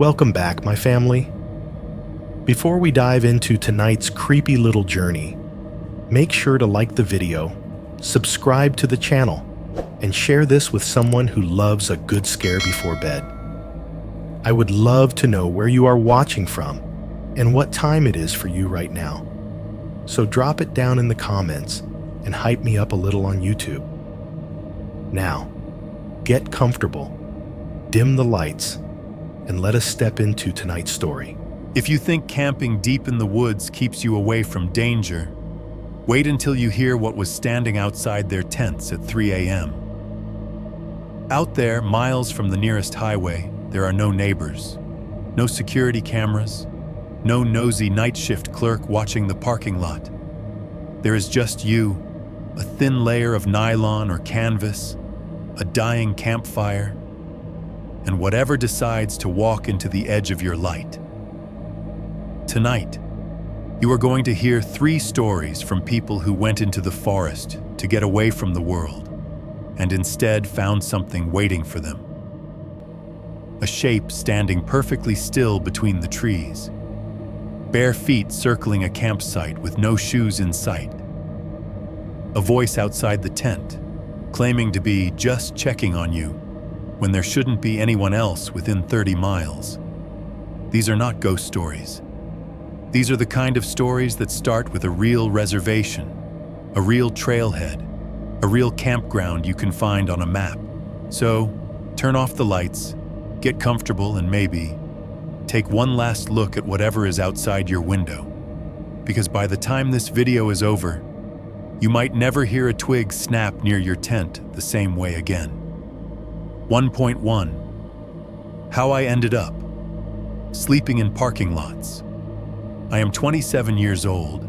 Welcome back, my family. Before we dive into tonight's creepy little journey, make sure to like the video, subscribe to the channel, and share this with someone who loves a good scare before bed. I would love to know where you are watching from and what time it is for you right now. So drop it down in the comments and hype me up a little on YouTube. Now, get comfortable, dim the lights, and let us step into tonight's story. If you think camping deep in the woods keeps you away from danger, wait until you hear what was standing outside their tents at 3 a.m. Out there, miles from the nearest highway, there are no neighbors, no security cameras, no nosy night shift clerk watching the parking lot. There is just you, a thin layer of nylon or canvas, a dying campfire, and whatever decides to walk into the edge of your light. Tonight, you are going to hear 3 stories from people who went into the forest to get away from the world and instead found something waiting for them. A shape standing perfectly still between the trees, bare feet circling a campsite with no shoes in sight. A voice outside the tent, claiming to be just checking on you when there shouldn't be anyone else within 30 miles. These are not ghost stories. These are the kind of stories that start with a real reservation, a real trailhead, a real campground you can find on a map. So, turn off the lights, get comfortable, and maybe take one last look at whatever is outside your window. Because by the time this video is over, you might never hear a twig snap near your tent the same way again. 1.1. How I ended up sleeping in parking lots. I am 27 years old,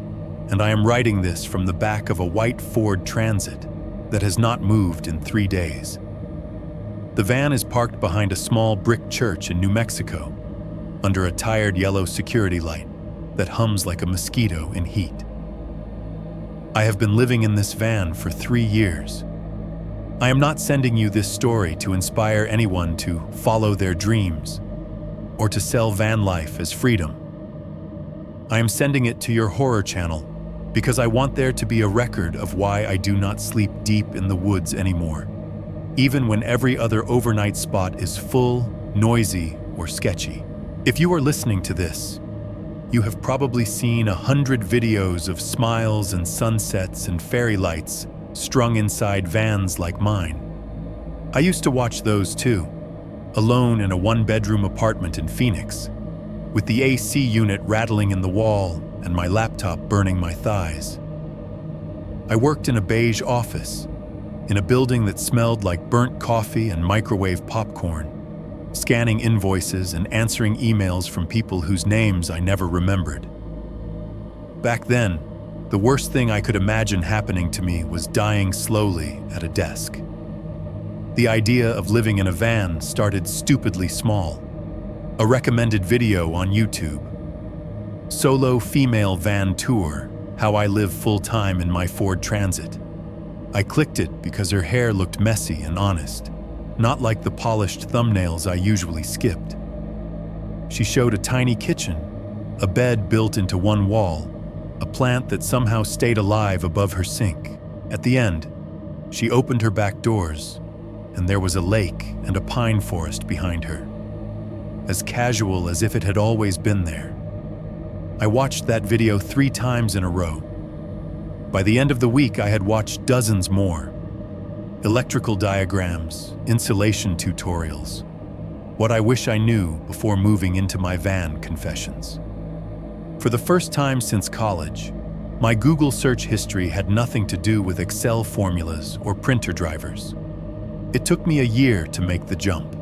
and I am writing this from the back of a white Ford Transit that has not moved in 3 days. The van is parked behind a small brick church in New Mexico, under a tired yellow security light that hums like a mosquito in heat. I have been living in this van for 3 years. I am not sending you this story to inspire anyone to follow their dreams or to sell van life as freedom. I am sending it to your horror channel because I want there to be a record of why I do not sleep deep in the woods anymore, even when every other overnight spot is full, noisy, or sketchy. If you are listening to this, you have probably seen 100 videos of smiles and sunsets and fairy lights strung inside vans like mine. I used to watch those too, alone in a 1-bedroom apartment in Phoenix, with the AC unit rattling in the wall and my laptop burning my thighs. I worked in a beige office, in a building that smelled like burnt coffee and microwave popcorn, scanning invoices and answering emails from people whose names I never remembered. Back then, the worst thing I could imagine happening to me was dying slowly at a desk. The idea of living in a van started stupidly small. A recommended video on YouTube. Solo female van tour, how I live full-time in my Ford Transit. I clicked it because her hair looked messy and honest, not like the polished thumbnails I usually skipped. She showed a tiny kitchen, a bed built into one wall, a plant that somehow stayed alive above her sink. At the end, she opened her back doors, and there was a lake and a pine forest behind her, as casual as if it had always been there. I watched that video 3 times in a row. By the end of the week, I had watched dozens more. Electrical diagrams, insulation tutorials, what I wish I knew before moving into my van confessions. For the first time since college, my Google search history had nothing to do with Excel formulas or printer drivers. It took me a year to make the jump.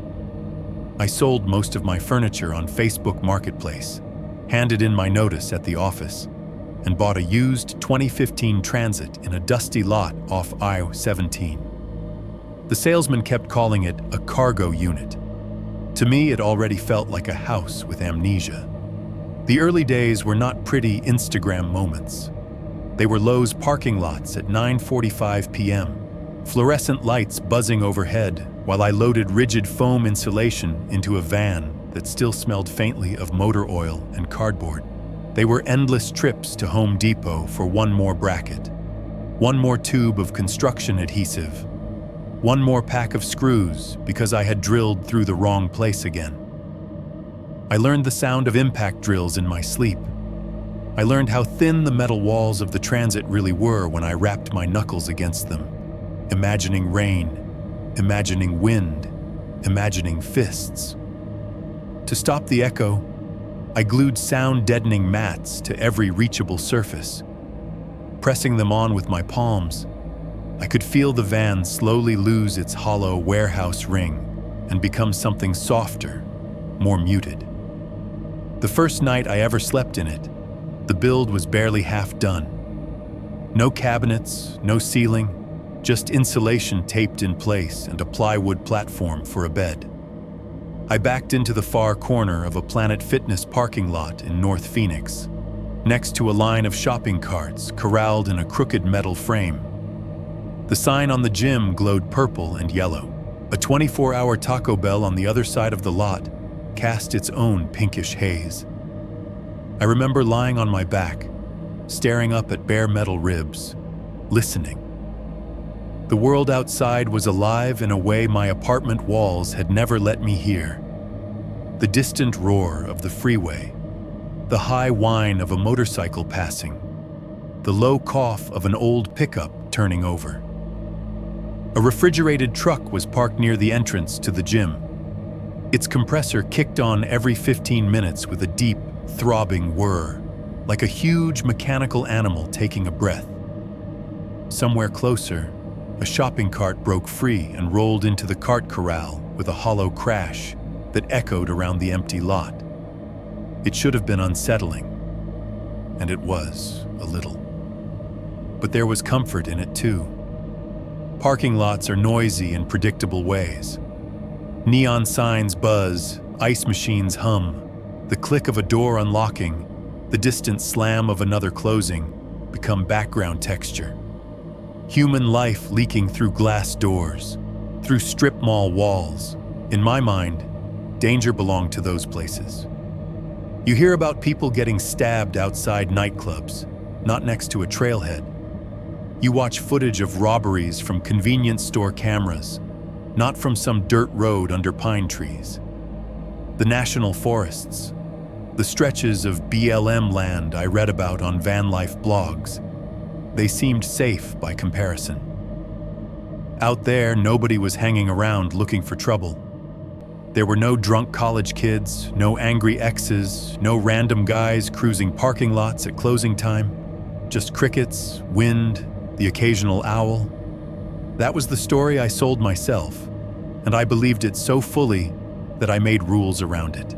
I sold most of my furniture on Facebook Marketplace, handed in my notice at the office, and bought a used 2015 Transit in a dusty lot off I-17. The salesman kept calling it a cargo unit. To me, it already felt like a house with amnesia. The early days were not pretty Instagram moments. They were Lowe's parking lots at 9:45 p.m., fluorescent lights buzzing overhead while I loaded rigid foam insulation into a van that still smelled faintly of motor oil and cardboard. They were endless trips to Home Depot for one more bracket, one more tube of construction adhesive, one more pack of screws because I had drilled through the wrong place again. I learned the sound of impact drills in my sleep. I learned how thin the metal walls of the transit really were when I rapped my knuckles against them, imagining rain, imagining wind, imagining fists. To stop the echo, I glued sound-deadening mats to every reachable surface. Pressing them on with my palms, I could feel the van slowly lose its hollow warehouse ring and become something softer, more muted. The first night I ever slept in it, the build was barely half done. No cabinets, no ceiling, just insulation taped in place and a plywood platform for a bed. I backed into the far corner of a Planet Fitness parking lot in North Phoenix, next to a line of shopping carts corralled in a crooked metal frame. The sign on the gym glowed purple and yellow. A 24-hour Taco Bell on the other side of the lot cast its own pinkish haze. I remember lying on my back, staring up at bare metal ribs, listening. The world outside was alive in a way my apartment walls had never let me hear. The distant roar of the freeway, the high whine of a motorcycle passing, the low cough of an old pickup turning over. A refrigerated truck was parked near the entrance to the gym. Its compressor kicked on every 15 minutes with a deep, throbbing whir, like a huge mechanical animal taking a breath. Somewhere closer, a shopping cart broke free and rolled into the cart corral with a hollow crash that echoed around the empty lot. It should have been unsettling, and it was, a little. But there was comfort in it too. Parking lots are noisy in predictable ways. Neon signs buzz, ice machines hum, the click of a door unlocking, the distant slam of another closing become background texture. Human life leaking through glass doors, through strip mall walls. In my mind, danger belonged to those places. You hear about people getting stabbed outside nightclubs, not next to a trailhead. You watch footage of robberies from convenience store cameras, not from some dirt road under pine trees. The national forests, the stretches of BLM land I read about on van life blogs, they seemed safe by comparison. Out there, nobody was hanging around looking for trouble. There were no drunk college kids, no angry exes, no random guys cruising parking lots at closing time, just crickets, wind, the occasional owl. That was the story I sold myself, and I believed it so fully that I made rules around it.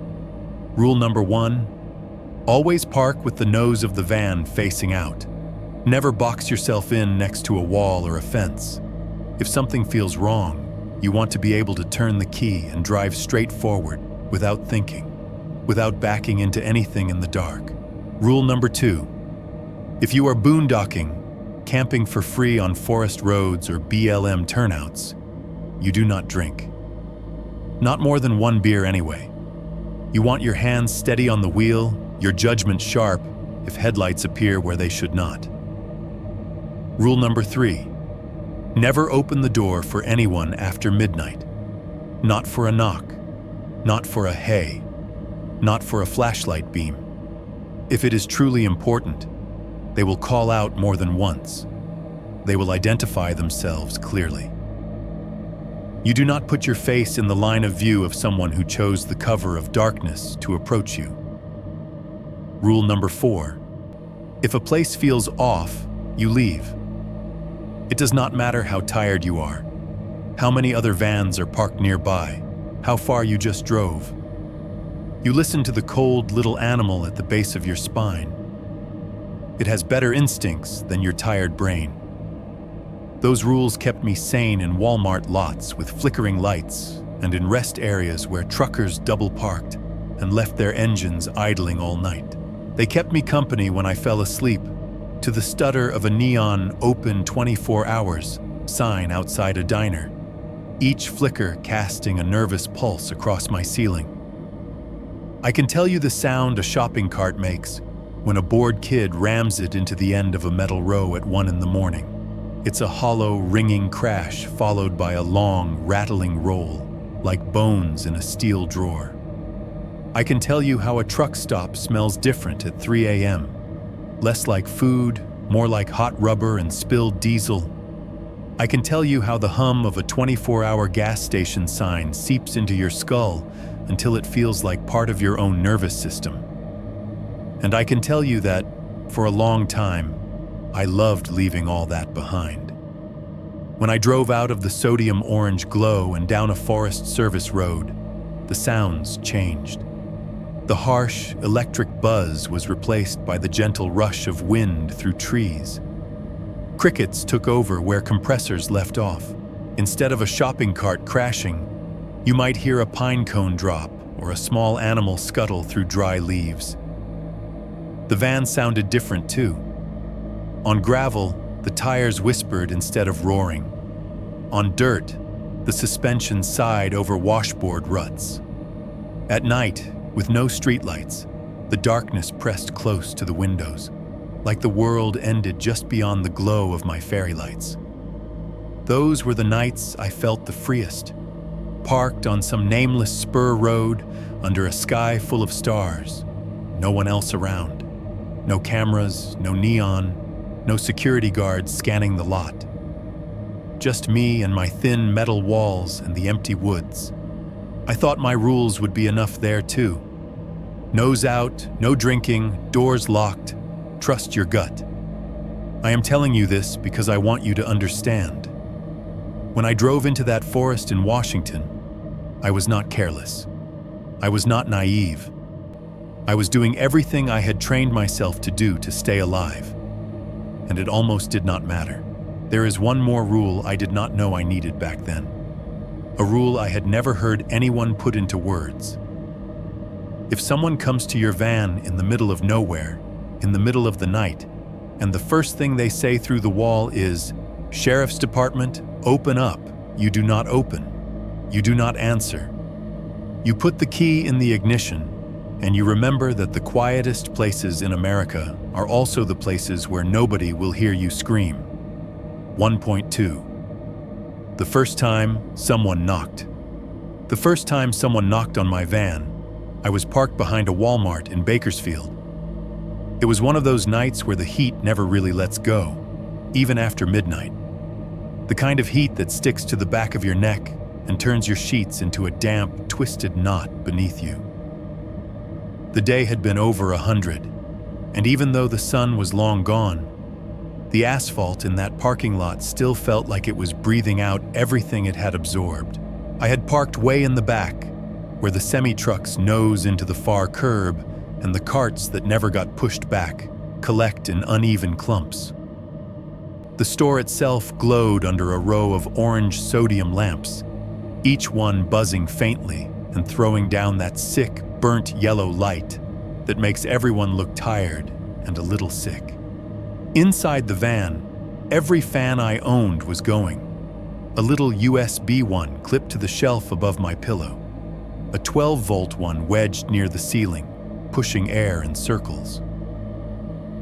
Rule number 1, always park with the nose of the van facing out. Never box yourself in next to a wall or a fence. If something feels wrong, you want to be able to turn the key and drive straight forward without thinking, without backing into anything in the dark. Rule number 2, if you are boondocking, camping for free on forest roads or BLM turnouts, you do not drink. Not more than 1 beer anyway. You want your hands steady on the wheel, your judgment sharp if headlights appear where they should not. Rule number 3, never open the door for anyone after midnight. Not for a knock, not for a hey, not for a flashlight beam. If it is truly important, they will call out more than once. They will identify themselves clearly. You do not put your face in the line of view of someone who chose the cover of darkness to approach you. Rule number 4, if a place feels off, you leave. It does not matter how tired you are, how many other vans are parked nearby, how far you just drove. You listen to the cold little animal at the base of your spine. It has better instincts than your tired brain. Those rules kept me sane in Walmart lots with flickering lights and in rest areas where truckers double-parked and left their engines idling all night. They kept me company when I fell asleep to the stutter of a neon "Open 24 hours" sign outside a diner, each flicker casting a nervous pulse across my ceiling. I can tell you the sound a shopping cart makes when a bored kid rams it into the end of a metal row at 1 in the morning. It's a hollow, ringing crash followed by a long, rattling roll, like bones in a steel drawer. I can tell you how a truck stop smells different at 3 a.m. Less like food, more like hot rubber and spilled diesel. I can tell you how the hum of a 24-hour gas station sign seeps into your skull until it feels like part of your own nervous system. And I can tell you that, for a long time, I loved leaving all that behind. When I drove out of the sodium orange glow and down a Forest Service road, the sounds changed. The harsh, electric buzz was replaced by the gentle rush of wind through trees. Crickets took over where compressors left off. Instead of a shopping cart crashing, you might hear a pine cone drop or a small animal scuttle through dry leaves. The van sounded different too. On gravel, the tires whispered instead of roaring. On dirt, the suspension sighed over washboard ruts. At night, with no streetlights, the darkness pressed close to the windows, like the world ended just beyond the glow of my fairy lights. Those were the nights I felt the freest, parked on some nameless spur road under a sky full of stars, no one else around. No cameras, no neon, no security guards scanning the lot. Just me and my thin metal walls and the empty woods. I thought my rules would be enough there too. Nose out, no drinking, doors locked, trust your gut. I am telling you this because I want you to understand. When I drove into that forest in Washington, I was not careless. I was not naive. I was doing everything I had trained myself to do to stay alive. And it almost did not matter. There is one more rule I did not know I needed back then. A rule I had never heard anyone put into words. If someone comes to your van in the middle of nowhere, in the middle of the night, and the first thing they say through the wall is, "Sheriff's Department, open up," you do not open. You do not answer. You put the key in the ignition, and you remember that the quietest places in America are also the places where nobody will hear you scream. 1.2. The first time someone knocked. The first time someone knocked on my van, I was parked behind a Walmart in Bakersfield. It was one of those nights where the heat never really lets go, even after midnight. The kind of heat that sticks to the back of your neck and turns your sheets into a damp, twisted knot beneath you. The day had been over 100, and even though the sun was long gone, the asphalt in that parking lot still felt like it was breathing out everything it had absorbed. I had parked way in the back, where the semi-trucks nose into the far curb and the carts that never got pushed back collect in uneven clumps. The store itself glowed under a row of orange sodium lamps, each one buzzing faintly and throwing down that sick, burnt yellow light that makes everyone look tired and a little sick. Inside the van, every fan I owned was going. A little USB one clipped to the shelf above my pillow. A 12-volt one wedged near the ceiling, pushing air in circles.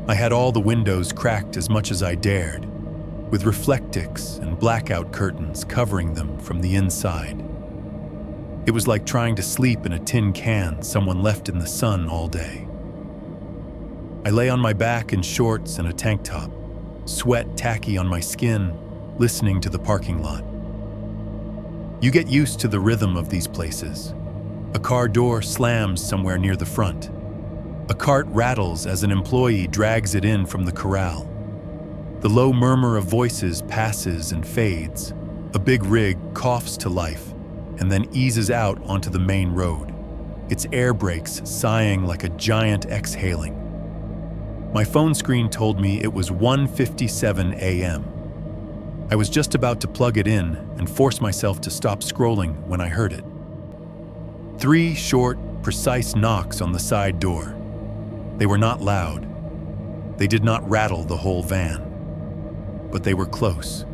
I had all the windows cracked as much as I dared, with reflectix and blackout curtains covering them from the inside. It was like trying to sleep in a tin can someone left in the sun all day. I lay on my back in shorts and a tank top, sweat tacky on my skin, listening to the parking lot. You get used to the rhythm of these places. A car door slams somewhere near the front. A cart rattles as an employee drags it in from the corral. The low murmur of voices passes and fades. A big rig coughs to life and then eases out onto the main road, its air brakes sighing like a giant exhaling. My phone screen told me it was 1:57 a.m. I was just about to plug it in and force myself to stop scrolling when I heard it. 3 short, precise knocks on the side door. They were not loud. They did not rattle the whole van. But they were close.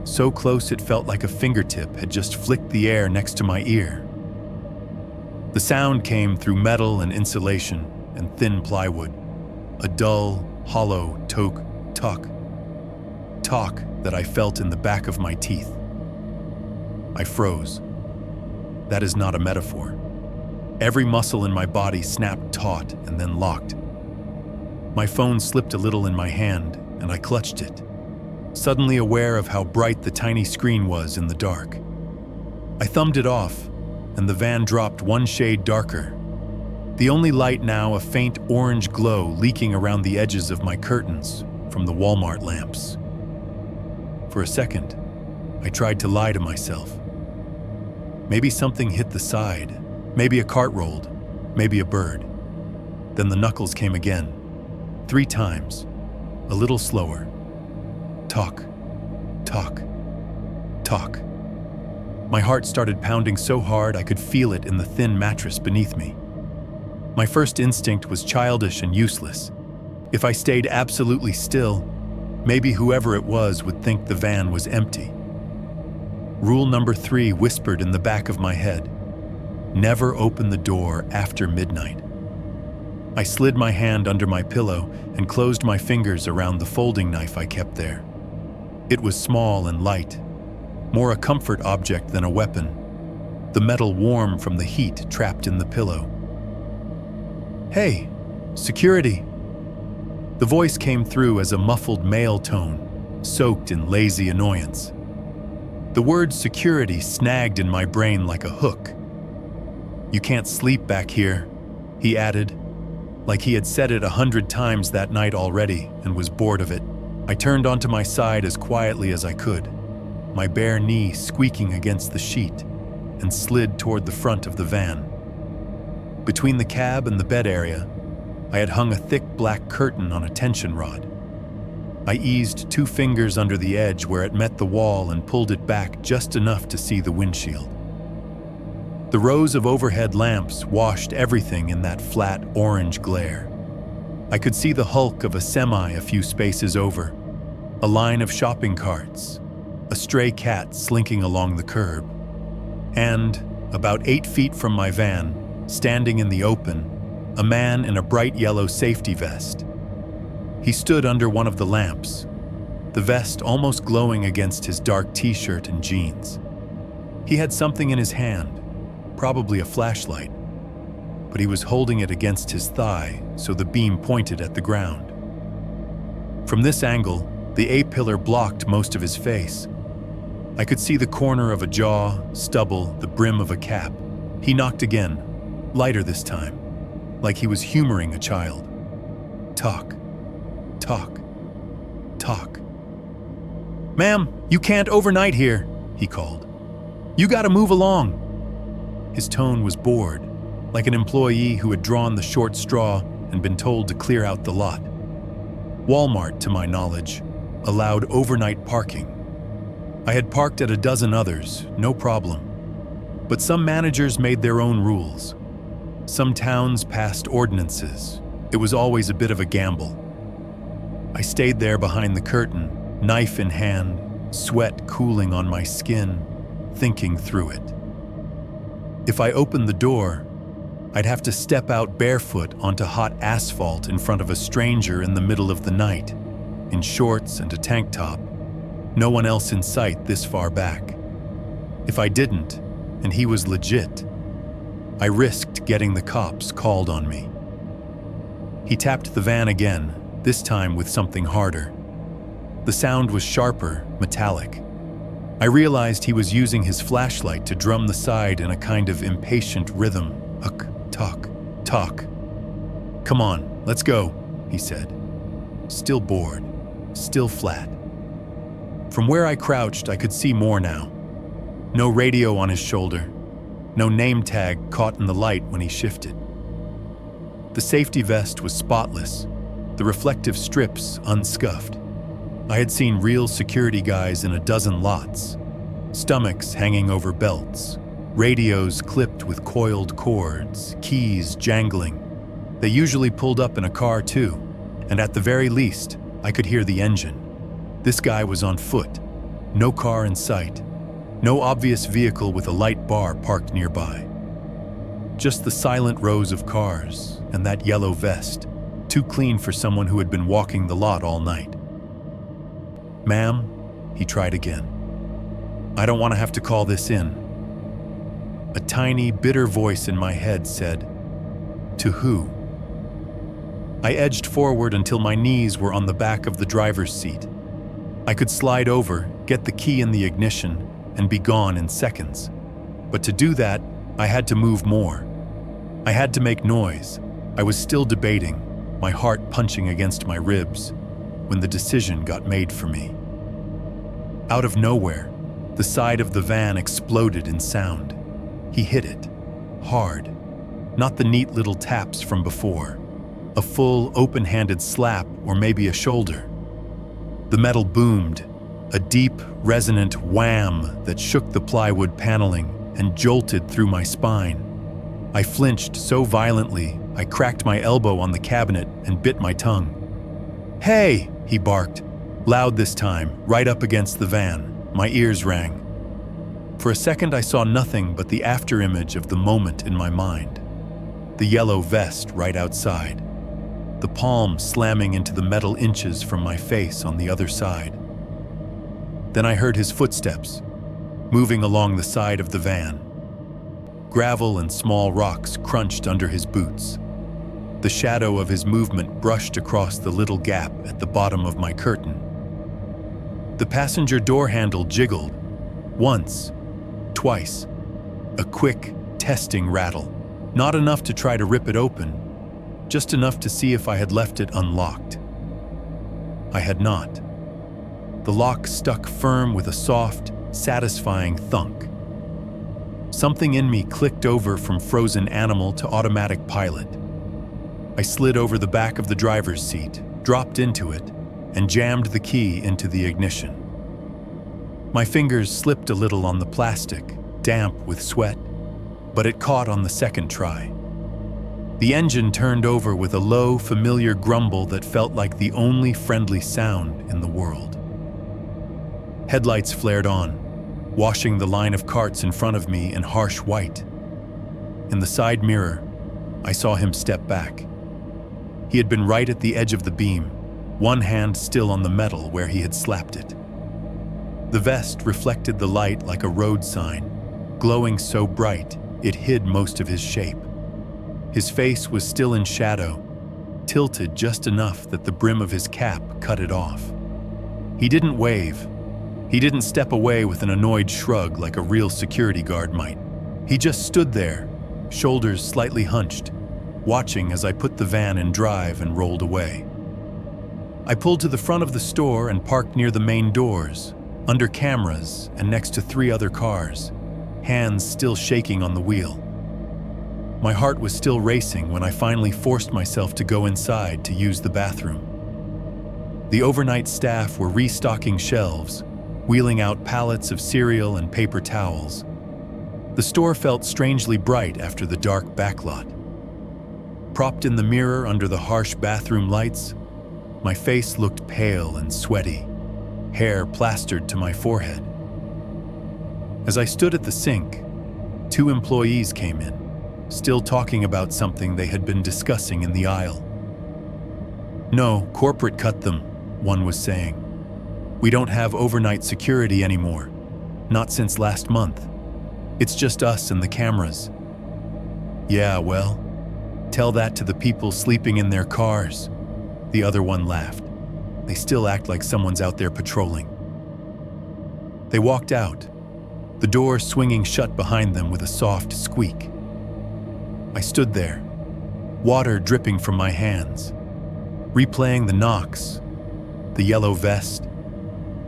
So close it felt like a fingertip had just flicked the air next to my ear. The sound came through metal and insulation and thin plywood, a dull, hollow talk that I felt in the back of my teeth. I froze. That is not a metaphor. Every muscle in my body snapped taut and then locked. My phone slipped a little in my hand, and I clutched it, suddenly aware of how bright the tiny screen was in the dark. I thumbed it off, and the van dropped one shade darker. The only light now a faint orange glow leaking around the edges of my curtains from the Walmart lamps. For a second, I tried to lie to myself. Maybe something hit the side, maybe a cart rolled, maybe a bird. Then the knuckles came again, 3 times, a little slower. Talk, talk, talk. My heart started pounding so hard I could feel it in the thin mattress beneath me. My first instinct was childish and useless. If I stayed absolutely still, maybe whoever it was would think the van was empty. Rule number 3 whispered in the back of my head: never open the door after midnight. I slid my hand under my pillow and closed my fingers around the folding knife I kept there. It was small and light, more a comfort object than a weapon, the metal warm from the heat trapped in the pillow. "Hey, security!" The voice came through as a muffled male tone, soaked in lazy annoyance. The word security snagged in my brain like a hook. "You can't sleep back here," he added, like he had said it 100 times that night already and was bored of it. I turned onto my side as quietly as I could, my bare knee squeaking against the sheet, and slid toward the front of the van. Between the cab and the bed area, I had hung a thick black curtain on a tension rod. I eased 2 fingers under the edge where it met the wall and pulled it back just enough to see the windshield. The rows of overhead lamps washed everything in that flat orange glare. I could see the hulk of a semi a few spaces over, a line of shopping carts, a stray cat slinking along the curb, and, about 8 feet from my van, standing in the open, a man in a bright yellow safety vest. He stood under one of the lamps, the vest almost glowing against his dark t-shirt and jeans. He had something in his hand, probably a flashlight, but he was holding it against his thigh so the beam pointed at the ground. From this angle, the A-pillar blocked most of his face. I could see the corner of a jaw, stubble, the brim of a cap. He knocked again, lighter this time, like he was humoring a child. "Talk, talk, talk." "Ma'am, you can't overnight here," he called. "You gotta move along." His tone was bored, like an employee who had drawn the short straw and been told to clear out the lot. Walmart, to my knowledge, allowed overnight parking. I had parked at a dozen others, no problem. But some managers made their own rules. Some towns passed ordinances. It was always a bit of a gamble. I stayed there behind the curtain, knife in hand, sweat cooling on my skin, thinking through it. If I opened the door, I'd have to step out barefoot onto hot asphalt in front of a stranger in the middle of the night, in shorts and a tank top, no one else in sight this far back. If I didn't, and he was legit, I risked getting the cops called on me. He tapped the van again, this time with something harder. The sound was sharper, metallic. I realized he was using his flashlight to drum the side in a kind of impatient rhythm. Talk, talk. "Come on, let's go," he said. Still bored, still flat. From where I crouched, I could see more now. No radio on his shoulder, no name tag caught in the light when he shifted. The safety vest was spotless, the reflective strips unscuffed. I had seen real security guys in a dozen lots, stomachs hanging over belts, radios clipped with coiled cords, keys jangling. They usually pulled up in a car too, and at the very least, I could hear the engine. This guy was on foot, no car in sight, no obvious vehicle with a light bar parked nearby. Just the silent rows of cars and that yellow vest, too clean for someone who had been walking the lot all night. "Ma'am," he tried again. "I don't want to have to call this in." A tiny, bitter voice in my head said, "To who?" I edged forward until my knees were on the back of the driver's seat. I could slide over, get the key in the ignition, and be gone in seconds. But to do that, I had to move more. I had to make noise. I was still debating, my heart punching against my ribs, when the decision got made for me. Out of nowhere, the side of the van exploded in sound. He hit it, hard, not the neat little taps from before. A full, open-handed slap or maybe a shoulder. The metal boomed, a deep, resonant wham that shook the plywood paneling and jolted through my spine. I flinched so violently, I cracked my elbow on the cabinet and bit my tongue. "Hey!" he barked, loud this time, right up against the van. My ears rang. For a second I saw nothing but the afterimage of the moment in my mind. The yellow vest right outside. The palm slamming into the metal inches from my face on the other side. Then I heard his footsteps, moving along the side of the van. Gravel and small rocks crunched under his boots. The shadow of his movement brushed across the little gap at the bottom of my curtain. The passenger door handle jiggled, once, twice. A quick, testing rattle. Not enough to try to rip it open, just enough to see if I had left it unlocked. I had not. The lock stuck firm with a soft, satisfying thunk. Something in me clicked over from frozen animal to automatic pilot. I slid over the back of the driver's seat, dropped into it, and jammed the key into the ignition. My fingers slipped a little on the plastic, damp with sweat, but it caught on the second try. The engine turned over with a low, familiar grumble that felt like the only friendly sound in the world. Headlights flared on, washing the line of carts in front of me in harsh white. In the side mirror, I saw him step back. He had been right at the edge of the beam, one hand still on the metal where he had slapped it. The vest reflected the light like a road sign, glowing so bright it hid most of his shape. His face was still in shadow, tilted just enough that the brim of his cap cut it off. He didn't wave. He didn't step away with an annoyed shrug like a real security guard might. He just stood there, shoulders slightly hunched, watching as I put the van in drive and rolled away. I pulled to the front of the store and parked near the main doors, under cameras and next to 3 other cars, hands still shaking on the wheel. My heart was still racing when I finally forced myself to go inside to use the bathroom. The overnight staff were restocking shelves, wheeling out pallets of cereal and paper towels. The store felt strangely bright after the dark backlot. Propped in the mirror under the harsh bathroom lights, my face looked pale and sweaty, hair plastered to my forehead. As I stood at the sink, 2 employees came in, still talking about something they had been discussing in the aisle. "No, corporate cut them," one was saying. "We don't have overnight security anymore, not since last month. It's just us and the cameras." "Yeah, well, tell that to the people sleeping in their cars," the other one laughed. "They still act like someone's out there patrolling." They walked out, the door swinging shut behind them with a soft squeak. I stood there, water dripping from my hands, replaying the knocks, the yellow vest,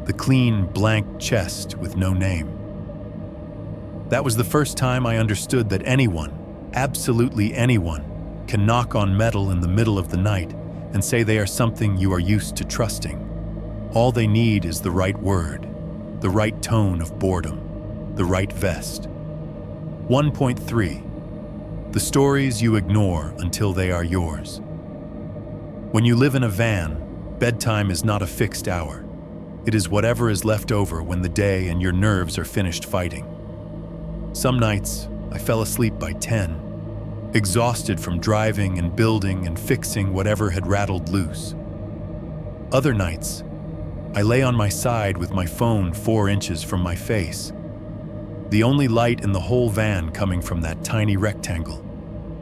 the clean, blank chest with no name. That was the first time I understood that anyone, absolutely anyone, can knock on metal in the middle of the night and say they are something you are used to trusting. All they need is the right word, the right tone of boredom, the right vest. 1.3. The stories you ignore until they are yours. When you live in a van, bedtime is not a fixed hour. It is whatever is left over when the day and your nerves are finished fighting. Some nights, I fell asleep by 10, exhausted from driving and building and fixing whatever had rattled loose. Other nights, I lay on my side with my phone 4 inches from my face, the only light in the whole van coming from that tiny rectangle,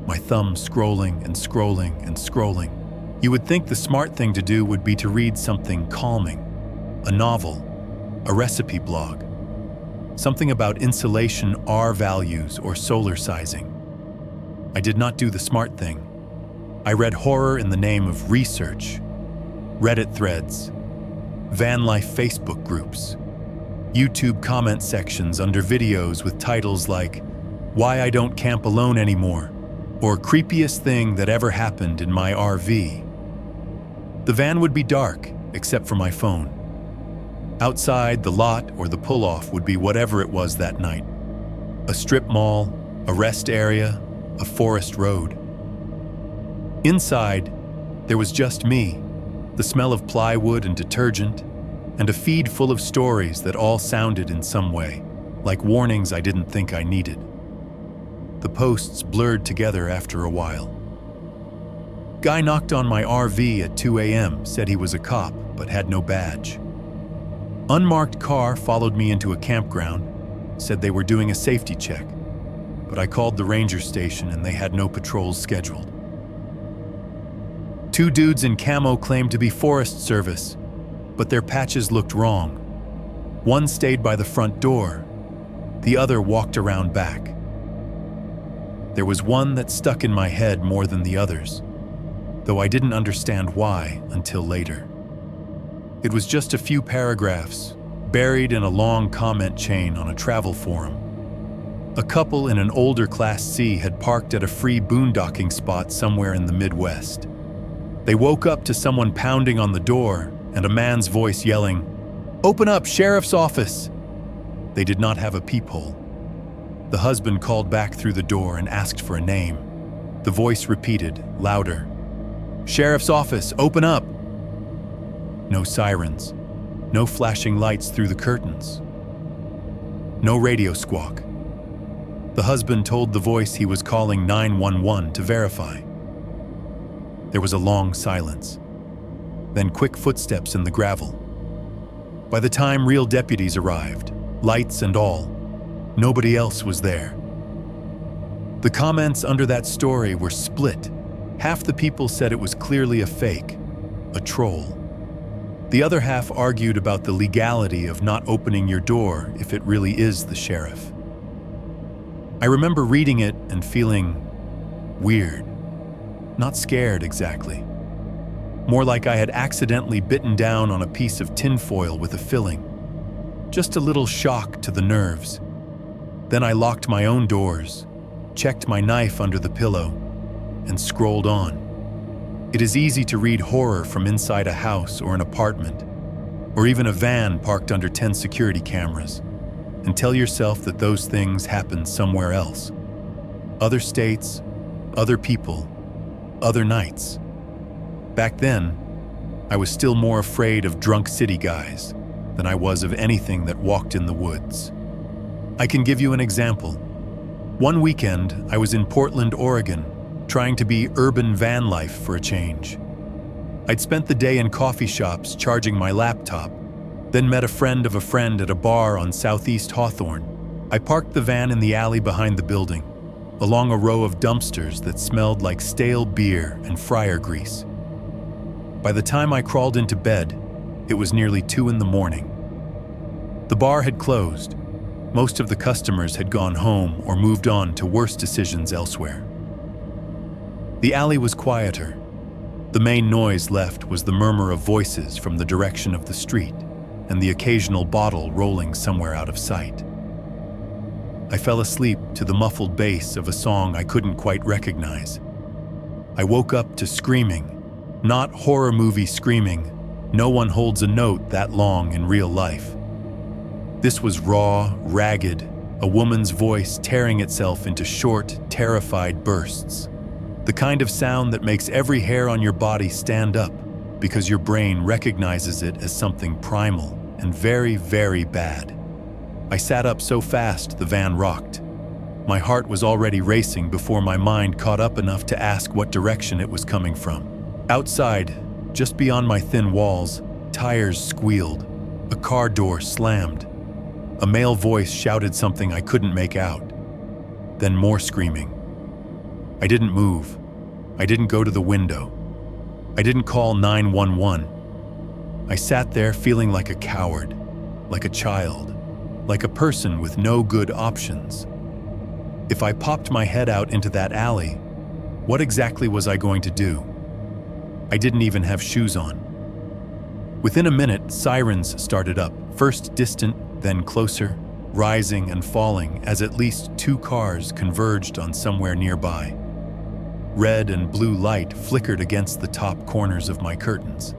my thumb scrolling and scrolling and scrolling. You would think the smart thing to do would be to read something calming, a novel, a recipe blog, something about insulation R values or solar sizing. I did not do the smart thing. I read horror in the name of research, Reddit threads, van life Facebook groups, YouTube comment sections under videos with titles like "Why I Don't Camp Alone Anymore" or "Creepiest Thing That Ever Happened in My RV." The van would be dark, except for my phone. Outside, the lot or the pull-off would be whatever it was that night. A strip mall, a rest area, a forest road. Inside, there was just me, the smell of plywood and detergent, and a feed full of stories that all sounded in some way, like warnings I didn't think I needed. The posts blurred together after a while. Guy knocked on my RV at 2 a.m., said he was a cop, but had no badge. Unmarked car followed me into a campground, said they were doing a safety check, but I called the ranger station and they had no patrols scheduled. 2 dudes in camo claimed to be Forest Service, but their patches looked wrong. One stayed by the front door, the other walked around back. There was one that stuck in my head more than the others, though I didn't understand why until later. It was just a few paragraphs, buried in a long comment chain on a travel forum. A couple in an older Class C had parked at a free boondocking spot somewhere in the Midwest. They woke up to someone pounding on the door and a man's voice yelling, "Open up, sheriff's office!" They did not have a peephole. The husband called back through the door and asked for a name. The voice repeated, louder, "Sheriff's office, open up!" No sirens, no flashing lights through the curtains, no radio squawk. The husband told the voice he was calling 911 to verify. There was a long silence, then quick footsteps in the gravel. By the time real deputies arrived, lights and all, nobody else was there. The comments under that story were split. Half the people said it was clearly a fake, a troll. The other half argued about the legality of not opening your door if it really is the sheriff. I remember reading it and feeling weird. Not scared exactly. More like I had accidentally bitten down on a piece of tinfoil with a filling. Just a little shock to the nerves. Then I locked my own doors, checked my knife under the pillow, and scrolled on. It is easy to read horror from inside a house or an apartment, or even a van parked under 10 security cameras, and tell yourself that those things happen somewhere else. Other states, other people, other nights. Back then, I was still more afraid of drunk city guys than I was of anything that walked in the woods. I can give you an example. One weekend, I was in Portland, Oregon, trying to be urban van life for a change. I'd spent the day in coffee shops charging my laptop, then met a friend of a friend at a bar on Southeast Hawthorne. I parked the van in the alley behind the building, along a row of dumpsters that smelled like stale beer and fryer grease. By the time I crawled into bed, it was nearly 2 a.m. The bar had closed. Most of the customers had gone home or moved on to worse decisions elsewhere. The alley was quieter. The main noise left was the murmur of voices from the direction of the street and the occasional bottle rolling somewhere out of sight. I fell asleep to the muffled bass of a song I couldn't quite recognize. I woke up to screaming, not horror movie screaming. No one holds a note that long in real life. This was raw, ragged, a woman's voice tearing itself into short, terrified bursts. The kind of sound that makes every hair on your body stand up because your brain recognizes it as something primal and very, very bad. I sat up so fast the van rocked. My heart was already racing before my mind caught up enough to ask what direction it was coming from. Outside, just beyond my thin walls, tires squealed. A car door slammed. A male voice shouted something I couldn't make out. Then more screaming. I didn't move. I didn't go to the window. I didn't call 911. I sat there feeling like a coward, like a child, like a person with no good options. If I popped my head out into that alley, what exactly was I going to do? I didn't even have shoes on. Within a minute, sirens started up, first distant, then closer, rising and falling as at least 2 cars converged on somewhere nearby. Red and blue light flickered against the top corners of my curtains.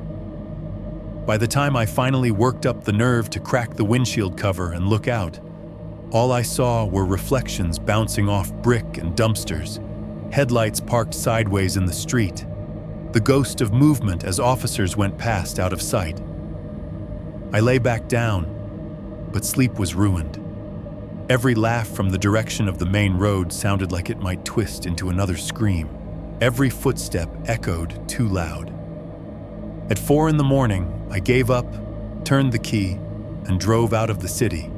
By the time I finally worked up the nerve to crack the windshield cover and look out, all I saw were reflections bouncing off brick and dumpsters, headlights parked sideways in the street, the ghost of movement as officers went past out of sight. I lay back down, but sleep was ruined. Every laugh from the direction of the main road sounded like it might twist into another scream. Every footstep echoed too loud. At 4 a.m, I gave up, turned the key, and drove out of the city.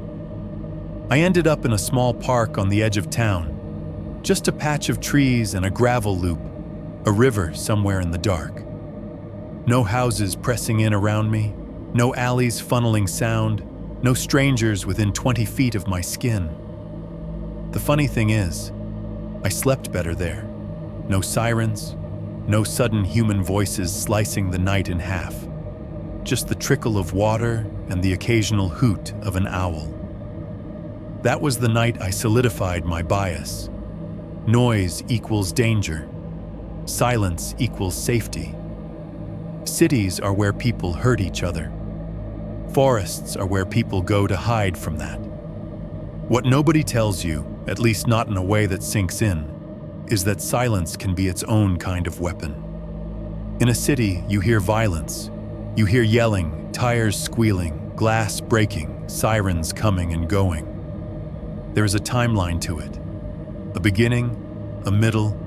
I ended up in a small park on the edge of town, just a patch of trees and a gravel loop, a river somewhere in the dark. No houses pressing in around me, no alleys funneling sound, no strangers within 20 feet of my skin. The funny thing is, I slept better there. No sirens, no sudden human voices slicing the night in half. Just the trickle of water and the occasional hoot of an owl. That was the night I solidified my bias. Noise equals danger. Silence equals safety. Cities are where people hurt each other. Forests are where people go to hide from that. What nobody tells you, at least not in a way that sinks in, is that silence can be its own kind of weapon. In a city, you hear violence. You hear yelling, tires squealing, glass breaking, sirens coming and going. There is a timeline to it. A beginning, a middle,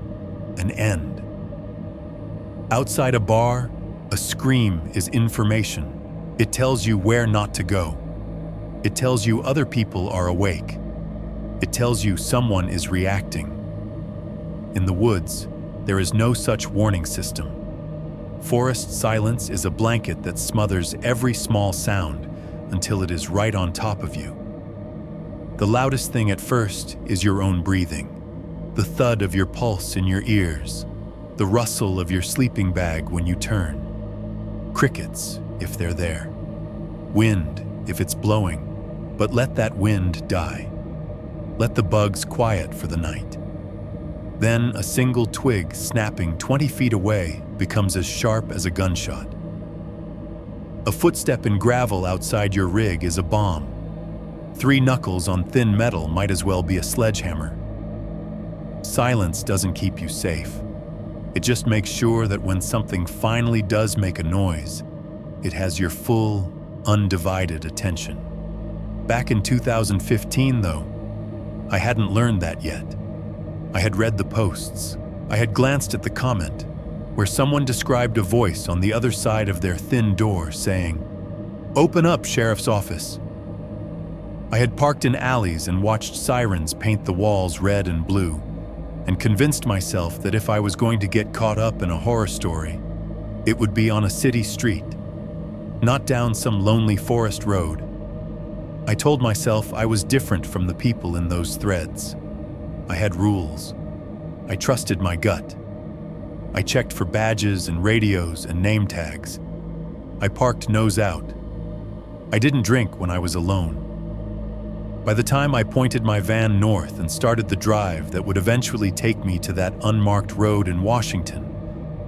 an end. Outside a bar, a scream is information. It tells you where not to go. It tells you other people are awake. It tells you someone is reacting. In the woods, there is no such warning system. Forest silence is a blanket that smothers every small sound until it is right on top of you. The loudest thing at first is your own breathing, the thud of your pulse in your ears, the rustle of your sleeping bag when you turn. Crickets, if they're there. Wind, if it's blowing, but let that wind die. Let the bugs quiet for the night. Then a single twig snapping 20 feet away becomes as sharp as a gunshot. A footstep in gravel outside your rig is a bomb. 3 knuckles on thin metal might as well be a sledgehammer. Silence doesn't keep you safe. It just makes sure that when something finally does make a noise, it has your full, undivided attention. Back in 2015, though, I hadn't learned that yet. I had read the posts. I had glanced at the comment, where someone described a voice on the other side of their thin door saying, "Open up, Sheriff's Office." I had parked in alleys and watched sirens paint the walls red and blue, and convinced myself that if I was going to get caught up in a horror story, it would be on a city street, not down some lonely forest road. I told myself I was different from the people in those threads. I had rules. I trusted my gut. I checked for badges and radios and name tags. I parked nose out. I didn't drink when I was alone. By the time I pointed my van north and started the drive that would eventually take me to that unmarked road in Washington,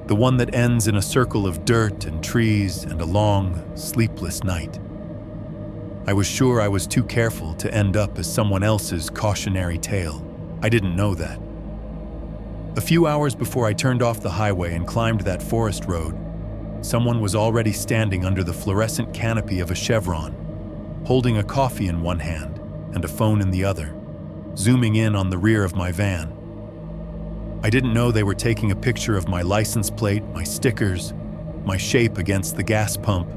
the one that ends in a circle of dirt and trees and a long, sleepless night, I was sure I was too careful to end up as someone else's cautionary tale. I didn't know that. A few hours before I turned off the highway and climbed that forest road, someone was already standing under the fluorescent canopy of a Chevron, holding a coffee in one hand and a phone in the other. zooming in on the rear of my van. I didn't know they were taking a picture of my license plate, my stickers, my shape against the gas pump.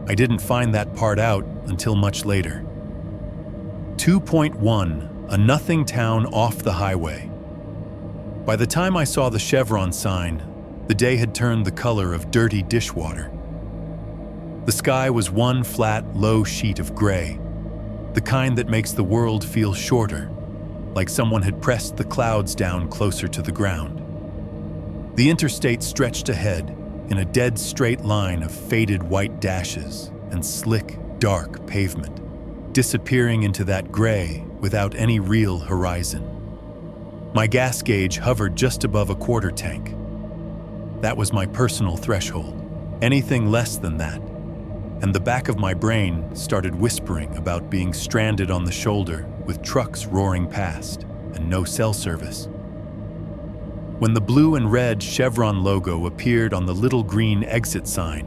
I didn't find that part out until much later. 2.1, a nothing town off the highway. By the time I saw the chevron sign, the day had turned the color of dirty dishwater. The sky was one flat, low sheet of gray, the kind that makes the world feel shorter, like someone had pressed the clouds down closer to the ground. The interstate stretched ahead in a dead straight line of faded white dashes and slick, dark pavement, disappearing into that gray without any real horizon. My gas gauge hovered just above a quarter tank. That was my personal threshold. Anything less than that, and the back of my brain started whispering about being stranded on the shoulder with trucks roaring past and no cell service. When the blue and red Chevron logo appeared on the little green exit sign,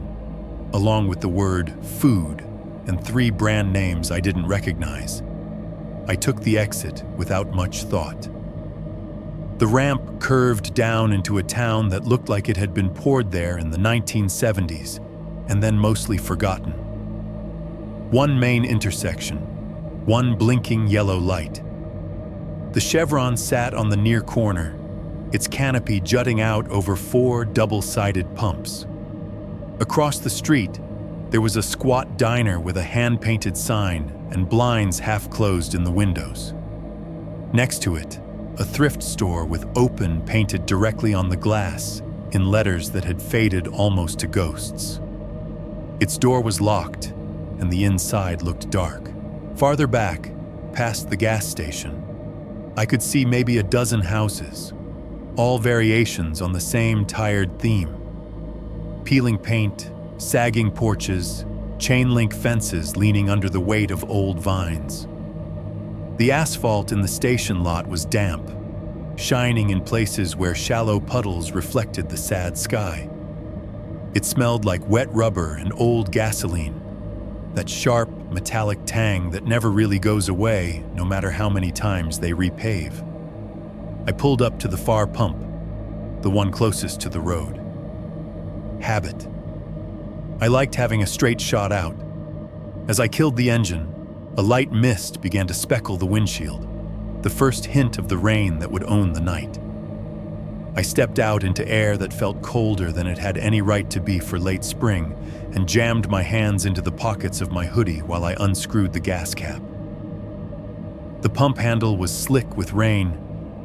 along with the word food and 3 brand names I didn't recognize, I took the exit without much thought. The ramp curved down into a town that looked like it had been poured there in the 1970s and then mostly forgotten. One main intersection, one blinking yellow light. The chevron sat on the near corner, its canopy jutting out over 4 double-sided pumps. Across the street, there was a squat diner with a hand-painted sign and blinds half-closed in the windows. Next to it, a thrift store with open painted directly on the glass in letters that had faded almost to ghosts. Its door was locked, and the inside looked dark. Farther back, past the gas station, I could see maybe a dozen houses, all variations on the same tired theme. Peeling paint, sagging porches, chain-link fences leaning under the weight of old vines. The asphalt in the station lot was damp, shining in places where shallow puddles reflected the sad sky. It smelled like wet rubber and old gasoline, that sharp, metallic tang that never really goes away no matter how many times they repave. I pulled up to the far pump, the one closest to the road. Habit. I liked having a straight shot out. As I killed the engine, a light mist began to speckle the windshield, the first hint of the rain that would own the night. I stepped out into air that felt colder than it had any right to be for late spring and jammed my hands into the pockets of my hoodie while I unscrewed the gas cap. The pump handle was slick with rain,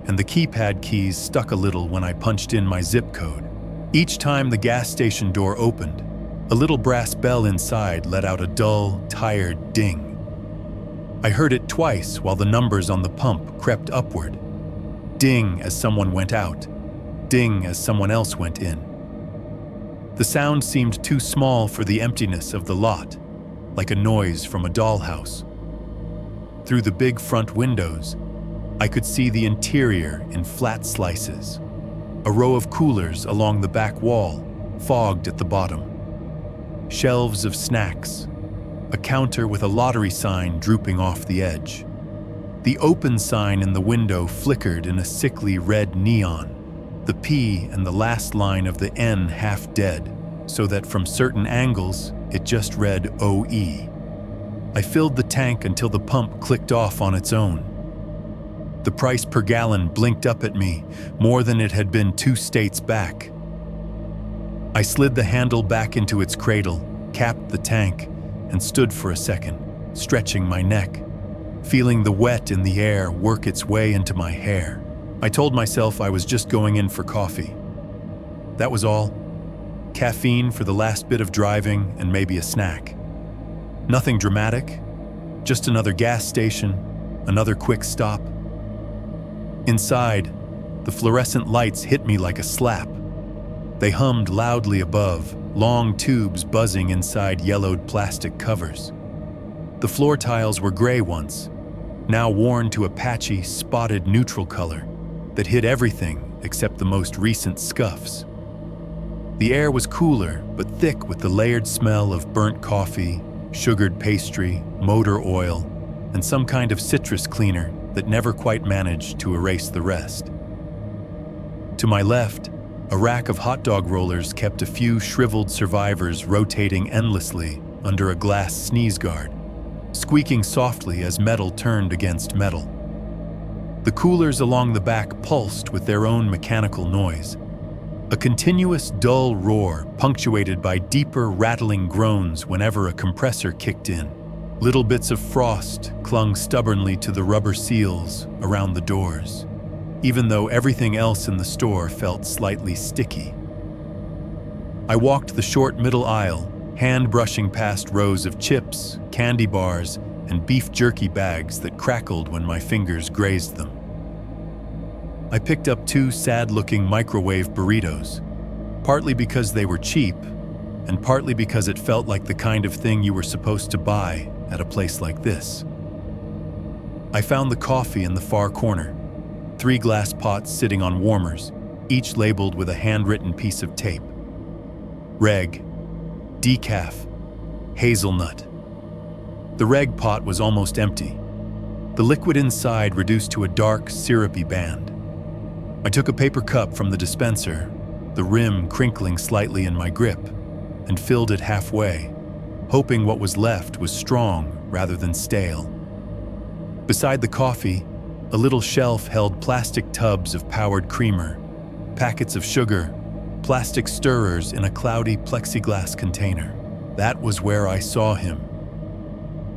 and the keypad keys stuck a little when I punched in my zip code. Each time the gas station door opened, a little brass bell inside let out a dull, tired ding. I heard it twice while the numbers on the pump crept upward. Ding as someone went out. Ding as someone else went in. The sound seemed too small for the emptiness of the lot, like a noise from a dollhouse. Through the big front windows, I could see the interior in flat slices. A row of coolers along the back wall, fogged at the bottom. Shelves of snacks. A counter with a lottery sign drooping off the edge. The open sign in the window flickered in a sickly red neon, the P and the last line of the N half dead, so that from certain angles, it just read OE. I filled the tank until the pump clicked off on its own. The price per gallon blinked up at me, more than it had been 2 states back. I slid the handle back into its cradle, capped the tank, and stood for a second, stretching my neck, feeling the wet in the air work its way into my hair. I told myself I was just going in for coffee. That was all. Caffeine for the last bit of driving and maybe a snack. Nothing dramatic, just another gas station, another quick stop. Inside, the fluorescent lights hit me like a slap. They hummed loudly above, long tubes buzzing inside yellowed plastic covers. The floor tiles were gray once, now worn to a patchy, spotted neutral color that hid everything except the most recent scuffs. The air was cooler, but thick with the layered smell of burnt coffee, sugared pastry, motor oil, and some kind of citrus cleaner that never quite managed to erase the rest. To my left, a rack of hot dog rollers kept a few shriveled survivors rotating endlessly under a glass sneeze guard, squeaking softly as metal turned against metal. The coolers along the back pulsed with their own mechanical noise, a continuous dull roar punctuated by deeper rattling groans whenever a compressor kicked in. Little bits of frost clung stubbornly to the rubber seals around the doors, even though everything else in the store felt slightly sticky. I walked the short middle aisle, hand-brushing past rows of chips, candy bars, and beef jerky bags that crackled when my fingers grazed them. I picked up 2 sad-looking microwave burritos, partly because they were cheap, and partly because it felt like the kind of thing you were supposed to buy at a place like this. I found the coffee in the far corner, 3 glass pots sitting on warmers, each labeled with a handwritten piece of tape. Reg, decaf, hazelnut. The reg pot was almost empty, the liquid inside reduced to a dark, syrupy band. I took a paper cup from the dispenser, the rim crinkling slightly in my grip, and filled it halfway, hoping what was left was strong rather than stale. Beside the coffee, a little shelf held plastic tubs of powdered creamer, packets of sugar, plastic stirrers in a cloudy plexiglass container. That was where I saw him.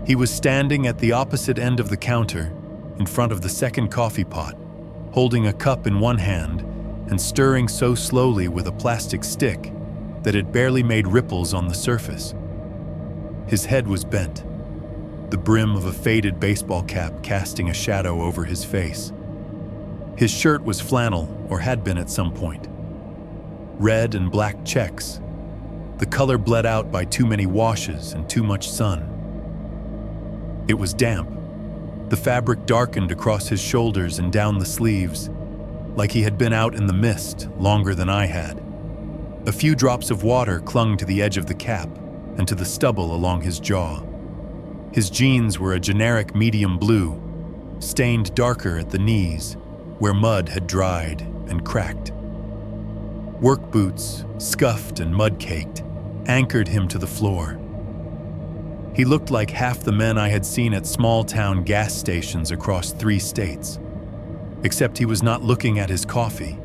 He was standing at the opposite end of the counter, in front of the second coffee pot, holding a cup in one hand and stirring so slowly with a plastic stick that it barely made ripples on the surface. His head was bent, the brim of a faded baseball cap casting a shadow over his face. His shirt was flannel, or had been at some point. Red and black checks, the color bled out by too many washes and too much sun. It was damp. The fabric darkened across his shoulders and down the sleeves, like he had been out in the mist longer than I had. A few drops of water clung to the edge of the cap and to the stubble along his jaw. His jeans were a generic medium blue, stained darker at the knees, where mud had dried and cracked. Work boots, scuffed and mud-caked, anchored him to the floor. He looked like half the men I had seen at small-town gas stations across 3 states. Except he was not looking at his coffee.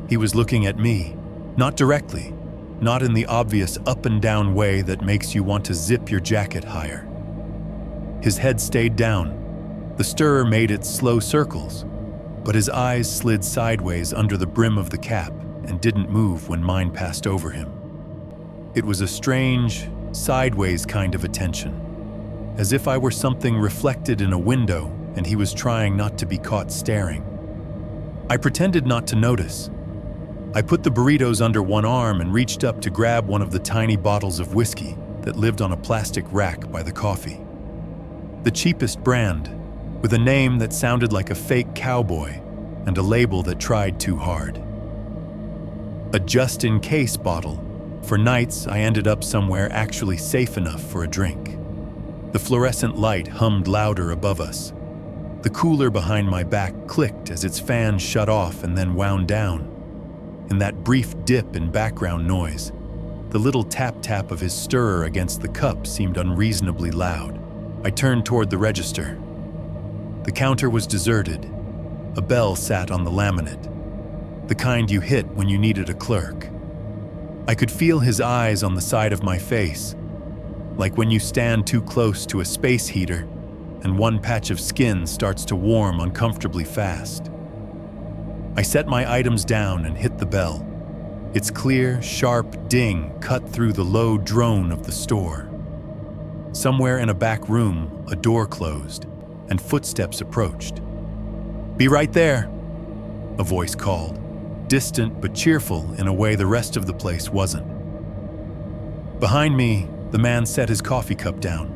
He was looking at me, not directly, not in the obvious up-and-down way that makes you want to zip your jacket higher. His head stayed down. The stirrer made its slow circles, but his eyes slid sideways under the brim of the cap and didn't move when mine passed over him. It was a strange, sideways kind of attention, as if I were something reflected in a window and he was trying not to be caught staring. I pretended not to notice. I put the burritos under one arm and reached up to grab one of the tiny bottles of whiskey that lived on a plastic rack by the coffee. The cheapest brand, with a name that sounded like a fake cowboy and a label that tried too hard. A just-in-case bottle, for nights I ended up somewhere actually safe enough for a drink. The fluorescent light hummed louder above us. The cooler behind my back clicked as its fan shut off and then wound down. In that brief dip in background noise, the little tap-tap of his stirrer against the cup seemed unreasonably loud. I turned toward the register. The counter was deserted. A bell sat on the laminate, the kind you hit when you needed a clerk. I could feel his eyes on the side of my face, like when you stand too close to a space heater and one patch of skin starts to warm uncomfortably fast. I set my items down and hit the bell. Its clear, sharp ding cut through the low drone of the store. Somewhere in a back room, a door closed, and footsteps approached. "Be right there," a voice called, distant but cheerful in a way the rest of the place wasn't. Behind me, the man set his coffee cup down.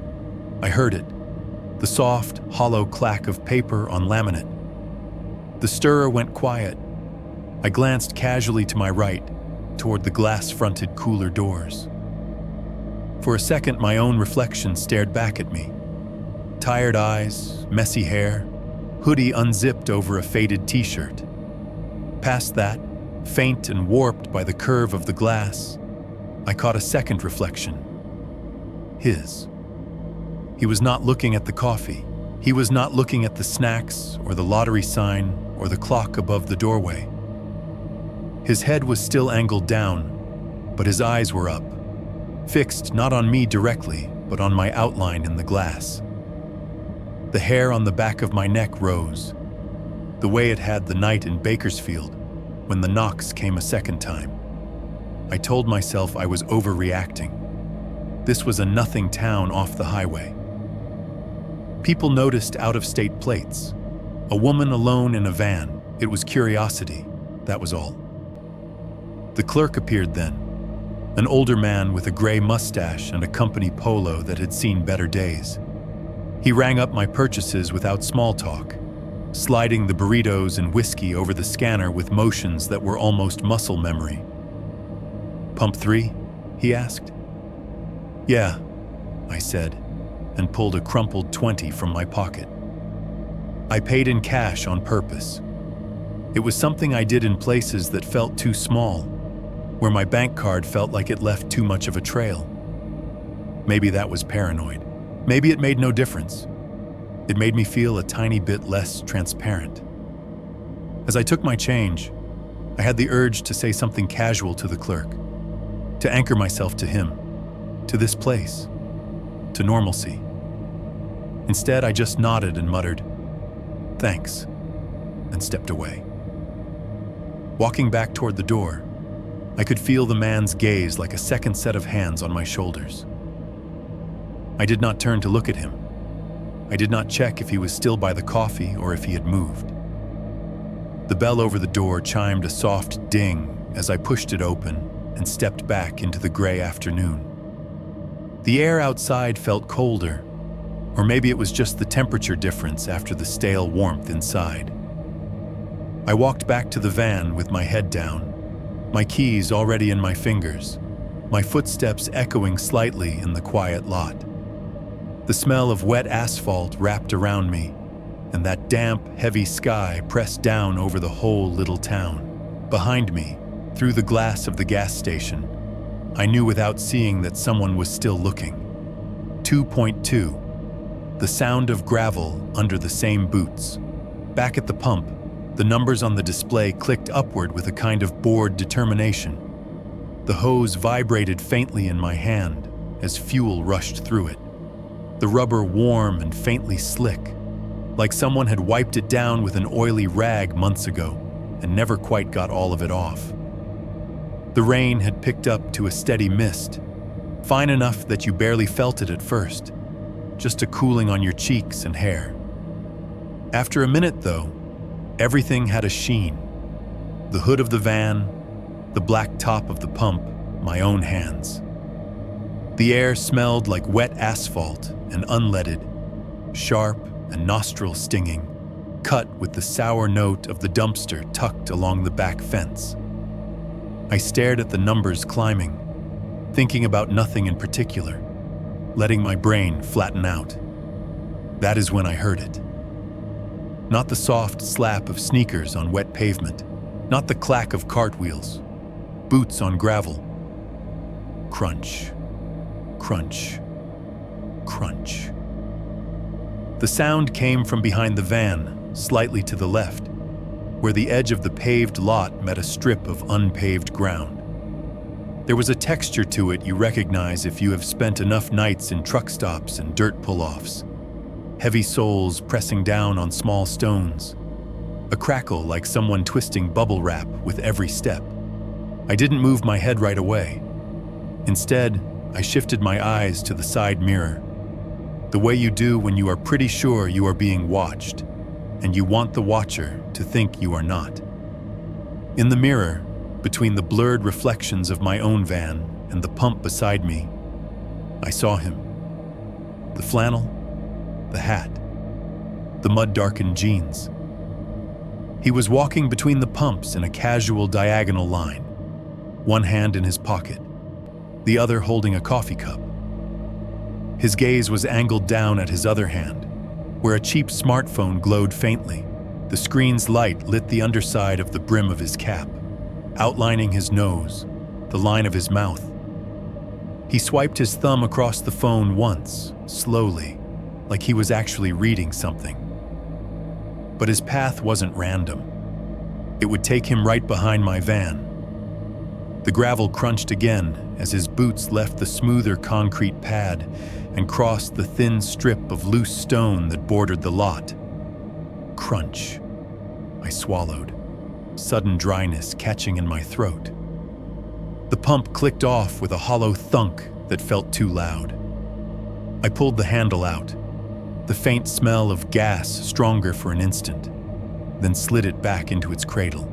I heard it, the soft, hollow clack of paper on laminate. The stirrer went quiet. I glanced casually to my right, toward the glass-fronted cooler doors. For a second, my own reflection stared back at me. Tired eyes, messy hair, hoodie unzipped over a faded t-shirt. Past that, faint and warped by the curve of the glass, I caught a second reflection. His. He was not looking at the coffee. He was not looking at the snacks or the lottery sign or the clock above the doorway. His head was still angled down, but his eyes were up, fixed not on me directly, but on my outline in the glass. The hair on the back of my neck rose, the way it had the night in Bakersfield when the knocks came a second time. I told myself I was overreacting. This was a nothing town off the highway. People noticed out-of-state plates. A woman alone in a van. It was curiosity, that was all. The clerk appeared then, an older man with a gray mustache and a company polo that had seen better days. He rang up my purchases without small talk, sliding the burritos and whiskey over the scanner with motions that were almost muscle memory. "Pump 3?" he asked. "Yeah," I said, and pulled a crumpled 20 from my pocket. I paid in cash on purpose. It was something I did in places that felt too small, where my bank card felt like it left too much of a trail. Maybe that was paranoid. Maybe it made no difference. It made me feel a tiny bit less transparent. As I took my change, I had the urge to say something casual to the clerk, to anchor myself to him, to this place, to normalcy. Instead, I just nodded and muttered, "Thanks," and stepped away. Walking back toward the door, I could feel the man's gaze like a second set of hands on my shoulders. I did not turn to look at him. I did not check if he was still by the coffee or if he had moved. The bell over the door chimed a soft ding as I pushed it open and stepped back into the gray afternoon. The air outside felt colder, or maybe it was just the temperature difference after the stale warmth inside. I walked back to the van with my head down, my keys already in my fingers, my footsteps echoing slightly in the quiet lot. The smell of wet asphalt wrapped around me, and that damp, heavy sky pressed down over the whole little town. Behind me, through the glass of the gas station, I knew without seeing that someone was still looking. 2.2. The sound of gravel under the same boots. Back at the pump, the numbers on the display clicked upward with a kind of bored determination. The hose vibrated faintly in my hand as fuel rushed through it. The rubber warm and faintly slick, like someone had wiped it down with an oily rag months ago and never quite got all of it off. The rain had picked up to a steady mist, fine enough that you barely felt it at first, just a cooling on your cheeks and hair. After a minute, though, everything had a sheen. The hood of the van, the black top of the pump, my own hands. The air smelled like wet asphalt and unleaded, sharp and nostril stinging, cut with the sour note of the dumpster tucked along the back fence. I stared at the numbers climbing, thinking about nothing in particular, letting my brain flatten out. That is when I heard it. Not the soft slap of sneakers on wet pavement, not the clack of cartwheels, boots on gravel. Crunch, crunch, crunch. The sound came from behind the van, slightly to the left, where the edge of the paved lot met a strip of unpaved ground. There was a texture to it you recognize if you have spent enough nights in truck stops and dirt pull-offs. Heavy soles pressing down on small stones. A crackle like someone twisting bubble wrap with every step. I didn't move my head right away. Instead, I shifted my eyes to the side mirror. The way you do when you are pretty sure you are being watched, and you want the watcher to think you are not. In the mirror, between the blurred reflections of my own van and the pump beside me, I saw him. The flannel, the hat, the mud-darkened jeans. He was walking between the pumps in a casual diagonal line, one hand in his pocket, the other holding a coffee cup. His gaze was angled down at his other hand, where a cheap smartphone glowed faintly. The screen's light lit the underside of the brim of his cap, outlining his nose, the line of his mouth. He swiped his thumb across the phone once, slowly, like he was actually reading something. But his path wasn't random. It would take him right behind my van. The gravel crunched again as his boots left the smoother concrete pad and crossed the thin strip of loose stone that bordered the lot. Crunch. I swallowed, sudden dryness catching in my throat. The pump clicked off with a hollow thunk that felt too loud. I pulled the handle out, the faint smell of gas stronger for an instant, then slid it back into its cradle.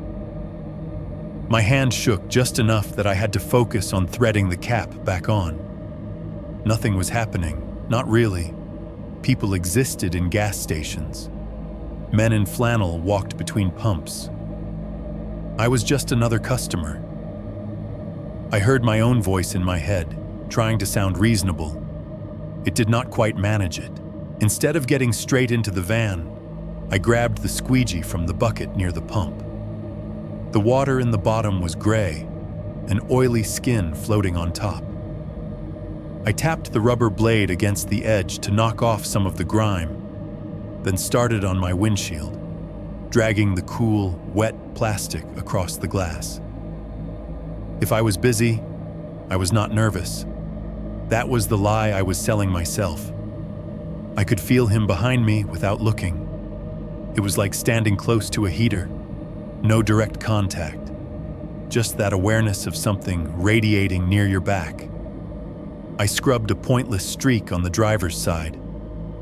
My hand shook just enough that I had to focus on threading the cap back on. Nothing was happening, not really. People existed in gas stations. Men in flannel walked between pumps. I was just another customer. I heard my own voice in my head, trying to sound reasonable. It did not quite manage it. Instead of getting straight into the van, I grabbed the squeegee from the bucket near the pump. The water in the bottom was gray, an oily skin floating on top. I tapped the rubber blade against the edge to knock off some of the grime, then started on my windshield, dragging the cool, wet plastic across the glass. If I was busy, I was not nervous. That was the lie I was selling myself. I could feel him behind me without looking. It was like standing close to a heater. No direct contact, just that awareness of something radiating near your back. I scrubbed a pointless streak on the driver's side,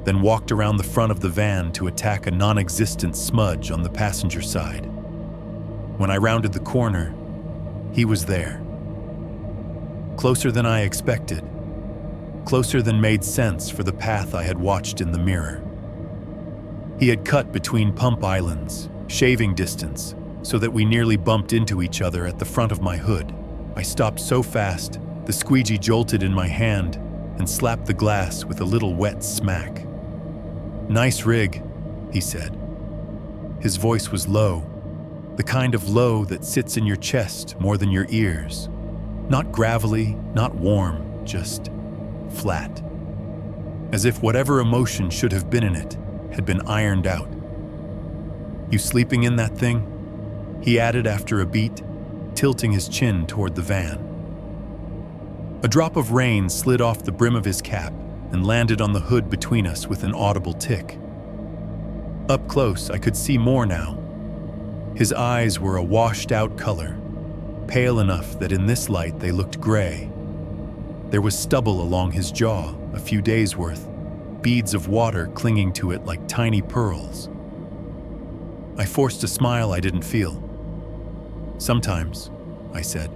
then walked around the front of the van to attack a non-existent smudge on the passenger side. When I rounded the corner, he was there. Closer than I expected, closer than made sense for the path I had watched in the mirror. He had cut between pump islands, shaving distance, so that we nearly bumped into each other at the front of my hood. I stopped so fast, the squeegee jolted in my hand and slapped the glass with a little wet smack. "Nice rig," he said. His voice was low, the kind of low that sits in your chest more than your ears. Not gravelly, not warm, just flat. As if whatever emotion should have been in it had been ironed out. "You sleeping in that thing?" he added after a beat, tilting his chin toward the van. A drop of rain slid off the brim of his cap and landed on the hood between us with an audible tick. Up close, I could see more now. His eyes were a washed-out color, pale enough that in this light they looked gray. There was stubble along his jaw, a few days' worth, beads of water clinging to it like tiny pearls. I forced a smile I didn't feel. "Sometimes," I said.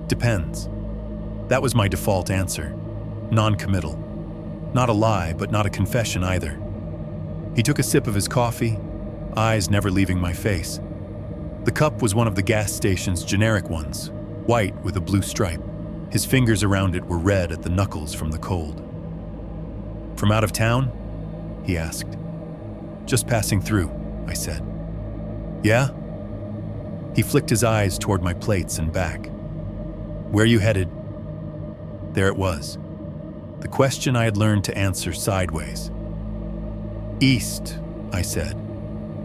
"Depends." That was my default answer, non-committal. Not a lie, but not a confession either. He took a sip of his coffee, eyes never leaving my face. The cup was one of the gas station's generic ones, white with a blue stripe. His fingers around it were red at the knuckles from the cold. "From out of town?" he asked. "Just passing through," I said. "Yeah?" He flicked his eyes toward my plates and back. "Where you headed?" There it was, the question I had learned to answer sideways. "East," I said,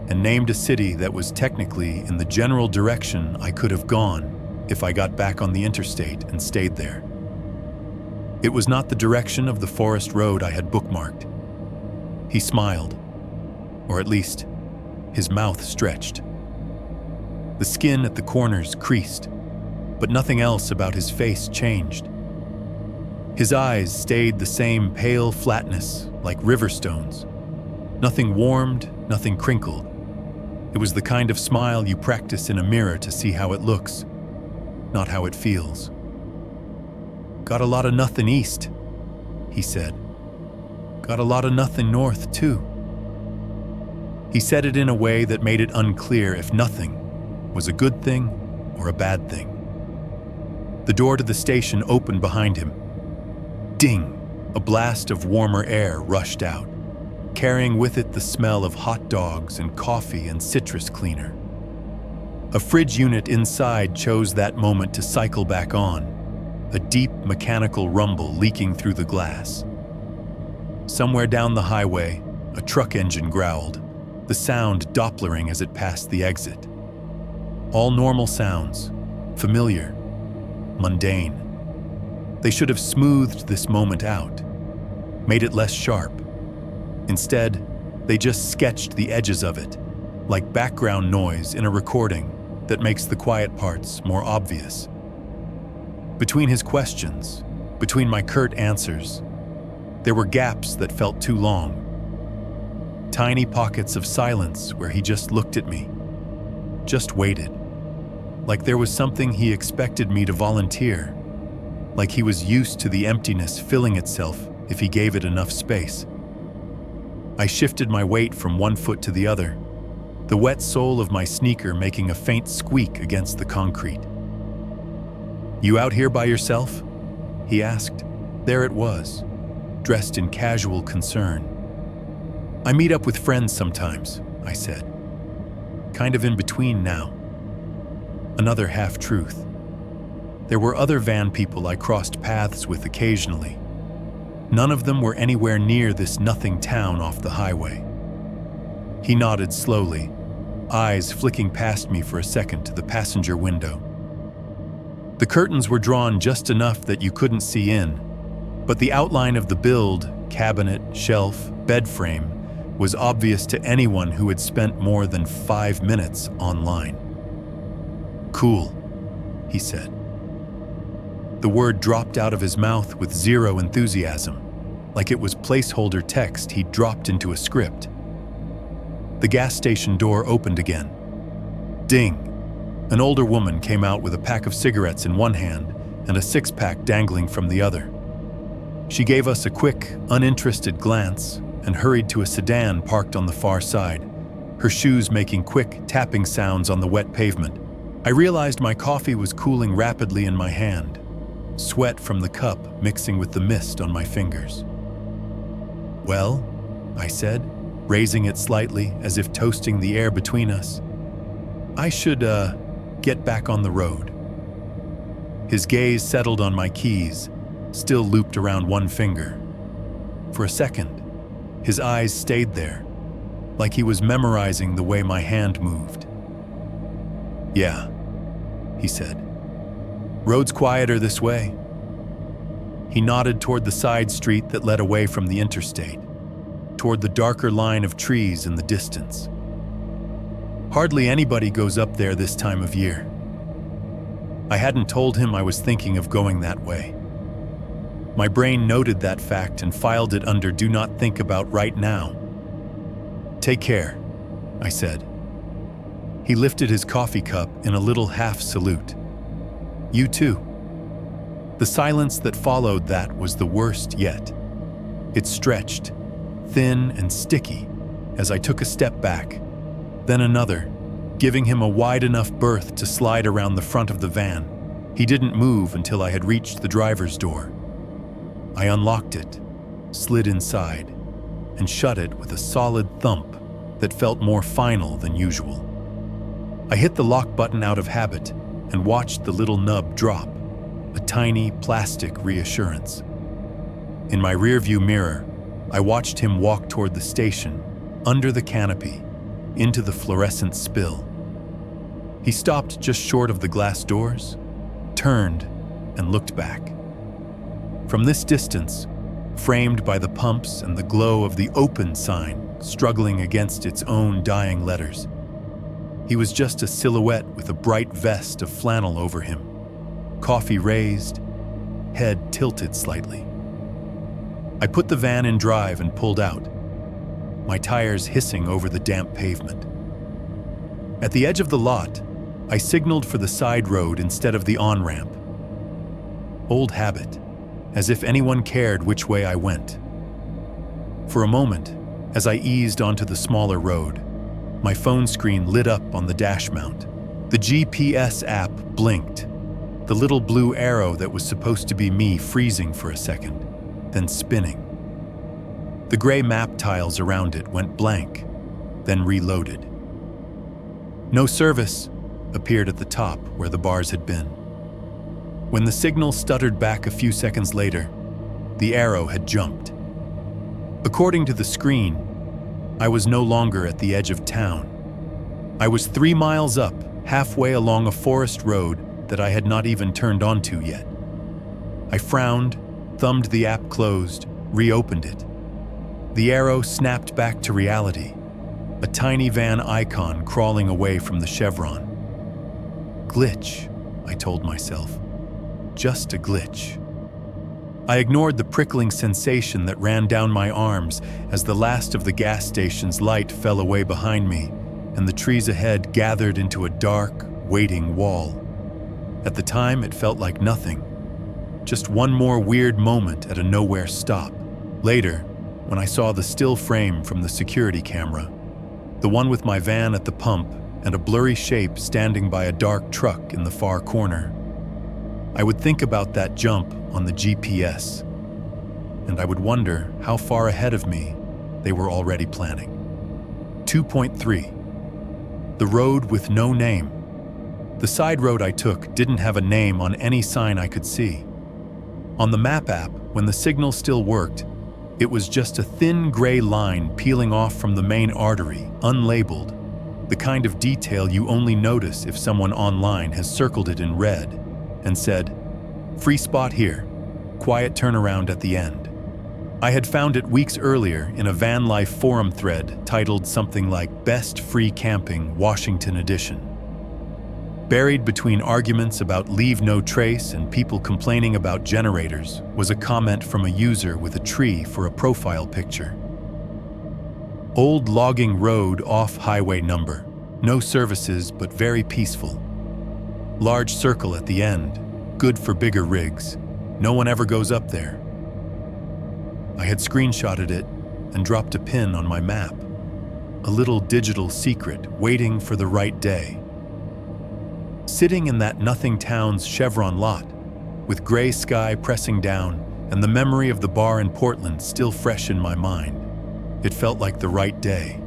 and named a city that was technically in the general direction I could have gone if I got back on the interstate and stayed there. It was not the direction of the forest road I had bookmarked. He smiled, or at least, his mouth stretched. The skin at the corners creased, but nothing else about his face changed. His eyes stayed the same pale flatness, like river stones. Nothing warmed, nothing crinkled. It was the kind of smile you practice in a mirror to see how it looks, not how it feels. "Got a lot of nothing east," he said. "Got a lot of nothing north, too." He said it in a way that made it unclear if nothing was a good thing or a bad thing. The door to the station opened behind him. Ding! A blast of warmer air rushed out. carrying with it the smell of hot dogs and coffee and citrus cleaner. A fridge unit inside chose that moment to cycle back on, a deep mechanical rumble leaking through the glass. Somewhere down the highway, a truck engine growled, the sound Dopplering as it passed the exit. All normal sounds, familiar, mundane. They should have smoothed this moment out, made it less sharp. Instead, they just sketched the edges of it, like background noise in a recording that makes the quiet parts more obvious. Between his questions, between my curt answers, there were gaps that felt too long. Tiny pockets of silence where he just looked at me, just waited, like there was something he expected me to volunteer, like he was used to the emptiness filling itself if he gave it enough space. I shifted my weight from one foot to the other, the wet sole of my sneaker making a faint squeak against the concrete. "You out here by yourself?" he asked. There it was, dressed in casual concern. "I meet up with friends sometimes," I said. Kind of in between now. Another half-truth. There were other van people I crossed paths with occasionally. None of them were anywhere near this nothing town off the highway. He nodded slowly, eyes flicking past me for a second to the passenger window. The curtains were drawn just enough that you couldn't see in, but the outline of the build, cabinet, shelf, bed frame, was obvious to anyone who had spent more than 5 minutes online. "Cool," he said. The word dropped out of his mouth with zero enthusiasm, like it was placeholder text he'd dropped into a script. The gas station door opened again. Ding! An older woman came out with a pack of cigarettes in one hand and a six-pack dangling from the other. She gave us a quick, uninterested glance and hurried to a sedan parked on the far side, her shoes making quick, tapping sounds on the wet pavement. I realized my coffee was cooling rapidly in my hand, sweat from the cup mixing with the mist on my fingers. "Well," I said, raising it slightly as if toasting the air between us, "I should, get back on the road." His gaze settled on my keys, still looped around one finger. For a second, his eyes stayed there, like he was memorizing the way my hand moved. "Yeah," he said. "Road's quieter this way." He nodded toward the side street that led away from the interstate, toward the darker line of trees in the distance. "Hardly anybody goes up there this time of year." I hadn't told him I was thinking of going that way. My brain noted that fact and filed it under "Do not think about right now." "Take care," I said. He lifted his coffee cup in a little half salute. "You too." The silence that followed that was the worst yet. It stretched, thin and sticky, as I took a step back, then another, giving him a wide enough berth to slide around the front of the van. He didn't move until I had reached the driver's door. I unlocked it, slid inside, and shut it with a solid thump that felt more final than usual. I hit the lock button out of habit and watched the little nub drop, a tiny plastic reassurance. In my rearview mirror, I watched him walk toward the station, under the canopy, into the fluorescent spill. He stopped just short of the glass doors, turned, and looked back. From this distance, framed by the pumps and the glow of the "open" sign struggling against its own dying letters, he was just a silhouette with a bright vest of flannel over him, coffee raised, head tilted slightly. I put the van in drive and pulled out, my tires hissing over the damp pavement. At the edge of the lot, I signaled for the side road instead of the on-ramp. Old habit, as if anyone cared which way I went. For a moment, as I eased onto the smaller road, my phone screen lit up on the dash mount. The GPS app blinked, the little blue arrow that was supposed to be me freezing for a second, then spinning. The gray map tiles around it went blank, then reloaded. "No service" appeared at the top where the bars had been. When the signal stuttered back a few seconds later, the arrow had jumped. According to the screen, I was no longer at the edge of town. I was 3 miles up, halfway along a forest road that I had not even turned onto yet. I frowned, thumbed the app closed, reopened it. The arrow snapped back to reality, a tiny van icon crawling away from the chevron. Glitch, I told myself. Just a glitch. I ignored the prickling sensation that ran down my arms as the last of the gas station's light fell away behind me and the trees ahead gathered into a dark, waiting wall. At the time, it felt like nothing. Just one more weird moment at a nowhere stop. Later, when I saw the still frame from the security camera, the one with my van at the pump and a blurry shape standing by a dark truck in the far corner, I would think about that jump on the GPS, and I would wonder how far ahead of me they were already planning. 2.3. The road with no name. The side road I took didn't have a name on any sign I could see. On the map app, when the signal still worked, it was just a thin gray line peeling off from the main artery, unlabeled, the kind of detail you only notice if someone online has circled it in red and said, "Free spot here, quiet turnaround at the end." I had found it weeks earlier in a van life forum thread titled something like "Best Free Camping, Washington Edition." Buried between arguments about leave no trace and people complaining about generators was a comment from a user with a tree for a profile picture. Old logging road off highway number. No services, but very peaceful. Large circle at the end. Good for bigger rigs. No one ever goes up there. I had screenshotted it and dropped a pin on my map. A little digital secret waiting for the right day. Sitting in that nothing town's chevron lot, with gray sky pressing down and the memory of the bar in Portland still fresh in my mind, it felt like the right day.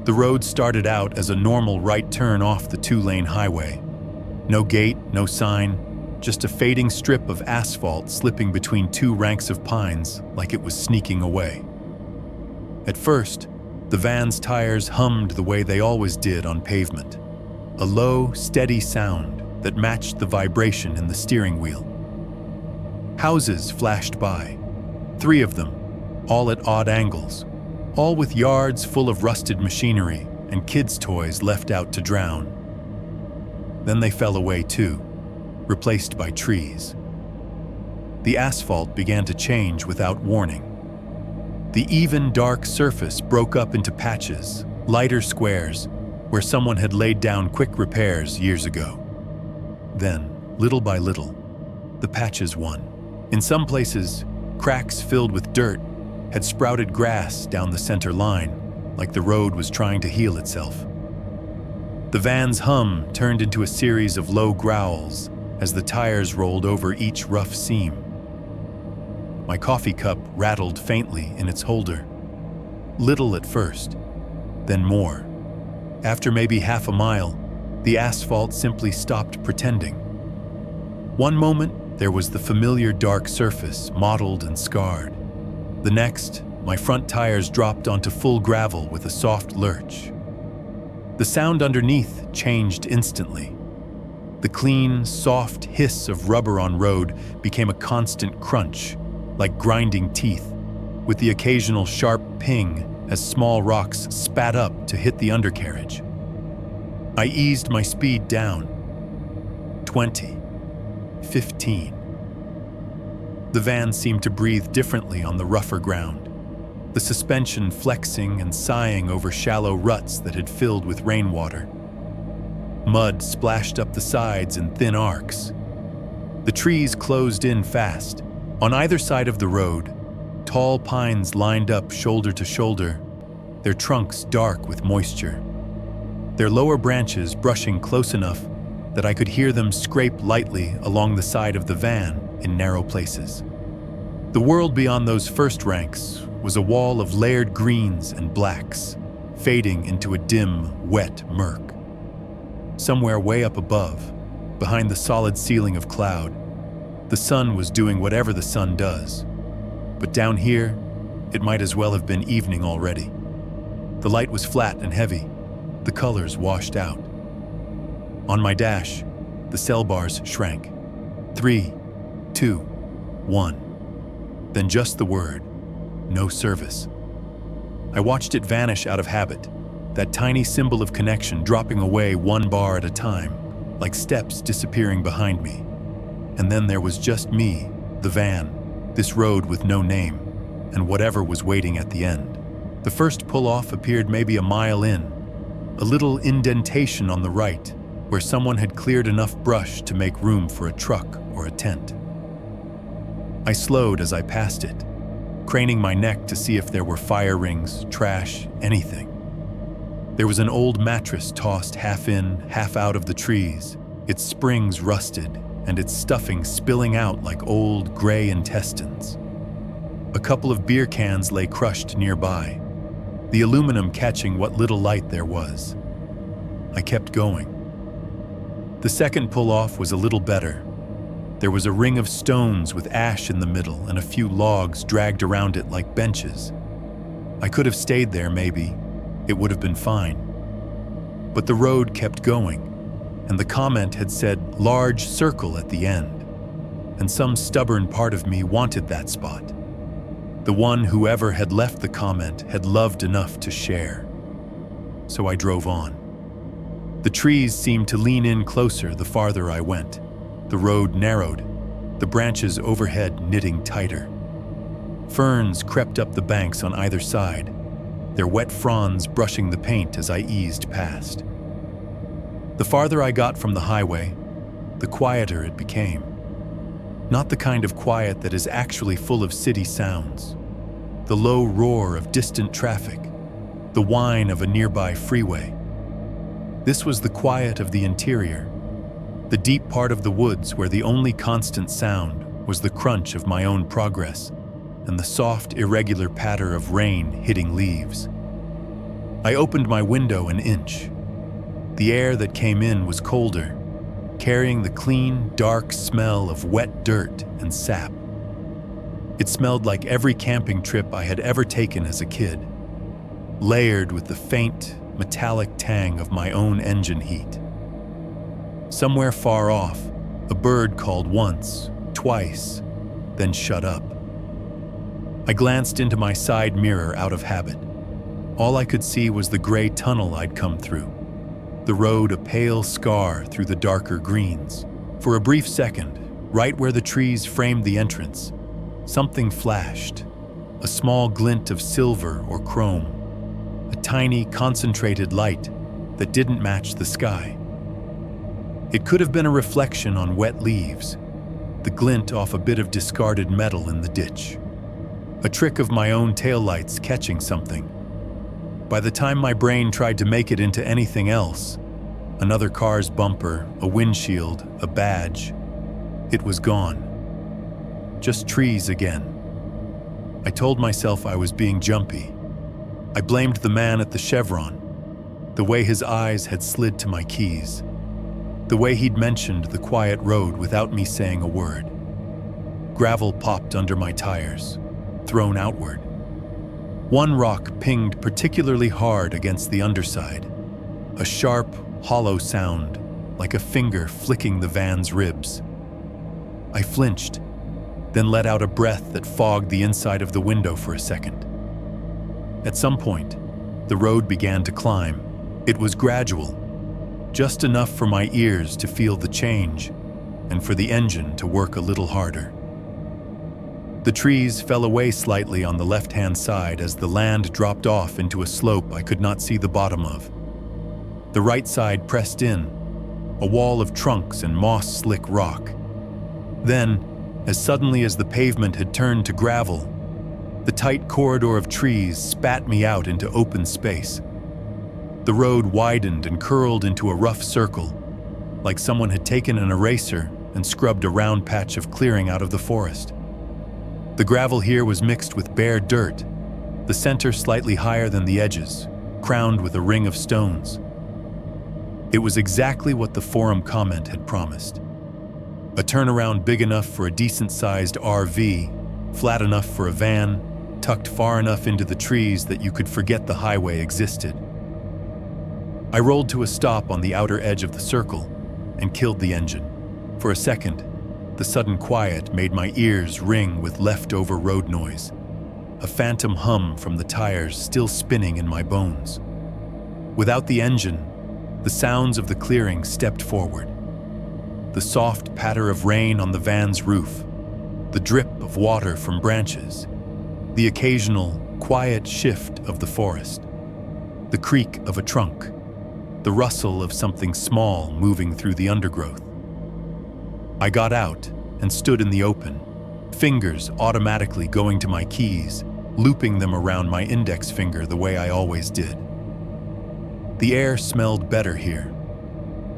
The road started out as a normal right turn off the 2-lane highway. No gate, no sign, just a fading strip of asphalt slipping between 2 ranks of pines like it was sneaking away. At first, the van's tires hummed the way they always did on pavement. A low, steady sound that matched the vibration in the steering wheel. Houses flashed by, 3 of them, all at odd angles, all with yards full of rusted machinery and kids' toys left out to drown. Then they fell away too, replaced by trees. The asphalt began to change without warning. The even, dark surface broke up into patches, lighter squares, where someone had laid down quick repairs years ago. Then, little by little, the patches won. In some places, cracks filled with dirt had sprouted grass down the center line, like the road was trying to heal itself. The van's hum turned into a series of low growls as the tires rolled over each rough seam. My coffee cup rattled faintly in its holder. Little at first, then more. After maybe half a mile, the asphalt simply stopped pretending. One moment, there was the familiar dark surface, mottled and scarred. The next, my front tires dropped onto full gravel with a soft lurch. The sound underneath changed instantly. The clean, soft hiss of rubber on road became a constant crunch, like grinding teeth, with the occasional sharp ping as small rocks spat up to hit the undercarriage. I eased my speed down. 20, 15. The van seemed to breathe differently on the rougher ground, the suspension flexing and sighing over shallow ruts that had filled with rainwater. Mud splashed up the sides in thin arcs. The trees closed in fast. On either side of the road, tall pines lined up shoulder to shoulder, their trunks dark with moisture. Their lower branches brushing close enough that I could hear them scrape lightly along the side of the van in narrow places. The world beyond those first ranks was a wall of layered greens and blacks, fading into a dim, wet murk. Somewhere way up above, behind the solid ceiling of cloud, the sun was doing whatever the sun does. But down here, it might as well have been evening already. The light was flat and heavy, the colors washed out. On my dash, the cell bars shrank. 3, 2, 1. Then just the word, no service. I watched it vanish out of habit, that tiny symbol of connection dropping away one bar at a time, like steps disappearing behind me. And then there was just me, the van, this road with no name, and whatever was waiting at the end. The first pull-off appeared maybe a mile in, a little indentation on the right, where someone had cleared enough brush to make room for a truck or a tent. I slowed as I passed it, craning my neck to see if there were fire rings, trash, anything. There was an old mattress tossed half in, half out of the trees, its springs rusted, and its stuffing spilling out like old gray intestines. A couple of beer cans lay crushed nearby, the aluminum catching what little light there was. I kept going. The second pull-off was a little better. There was a ring of stones with ash in the middle and a few logs dragged around it like benches. I could have stayed there, maybe. It would have been fine. But the road kept going, and the comment had said large circle at the end, and some stubborn part of me wanted that spot. The one whoever had left the comment had loved enough to share. So I drove on. The trees seemed to lean in closer the farther I went. The road narrowed, the branches overhead knitting tighter. Ferns crept up the banks on either side, their wet fronds brushing the paint as I eased past. The farther I got from the highway, the quieter it became. Not the kind of quiet that is actually full of city sounds. The low roar of distant traffic, the whine of a nearby freeway. This was the quiet of the interior, the deep part of the woods where the only constant sound was the crunch of my own progress and the soft, irregular patter of rain hitting leaves. I opened my window an inch. The air that came in was colder, carrying the clean, dark smell of wet dirt and sap. It smelled like every camping trip I had ever taken as a kid, layered with the faint, metallic tang of my own engine heat. Somewhere far off, a bird called once, twice, then shut up. I glanced into my side mirror out of habit. All I could see was the gray tunnel I'd come through, the road a pale scar through the darker greens. For a brief second, right where the trees framed the entrance, something flashed, a small glint of silver or chrome, a tiny, concentrated light that didn't match the sky. It could have been a reflection on wet leaves, the glint off a bit of discarded metal in the ditch, a trick of my own taillights catching something. By the time my brain tried to make it into anything else, another car's bumper, a windshield, a badge, it was gone. Just trees again. I told myself I was being jumpy. I blamed the man at the chevron, the way his eyes had slid to my keys, the way he'd mentioned the quiet road without me saying a word. Gravel popped under my tires, thrown outward. One rock pinged particularly hard against the underside, a sharp, hollow sound, like a finger flicking the van's ribs. I flinched, then let out a breath that fogged the inside of the window for a second. At some point, the road began to climb. It was gradual, just enough for my ears to feel the change and for the engine to work a little harder. The trees fell away slightly on the left-hand side as the land dropped off into a slope I could not see the bottom of. The right side pressed in, a wall of trunks and moss-slick rock. Then, as suddenly as the pavement had turned to gravel, the tight corridor of trees spat me out into open space. The road widened and curled into a rough circle, like someone had taken an eraser and scrubbed a round patch of clearing out of the forest. The gravel here was mixed with bare dirt, the center slightly higher than the edges, crowned with a ring of stones. It was exactly what the forum comment had promised. A turnaround big enough for a decent-sized RV, flat enough for a van, tucked far enough into the trees that you could forget the highway existed. I rolled to a stop on the outer edge of the circle and killed the engine. For a second, the sudden quiet made my ears ring with leftover road noise, a phantom hum from the tires still spinning in my bones. Without the engine, the sounds of the clearing stepped forward. The soft patter of rain on the van's roof, the drip of water from branches, the occasional, quiet shift of the forest, the creak of a trunk, the rustle of something small moving through the undergrowth. I got out and stood in the open, fingers automatically going to my keys, looping them around my index finger the way I always did. The air smelled better here,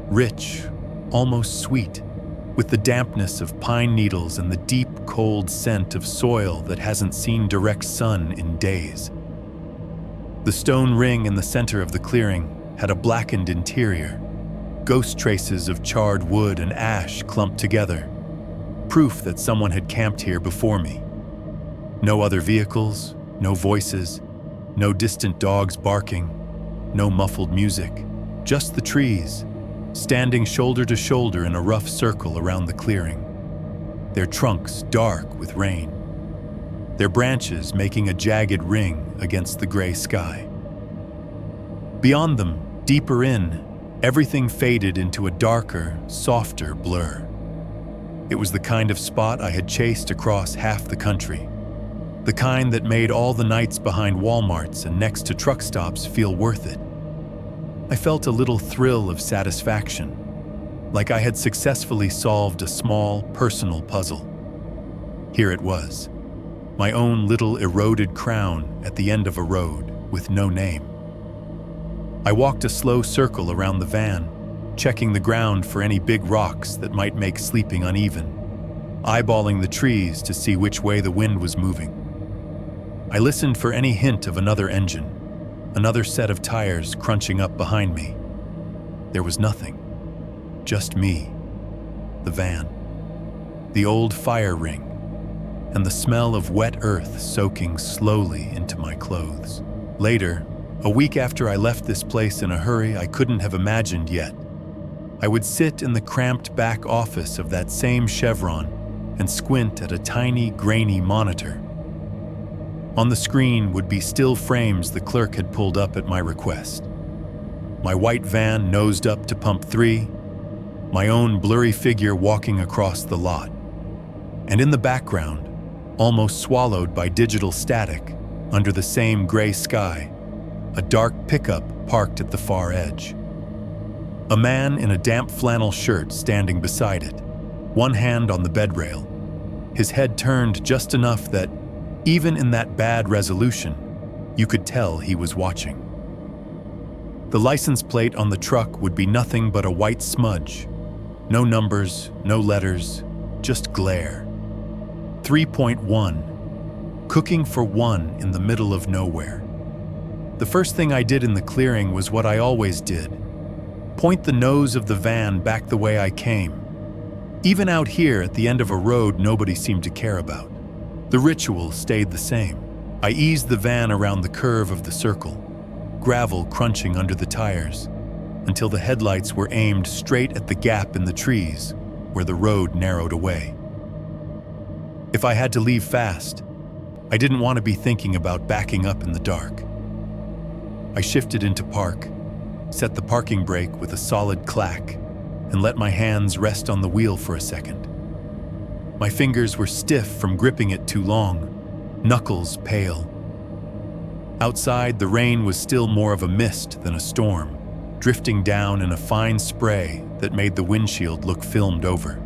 rich, almost sweet, with the dampness of pine needles and the deep, cold scent of soil that hasn't seen direct sun in days. The stone ring in the center of the clearing had a blackened interior, ghost traces of charred wood and ash clumped together, proof that someone had camped here before me. No other vehicles, no voices, no distant dogs barking, no muffled music, just the trees, standing shoulder to shoulder in a rough circle around the clearing, their trunks dark with rain, their branches making a jagged ring against the gray sky. Beyond them, deeper in, everything faded into a darker, softer blur. It was the kind of spot I had chased across half the country, the kind that made all the nights behind Walmarts and next to truck stops feel worth it. I felt a little thrill of satisfaction, like I had successfully solved a small, personal puzzle. Here it was, my own little eroded crown at the end of a road with no name. I walked a slow circle around the van, checking the ground for any big rocks that might make sleeping uneven, eyeballing the trees to see which way the wind was moving. I listened for any hint of another engine, another set of tires crunching up behind me. There was nothing. Just me, the van, the old fire ring, and the smell of wet earth soaking slowly into my clothes. Later, a week after I left this place in a hurry I couldn't have imagined yet, I would sit in the cramped back office of that same Chevron and squint at a tiny, grainy monitor. On the screen would be still frames the clerk had pulled up at my request. My white van nosed up to pump 3, my own blurry figure walking across the lot. And in the background, almost swallowed by digital static, under the same gray sky, a dark pickup parked at the far edge. A man in a damp flannel shirt standing beside it, one hand on the bedrail, his head turned just enough that, even in that bad resolution, you could tell he was watching. The license plate on the truck would be nothing but a white smudge. No numbers, no letters, just glare. 3.1. Cooking for one in the middle of nowhere. The first thing I did in the clearing was what I always did. Point the nose of the van back the way I came. Even out here at the end of a road nobody seemed to care about. The ritual stayed the same. I eased the van around the curve of the circle, gravel crunching under the tires, until the headlights were aimed straight at the gap in the trees where the road narrowed away. If I had to leave fast, I didn't want to be thinking about backing up in the dark. I shifted into park, set the parking brake with a solid clack, and let my hands rest on the wheel for a second. My fingers were stiff from gripping it too long, knuckles pale. Outside, the rain was still more of a mist than a storm, drifting down in a fine spray that made the windshield look filmed over.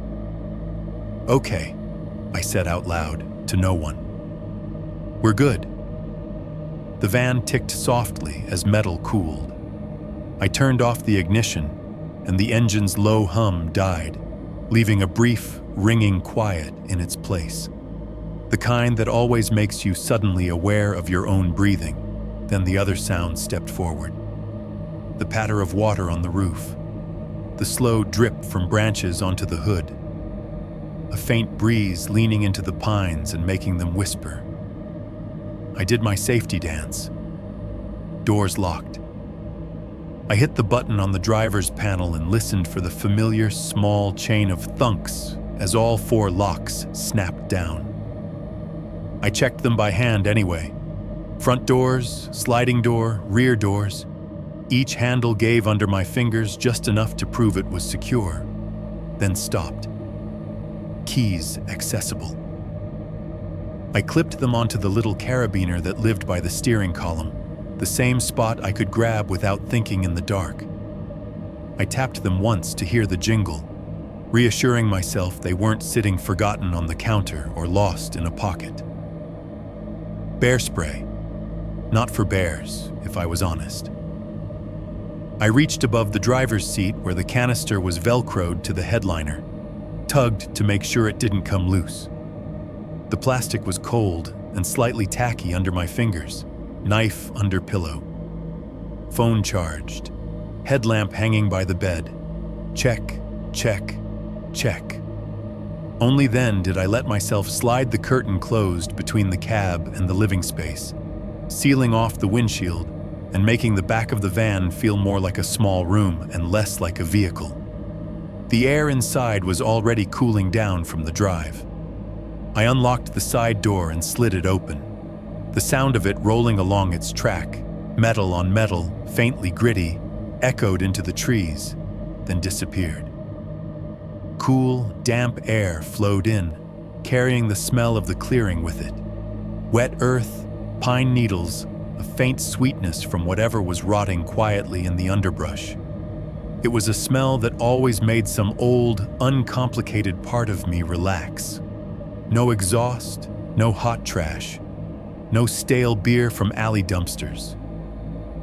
"Okay," I said out loud, to no one. "We're good." The van ticked softly as metal cooled. I turned off the ignition, and the engine's low hum died, leaving a brief, ringing quiet in its place. The kind that always makes you suddenly aware of your own breathing. Then the other sound stepped forward. The patter of water on the roof. The slow drip from branches onto the hood. A faint breeze leaning into the pines and making them whisper. I did my safety dance. Doors locked. I hit the button on the driver's panel and listened for the familiar small chain of thunks as all 4 locks snapped down. I checked them by hand anyway. Front doors, sliding door, rear doors. Each handle gave under my fingers just enough to prove it was secure, then stopped. Keys accessible. I clipped them onto the little carabiner that lived by the steering column, the same spot I could grab without thinking in the dark. I tapped them once to hear the jingle, reassuring myself they weren't sitting forgotten on the counter or lost in a pocket. Bear spray. Not for bears, if I was honest. I reached above the driver's seat where the canister was velcroed to the headliner, tugged to make sure it didn't come loose. The plastic was cold and slightly tacky under my fingers, knife under pillow. Phone charged, headlamp hanging by the bed. Check, check, check. Only then did I let myself slide the curtain closed between the cab and the living space, sealing off the windshield and making the back of the van feel more like a small room and less like a vehicle. The air inside was already cooling down from the drive. I unlocked the side door and slid it open. The sound of it rolling along its track, metal on metal, faintly gritty, echoed into the trees, then disappeared. Cool, damp air flowed in, carrying the smell of the clearing with it. Wet earth, pine needles, a faint sweetness from whatever was rotting quietly in the underbrush. It was a smell that always made some old, uncomplicated part of me relax. No exhaust, no hot trash, no stale beer from alley dumpsters.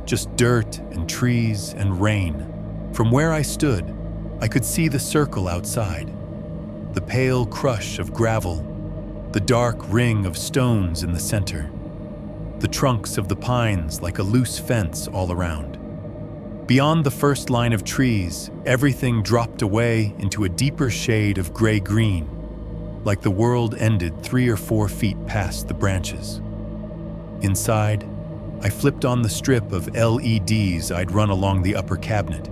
Just dirt and trees and rain. From where I stood, I could see the circle outside, the pale crush of gravel, the dark ring of stones in the center, the trunks of the pines like a loose fence all around. Beyond the first line of trees, everything dropped away into a deeper shade of gray-green, like the world ended 3 or 4 feet past the branches. Inside, I flipped on the strip of LEDs I'd run along the upper cabinet.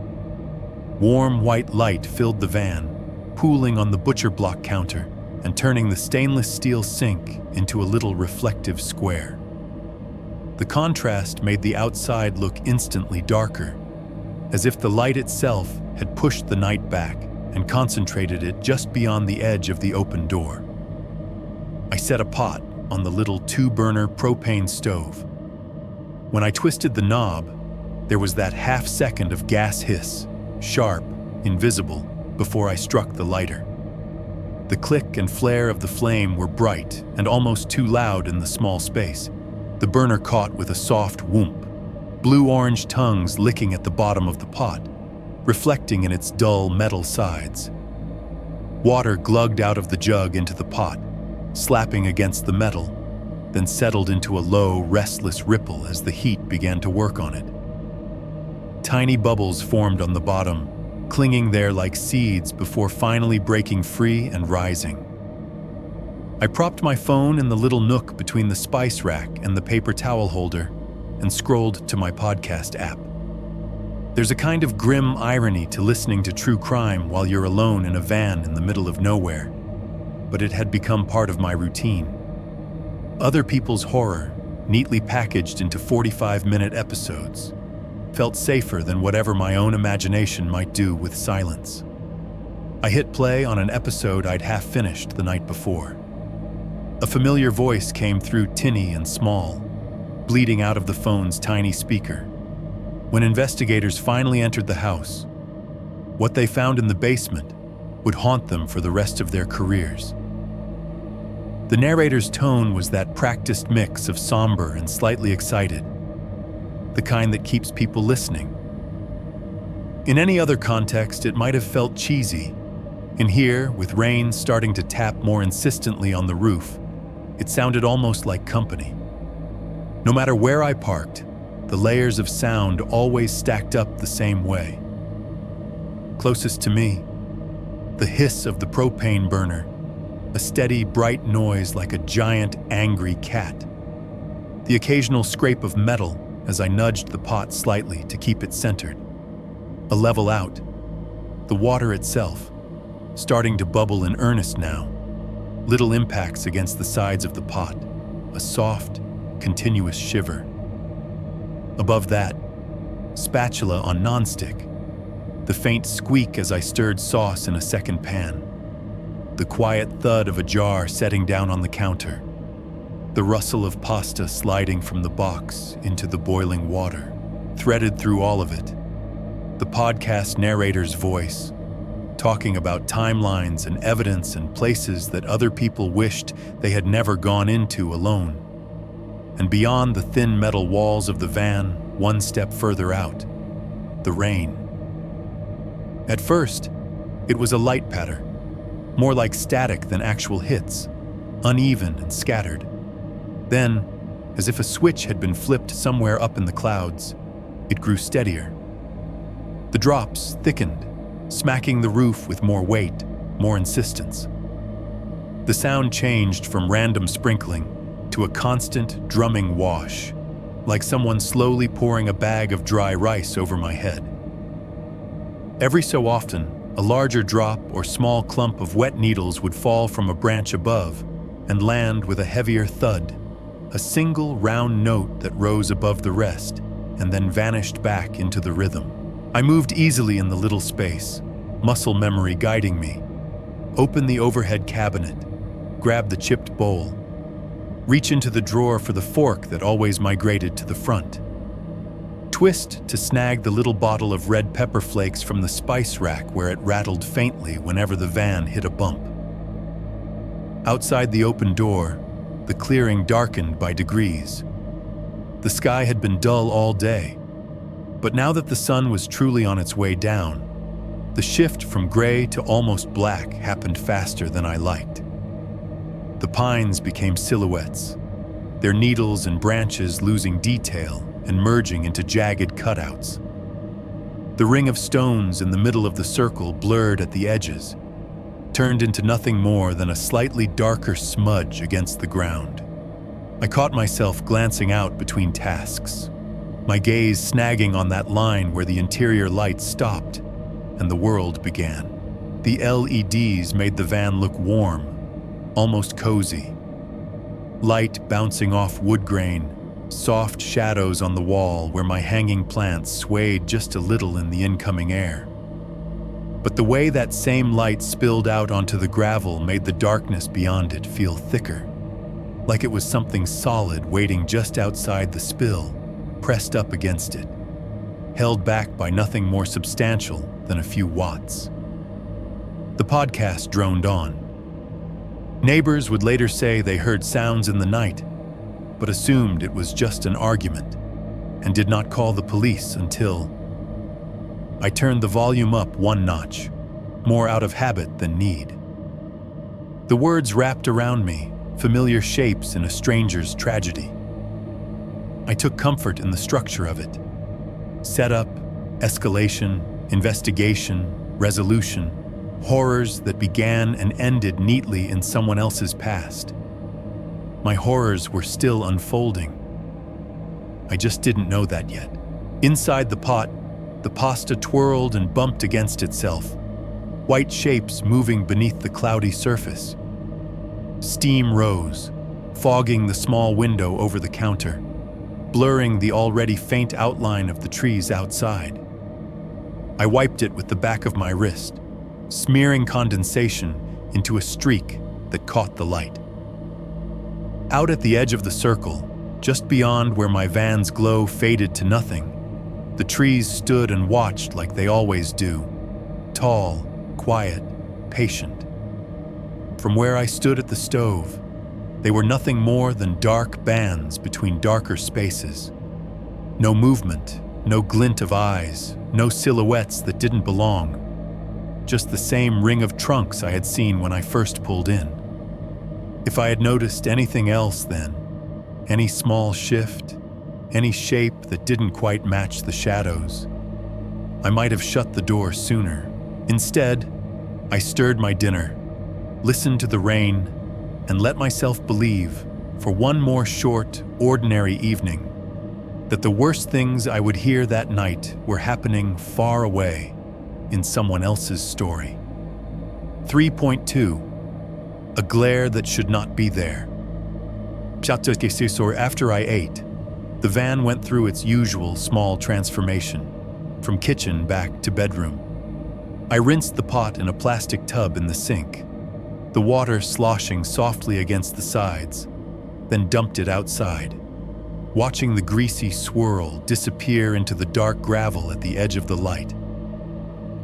Warm white light filled the van, pooling on the butcher block counter and turning the stainless steel sink into a little reflective square. The contrast made the outside look instantly darker, as if the light itself had pushed the night back and concentrated it just beyond the edge of the open door. I set a pot on the little 2-burner propane stove. When I twisted the knob, there was that half-second of gas hiss, sharp, invisible, before I struck the lighter. The click and flare of the flame were bright and almost too loud in the small space. The burner caught with a soft whoomp, blue-orange tongues licking at the bottom of the pot, reflecting in its dull metal sides. Water glugged out of the jug into the pot, slapping against the metal, then settled into a low, restless ripple as the heat began to work on it. Tiny bubbles formed on the bottom, clinging there like seeds before finally breaking free and rising. I propped my phone in the little nook between the spice rack and the paper towel holder and scrolled to my podcast app. There's a kind of grim irony to listening to true crime while you're alone in a van in the middle of nowhere, but it had become part of my routine. Other people's horror, neatly packaged into 45-minute episodes, felt safer than whatever my own imagination might do with silence. I hit play on an episode I'd half finished the night before. A familiar voice came through tinny and small, bleeding out of the phone's tiny speaker. When investigators finally entered the house, what they found in the basement would haunt them for the rest of their careers. The narrator's tone was that practiced mix of somber and slightly excited, the kind that keeps people listening. In any other context, it might have felt cheesy. In here, with rain starting to tap more insistently on the roof, It sounded almost like company. No matter where I parked, the layers of sound always stacked up the same way. Closest to me, the hiss of the propane burner, a steady, bright noise like a giant, angry cat. The occasional scrape of metal as I nudged the pot slightly to keep it centered. A level out, the water itself, starting to bubble in earnest now. Little impacts against the sides of the pot, a soft, continuous shiver. Above that, spatula on nonstick, the faint squeak as I stirred sauce in a second pan, the quiet thud of a jar setting down on the counter, the rustle of pasta sliding from the box into the boiling water. Threaded through all of it, the podcast narrator's voice, talking about timelines and evidence and places that other people wished they had never gone into alone. And beyond the thin metal walls of the van, one step further out, the rain. At first, it was a light patter, more like static than actual hits, uneven and scattered. Then, as if a switch had been flipped somewhere up in the clouds, it grew steadier. The drops thickened, smacking the roof with more weight, more insistence. The sound changed from random sprinkling to a constant drumming wash, like someone slowly pouring a bag of dry rice over my head. Every so often, a larger drop or small clump of wet needles would fall from a branch above and land with a heavier thud, a single round note that rose above the rest and then vanished back into the rhythm. I moved easily in the little space, muscle memory guiding me. Open the overhead cabinet, grab the chipped bowl, reach into the drawer for the fork that always migrated to the front. Twist to snag the little bottle of red pepper flakes from the spice rack where it rattled faintly whenever the van hit a bump. Outside the open door, the clearing darkened by degrees. The sky had been dull all day, but now that the sun was truly on its way down, the shift from gray to almost black happened faster than I liked. The pines became silhouettes, their needles and branches losing detail and merging into jagged cutouts. The ring of stones in the middle of the circle blurred at the edges, turned into nothing more than a slightly darker smudge against the ground. I caught myself glancing out between tasks, my gaze snagging on that line where the interior lights stopped and the world began. The LEDs made the van look warm, almost cozy. Light bouncing off wood grain, soft shadows on the wall where my hanging plants swayed just a little in the incoming air. But the way that same light spilled out onto the gravel made the darkness beyond it feel thicker, like it was something solid waiting just outside the spill, pressed up against it, held back by nothing more substantial than a few watts. The podcast droned on. Neighbors would later say they heard sounds in the night, but assumed it was just an argument, and did not call the police until I turned the volume up one notch, more out of habit than need. The words wrapped around me, familiar shapes in a stranger's tragedy. I took comfort in the structure of it. Setup, escalation, investigation, resolution, horrors that began and ended neatly in someone else's past. My horrors were still unfolding. I just didn't know that yet. Inside the pot, the pasta twirled and bumped against itself, white shapes moving beneath the cloudy surface. Steam rose, fogging the small window over the counter, blurring the already faint outline of the trees outside. I wiped it with the back of my wrist, smearing condensation into a streak that caught the light. Out at the edge of the circle, just beyond where my van's glow faded to nothing, the trees stood and watched like they always do, tall, quiet, patient. From where I stood at the stove, they were nothing more than dark bands between darker spaces. No movement, no glint of eyes, no silhouettes that didn't belong. Just the same ring of trunks I had seen when I first pulled in. If I had noticed anything else then, any small shift, any shape that didn't quite match the shadows, I might have shut the door sooner. Instead, I stirred my dinner, listened to the rain, and let myself believe, for one more short, ordinary evening, that the worst things I would hear that night were happening far away in someone else's story. 3.2. A glare that should not be there. After I ate, the van went through its usual small transformation, from kitchen back to bedroom. I rinsed the pot in a plastic tub in the sink, the water sloshing softly against the sides, then dumped it outside, watching the greasy swirl disappear into the dark gravel at the edge of the light.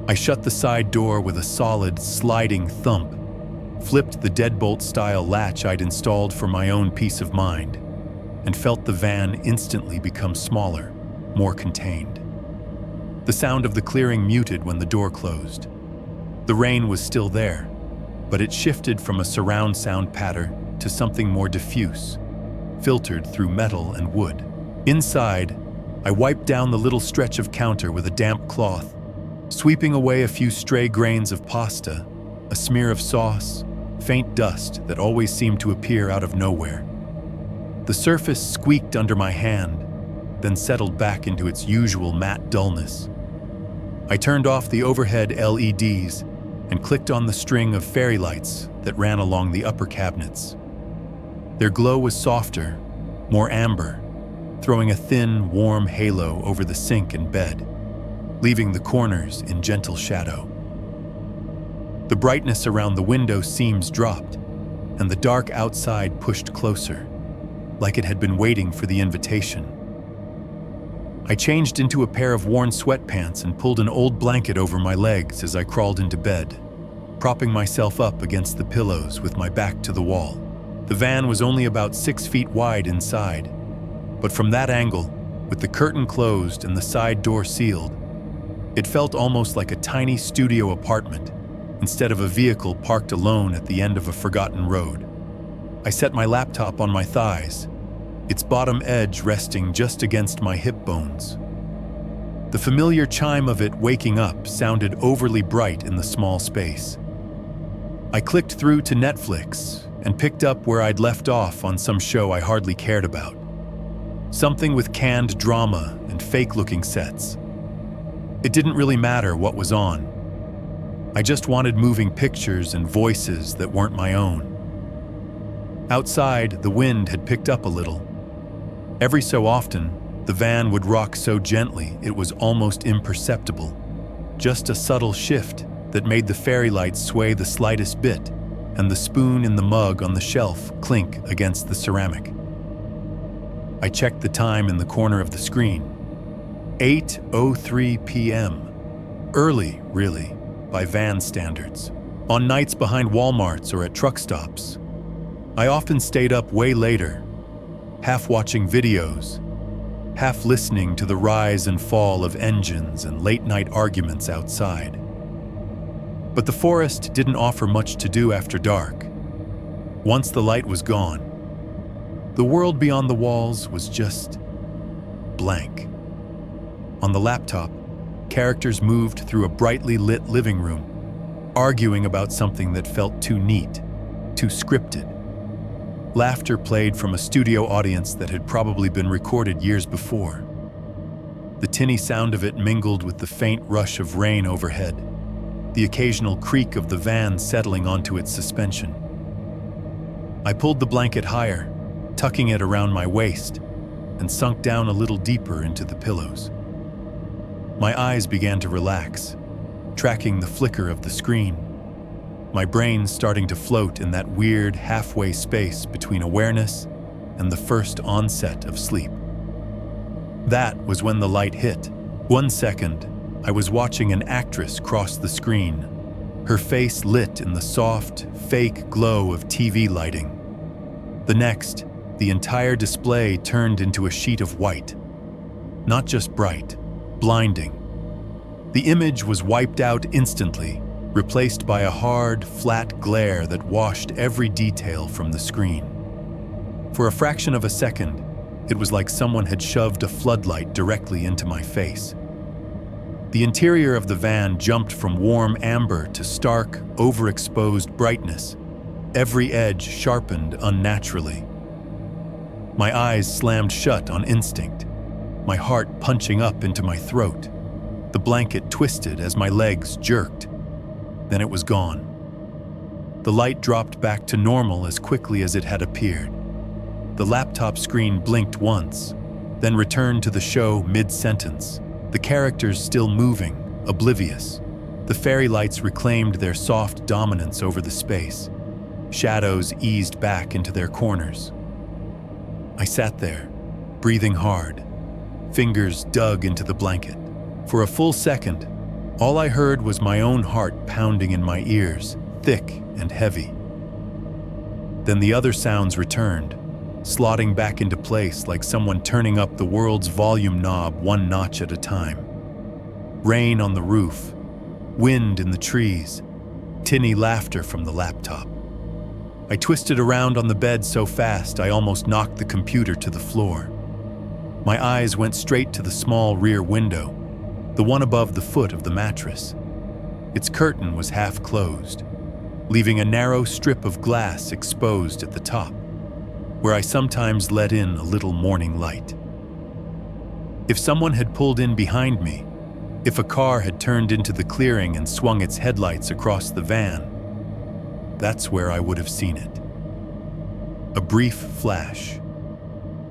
I shut the side door with a solid, sliding thump, flipped the deadbolt-style latch I'd installed for my own peace of mind, and felt the van instantly become smaller, more contained. The sound of the clearing muted when the door closed. The rain was still there, but it shifted from a surround sound pattern to something more diffuse, filtered through metal and wood. Inside, I wiped down the little stretch of counter with a damp cloth, sweeping away a few stray grains of pasta, a smear of sauce, faint dust that always seemed to appear out of nowhere. The surface squeaked under my hand, then settled back into its usual matte dullness. I turned off the overhead LEDs and clicked on the string of fairy lights that ran along the upper cabinets. Their glow was softer, more amber, throwing a thin, warm halo over the sink and bed, leaving the corners in gentle shadow. The brightness around the window seams dropped, and the dark outside pushed closer, like it had been waiting for the invitation. I changed into a pair of worn sweatpants and pulled an old blanket over my legs as I crawled into bed, propping myself up against the pillows with my back to the wall. The van was only about 6 feet wide inside, but from that angle, with the curtain closed and the side door sealed, it felt almost like a tiny studio apartment instead of a vehicle parked alone at the end of a forgotten road. I set my laptop on my thighs, its bottom edge resting just against my hip bones. The familiar chime of it waking up sounded overly bright in the small space. I clicked through to Netflix and picked up where I'd left off on some show I hardly cared about. Something with canned drama and fake-looking sets. It didn't really matter what was on. I just wanted moving pictures and voices that weren't my own. Outside, the wind had picked up a little. Every so often, the van would rock so gently it was almost imperceptible. Just a subtle shift that made the fairy lights sway the slightest bit and the spoon in the mug on the shelf clink against the ceramic. I checked the time in the corner of the screen. 8:03 p.m. Early, really, by van standards. On nights behind Walmarts or at truck stops, I often stayed up way later, half watching videos, half listening to the rise and fall of engines and late-night arguments outside. But the forest didn't offer much to do after dark. Once the light was gone, the world beyond the walls was just blank. On the laptop, characters moved through a brightly lit living room, arguing about something that felt too neat, too scripted. Laughter played from a studio audience that had probably been recorded years before. The tinny sound of it mingled with the faint rush of rain overhead, the occasional creak of the van settling onto its suspension. I pulled the blanket higher, tucking it around my waist, and sunk down a little deeper into the pillows. My eyes began to relax, tracking the flicker of the screen, my brain starting to float in that weird halfway space between awareness and the first onset of sleep. That was when the light hit. 1 second, I was watching an actress cross the screen, her face lit in the soft, fake glow of TV lighting. The next, the entire display turned into a sheet of white. Not just bright, blinding. The image was wiped out instantly, replaced by a hard, flat glare that washed every detail from the screen. For a fraction of a second, it was like someone had shoved a floodlight directly into my face. The interior of the van jumped from warm amber to stark, overexposed brightness, every edge sharpened unnaturally. My eyes slammed shut on instinct, my heart punching up into my throat. The blanket twisted as my legs jerked. Then it was gone. The light dropped back to normal as quickly as it had appeared. The laptop screen blinked once, then returned to the show mid-sentence, the characters still moving, oblivious. The fairy lights reclaimed their soft dominance over the space. Shadows eased back into their corners. I sat there, breathing hard. Fingers dug into the blanket. For a full second, all I heard was my own heart pounding in my ears, thick and heavy. Then the other sounds returned, slotting back into place like someone turning up the world's volume knob one notch at a time. Rain on the roof, wind in the trees, tinny laughter from the laptop. I twisted around on the bed so fast I almost knocked the computer to the floor. My eyes went straight to the small rear window, the one above the foot of the mattress. Its curtain was half closed, leaving a narrow strip of glass exposed at the top, where I sometimes let in a little morning light. If someone had pulled in behind me, if a car had turned into the clearing and swung its headlights across the van, that's where I would have seen it. A brief flash,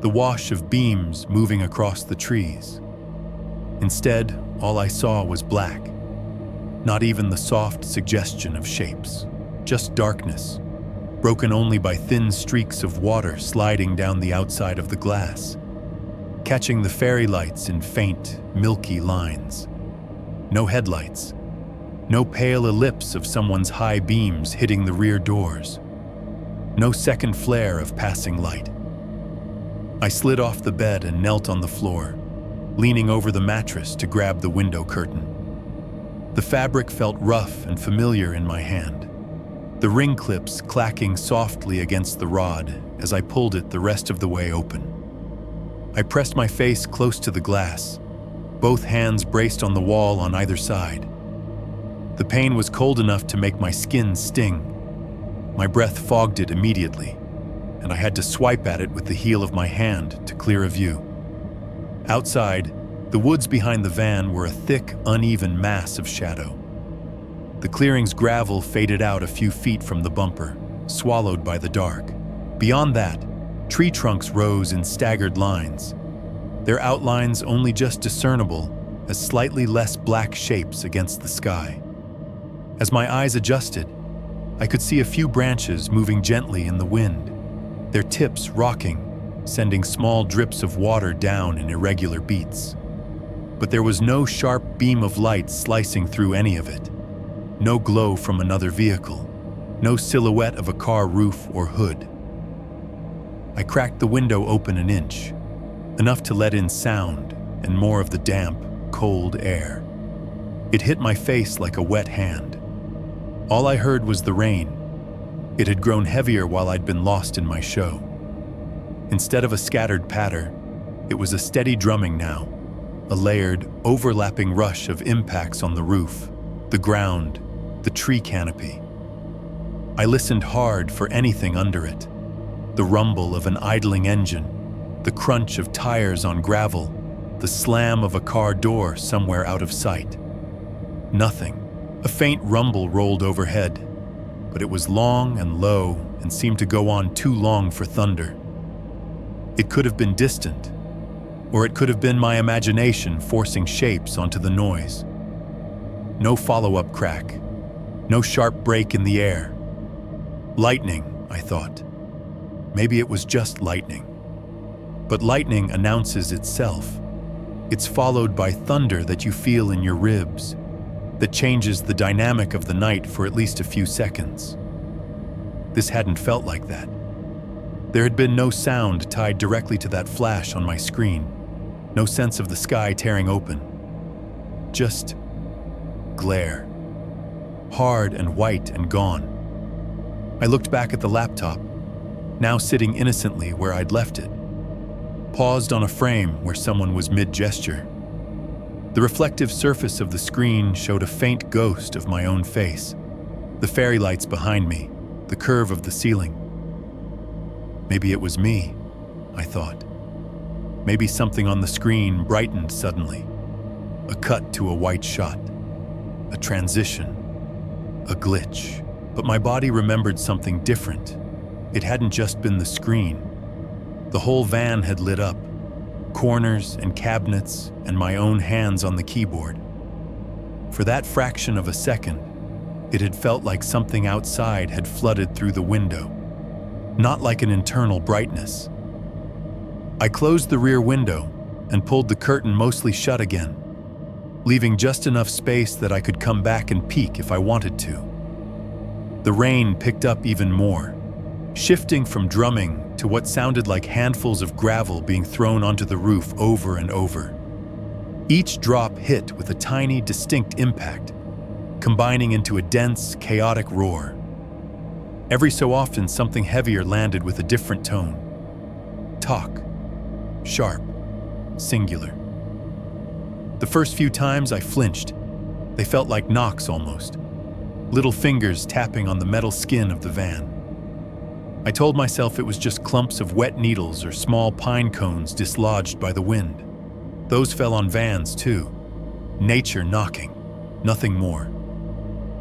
the wash of beams moving across the trees. Instead, all I saw was black, not even the soft suggestion of shapes, just darkness, broken only by thin streaks of water sliding down the outside of the glass, catching the fairy lights in faint, milky lines. No headlights, no pale ellipse of someone's high beams hitting the rear doors, no second flare of passing light. I slid off the bed and knelt on the floor, leaning over the mattress to grab the window curtain. The fabric felt rough and familiar in my hand, the ring clips clacking softly against the rod as I pulled it the rest of the way open. I pressed my face close to the glass, both hands braced on the wall on either side. The pain was cold enough to make my skin sting. My breath fogged it immediately, and I had to swipe at it with the heel of my hand to clear a view. Outside, the woods behind the van were a thick, uneven mass of shadow. The clearing's gravel faded out a few feet from the bumper, swallowed by the dark. Beyond that, tree trunks rose in staggered lines, their outlines only just discernible as slightly less black shapes against the sky. As my eyes adjusted, I could see a few branches moving gently in the wind, their tips rocking, sending small drips of water down in irregular beats. But there was no sharp beam of light slicing through any of it. No glow from another vehicle, no silhouette of a car roof or hood. I cracked the window open an inch, enough to let in sound and more of the damp, cold air. It hit my face like a wet hand. All I heard was the rain. It had grown heavier while I'd been lost in my show. Instead of a scattered patter, it was a steady drumming now, a layered, overlapping rush of impacts on the roof, the ground, the tree canopy. I listened hard for anything under it. The rumble of an idling engine, the crunch of tires on gravel, the slam of a car door somewhere out of sight. Nothing. A faint rumble rolled overhead, but it was long and low and seemed to go on too long for thunder. It could have been distant, or it could have been my imagination forcing shapes onto the noise. No follow-up crack, no sharp break in the air. Lightning, I thought. Maybe it was just lightning. But lightning announces itself. It's followed by thunder that you feel in your ribs, that changes the dynamic of the night for at least a few seconds. This hadn't felt like that. There had been no sound tied directly to that flash on my screen, no sense of the sky tearing open. Just glare. hard and white and gone. I looked back at the laptop, now sitting innocently where I'd left it, paused on a frame where someone was mid-gesture. The reflective surface of the screen showed a faint ghost of my own face, the fairy lights behind me, the curve of the ceiling. Maybe it was me, I thought. Maybe something on the screen brightened suddenly. A cut to a white shot, a transition, a glitch. But my body remembered something different. It hadn't just been the screen. The whole van had lit up, corners and cabinets and my own hands on the keyboard. For that fraction of a second, it had felt like something outside had flooded through the window, not like an internal brightness. I closed the rear window and pulled the curtain mostly shut again, leaving just enough space that I could come back and peek if I wanted to. The rain picked up even more, shifting from drumming to what sounded like handfuls of gravel being thrown onto the roof over and over. Each drop hit with a tiny, distinct impact, combining into a dense, chaotic roar. Every so often, something heavier landed with a different tone. Talk. Sharp. Singular. The first few times I flinched. They felt like knocks almost. Little fingers tapping on the metal skin of the van. I told myself it was just clumps of wet needles or small pine cones dislodged by the wind. Those fell on vans too. Nature knocking, nothing more.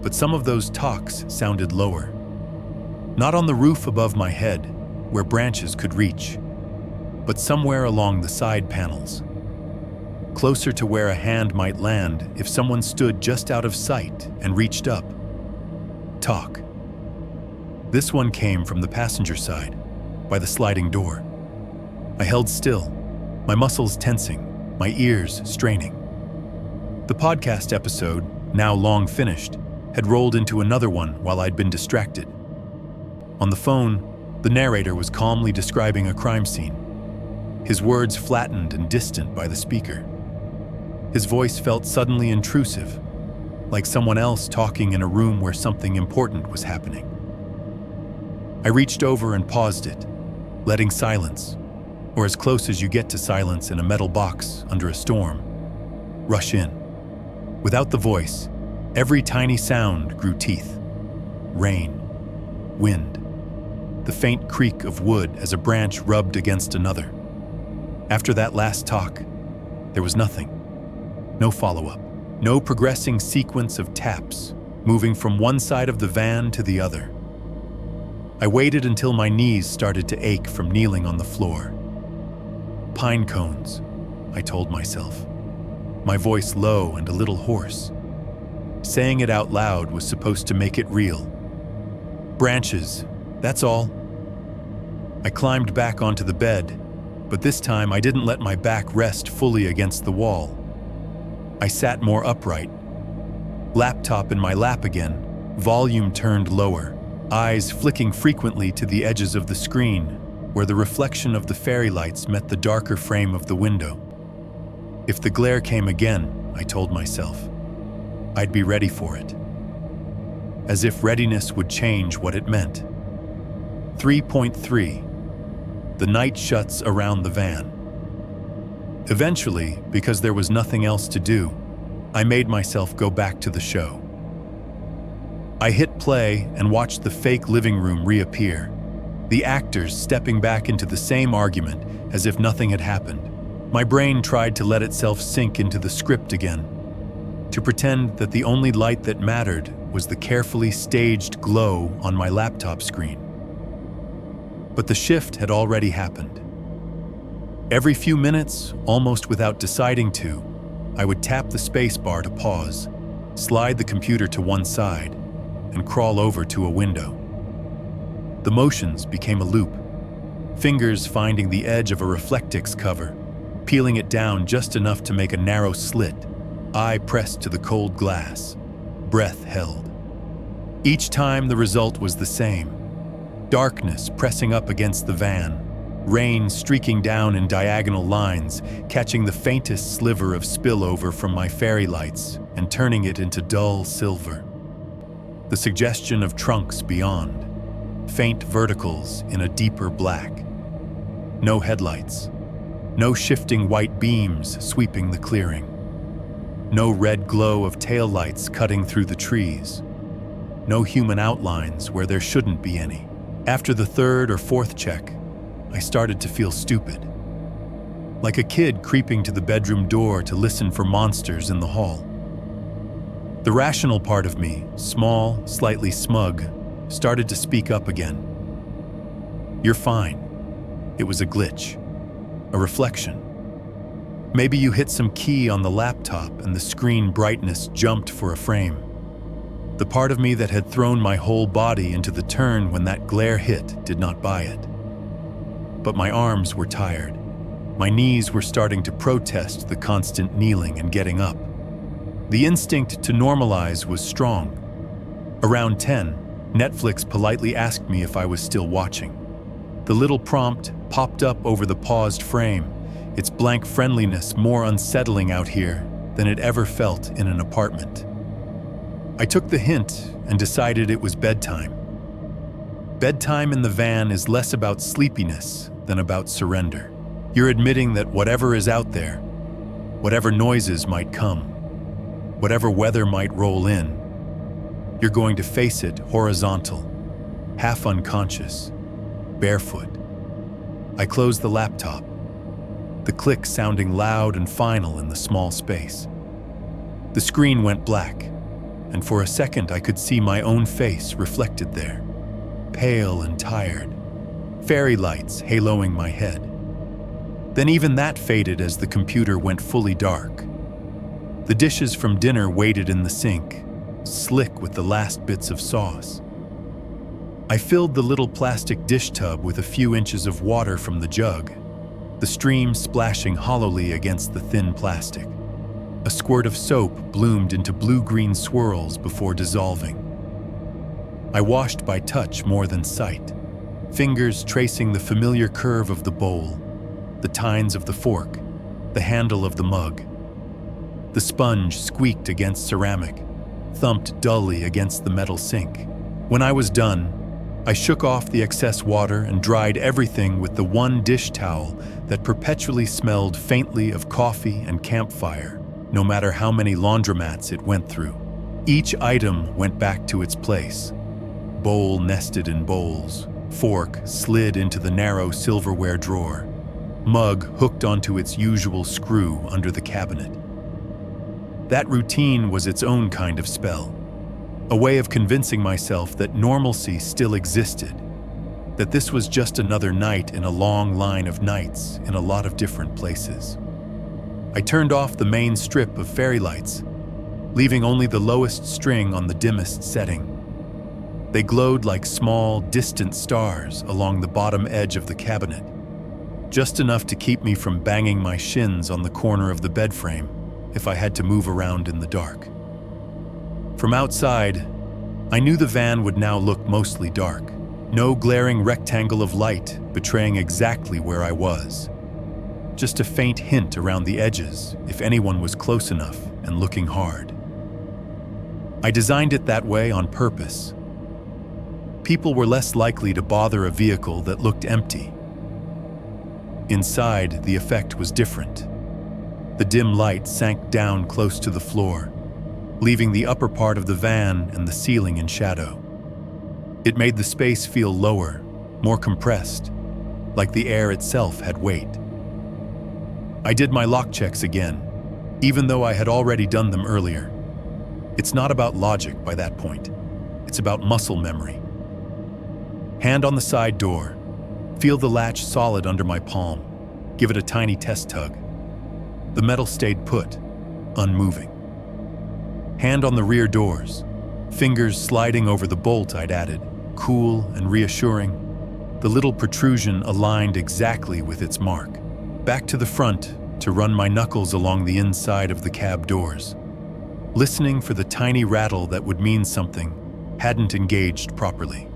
But some of those talks sounded lower. Not on the roof above my head, where branches could reach, but somewhere along the side panels. Closer to where a hand might land if someone stood just out of sight and reached up. Talk. This one came from the passenger side, by the sliding door. I held still, my muscles tensing, my ears straining. The podcast episode, now long finished, had rolled into another one while I'd been distracted. On the phone, the narrator was calmly describing a crime scene, his words flattened and distant by the speaker. His voice felt suddenly intrusive, like someone else talking in a room where something important was happening. I reached over and paused it, letting silence, or as close as you get to silence in a metal box under a storm, rush in. Without the voice, every tiny sound grew teeth. Rain, wind, the faint creak of wood as a branch rubbed against another. After that last talk, there was nothing. No follow-up, no progressing sequence of taps, moving from one side of the van to the other. I waited until my knees started to ache from kneeling on the floor. Pine cones, I told myself, my voice low and a little hoarse. Saying it out loud was supposed to make it real. Branches, that's all. I climbed back onto the bed, but this time I didn't let my back rest fully against the wall. I sat more upright, laptop in my lap again, volume turned lower, eyes flicking frequently to the edges of the screen, where the reflection of the fairy lights met the darker frame of the window. If the glare came again, I told myself, I'd be ready for it. As if readiness would change what it meant. 3.3. The night shuts around the van. Eventually, because there was nothing else to do, I made myself go back to the show. I hit play and watched the fake living room reappear, the actors stepping back into the same argument as if nothing had happened. My brain tried to let itself sink into the script again, to pretend that the only light that mattered was the carefully staged glow on my laptop screen. But the shift had already happened. Every few minutes, almost without deciding to, I would tap the space bar to pause, slide the computer to one side, and crawl over to a window. The motions became a loop, fingers finding the edge of a Reflectix cover, peeling it down just enough to make a narrow slit, eye pressed to the cold glass, breath held. Each time the result was the same. Darkness pressing up against the van, rain streaking down in diagonal lines, catching the faintest sliver of spillover from my fairy lights and turning it into dull silver. the suggestion of trunks beyond, faint verticals in a deeper black. No headlights, no shifting white beams sweeping the clearing, no red glow of taillights cutting through the trees, no human outlines where there shouldn't be any. After the third or fourth check, I started to feel stupid, like a kid creeping to the bedroom door to listen for monsters in the hall. The rational part of me, small, slightly smug, started to speak up again. "You're fine. It was a glitch, a reflection. Maybe you hit some key on the laptop and the screen brightness jumped for a frame." The part of me that had thrown my whole body into the turn when that glare hit did not buy it. But my arms were tired. My knees were starting to protest the constant kneeling and getting up. The instinct to normalize was strong. Around 10, Netflix politely asked me if I was still watching. The little prompt popped up over the paused frame, its blank friendliness more unsettling out here than it ever felt in an apartment. I took the hint and decided it was bedtime. Bedtime in the van is less about sleepiness than about surrender. You're admitting that whatever is out there, whatever noises might come, whatever weather might roll in, you're going to face it horizontal, half unconscious, barefoot. I closed the laptop, the click sounding loud and final in the small space. The screen went black, and for a second I could see my own face reflected there, pale and tired, fairy lights haloing my head. Then even that faded as the computer went fully dark. The dishes from dinner waited in the sink, slick with the last bits of sauce. I filled the little plastic dish tub with a few inches of water from the jug, the stream splashing hollowly against the thin plastic. A squirt of soap bloomed into blue-green swirls before dissolving. I washed by touch more than sight, fingers tracing the familiar curve of the bowl, the tines of the fork, the handle of the mug. The sponge squeaked against ceramic, thumped dully against the metal sink. When I was done, I shook off the excess water and dried everything with the one dish towel that perpetually smelled faintly of coffee and campfire, no matter how many laundromats it went through. Each item went back to its place. Bowl nested in bowls, fork slid into the narrow silverware drawer, mug hooked onto its usual screw under the cabinet. That routine was its own kind of spell, a way of convincing myself that normalcy still existed, that this was just another night in a long line of nights in a lot of different places. I turned off the main strip of fairy lights, leaving only the lowest string on the dimmest setting. They glowed like small, distant stars along the bottom edge of the cabinet, just enough to keep me from banging my shins on the corner of the bed frame if I had to move around in the dark. From outside, I knew the van would now look mostly dark, no glaring rectangle of light betraying exactly where I was. Just a faint hint around the edges if anyone was close enough and looking hard. I designed it that way on purpose. People were less likely to bother a vehicle that looked empty. Inside, the effect was different. The dim light sank down close to the floor, leaving the upper part of the van and the ceiling in shadow. It made the space feel lower, more compressed, like the air itself had weight. I did my lock checks again, even though I had already done them earlier. It's not about logic by that point. It's about muscle memory. Hand on the side door. Feel the latch solid under my palm. Give it a tiny test tug. The metal stayed put, unmoving. Hand on the rear doors. Fingers sliding over the bolt I'd added, cool and reassuring. The little protrusion aligned exactly with its mark. Back to the front to run my knuckles along the inside of the cab doors. Listening for the tiny rattle that would mean something hadn't engaged properly.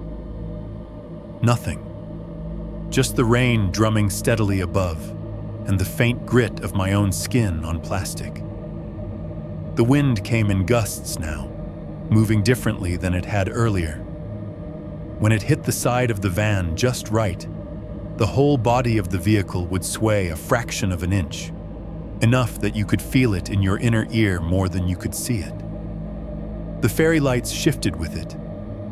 Nothing. Just the rain drumming steadily above, and the faint grit of my own skin on plastic. The wind came in gusts now, moving differently than it had earlier. When it hit the side of the van just right, the whole body of the vehicle would sway a fraction of an inch, enough that you could feel it in your inner ear more than you could see it. The fairy lights shifted with it,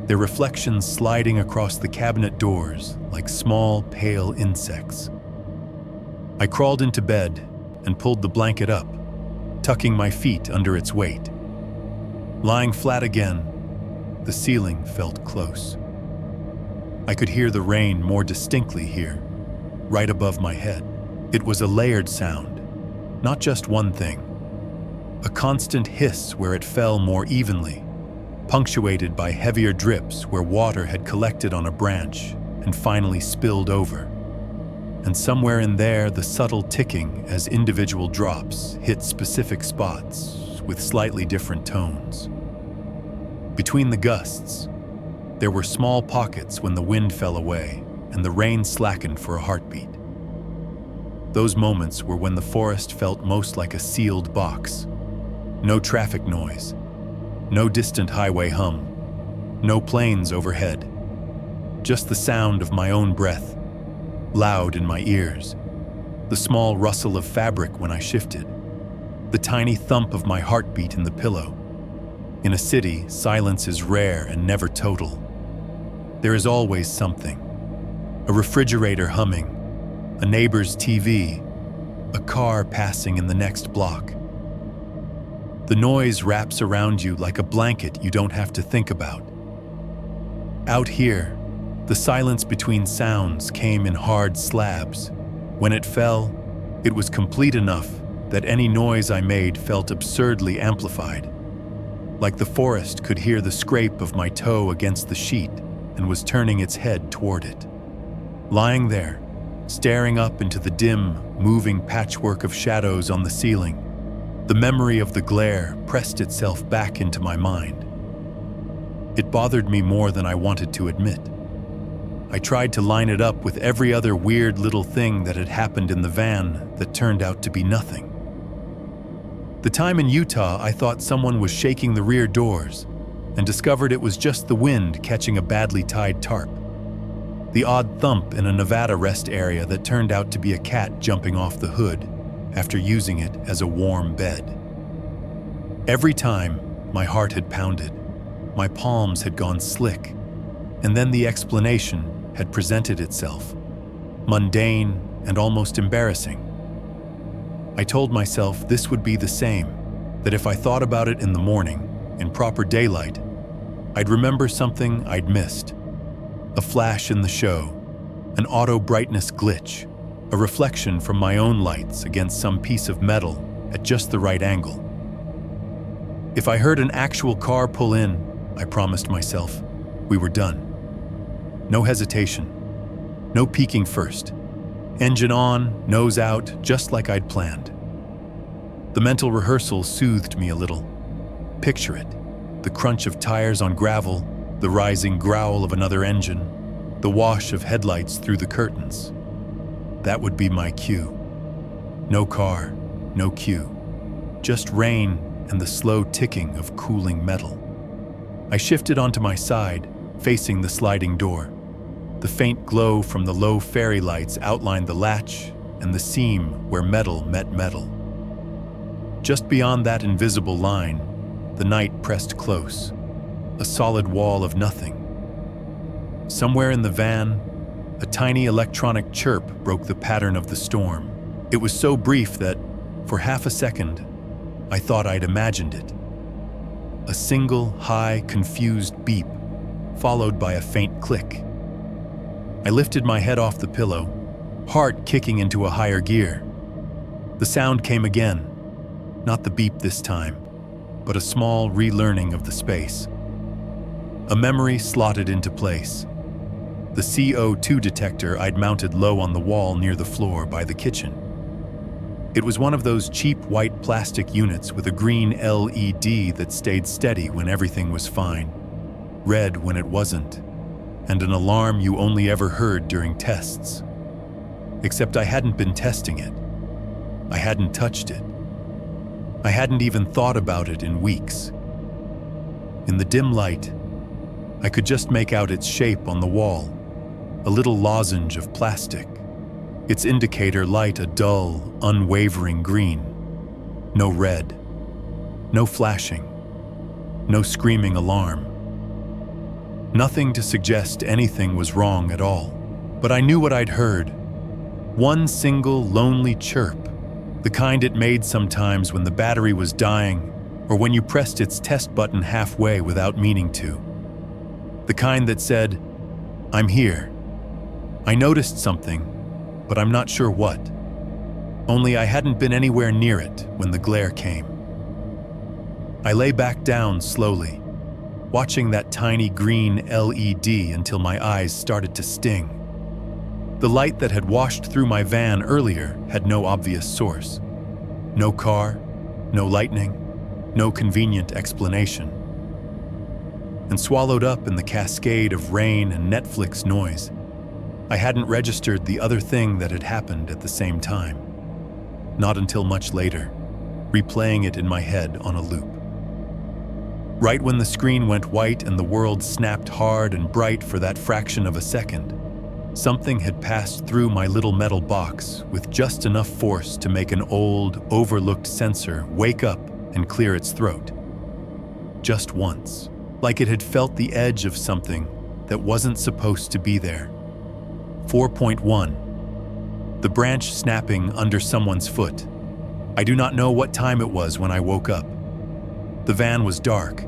their reflections sliding across the cabinet doors like small, pale insects. I crawled into bed and pulled the blanket up, tucking my feet under its weight. Lying flat again, the ceiling felt close. I could hear the rain more distinctly here, right above my head. It was a layered sound, not just one thing. A constant hiss where it fell more evenly, punctuated by heavier drips where water had collected on a branch and finally spilled over. And somewhere in there, the subtle ticking as individual drops hit specific spots with slightly different tones. Between the gusts, there were small pockets when the wind fell away and the rain slackened for a heartbeat. Those moments were when the forest felt most like a sealed box. No traffic noise, no distant highway hum, no planes overhead. Just the sound of my own breath, loud in my ears, the small rustle of fabric when I shifted, the tiny thump of my heartbeat in the pillow. In a city, silence is rare and never total. There is always something. A refrigerator humming, a neighbor's TV, a car passing in the next block. The noise wraps around you like a blanket you don't have to think about. Out here, the silence between sounds came in hard slabs. When it fell, it was complete enough that any noise I made felt absurdly amplified. Like the forest could hear the scrape of my toe against the sheet and was turning its head toward it. Lying there, staring up into the dim, moving patchwork of shadows on the ceiling, the memory of the glare pressed itself back into my mind. It bothered me more than I wanted to admit. I tried to line it up with every other weird little thing that had happened in the van that turned out to be nothing. The time in Utah, I thought someone was shaking the rear doors and discovered it was just the wind catching a badly tied tarp. The odd thump in a Nevada rest area that turned out to be a cat jumping off the hood after using it as a warm bed. Every time, my heart had pounded, my palms had gone slick, and then the explanation had presented itself, mundane and almost embarrassing. I told myself this would be the same, that if I thought about it in the morning, in proper daylight, I'd remember something I'd missed. A flash in the show, an auto brightness glitch, a reflection from my own lights against some piece of metal at just the right angle. If I heard an actual car pull in, I promised myself, we were done. No hesitation, no peeking first. Engine on, nose out, just like I'd planned. The mental rehearsal soothed me a little. Picture it, the crunch of tires on gravel, the rising growl of another engine, the wash of headlights through the curtains. That would be my cue. No car, no cue. Just rain and the slow ticking of cooling metal. I shifted onto my side, facing the sliding door. The faint glow from the low fairy lights outlined the latch and the seam where metal met metal. Just beyond that invisible line, the night pressed close, a solid wall of nothing. Somewhere in the van, a tiny electronic chirp broke the pattern of the storm. It was so brief that, for half a second, I thought I'd imagined it. A single, high, confused beep, followed by a faint click. I lifted my head off the pillow, heart kicking into a higher gear. The sound came again, not the beep this time, but a small relearning of the space. A memory slotted into place. The CO2 detector I'd mounted low on the wall near the floor by the kitchen. It was one of those cheap white plastic units with a green LED that stayed steady when everything was fine, red when it wasn't, and an alarm you only ever heard during tests. Except I hadn't been testing it. I hadn't touched it. I hadn't even thought about it in weeks. In the dim light, I could just make out its shape on the wall, a little lozenge of plastic, its indicator light a dull, unwavering green. No red, no flashing, no screaming alarm. Nothing to suggest anything was wrong at all, but I knew what I'd heard. One single lonely chirp, the kind it made sometimes when the battery was dying or when you pressed its test button halfway without meaning to. The kind that said, "I'm here. I noticed something, but I'm not sure what." Only I hadn't been anywhere near it when the glare came. I lay back down slowly, watching that tiny green LED until my eyes started to sting. The light that had washed through my van earlier had no obvious source. No car, no lightning, no convenient explanation. And swallowed up in the cascade of rain and Netflix noise, I hadn't registered the other thing that had happened at the same time. Not until much later, replaying it in my head on a loop. Right when the screen went white and the world snapped hard and bright for that fraction of a second, something had passed through my little metal box with just enough force to make an old, overlooked sensor wake up and clear its throat. Just once, like it had felt the edge of something that wasn't supposed to be there. 4.1. The branch snapping under someone's foot. I do not know what time it was when I woke up. The van was dark.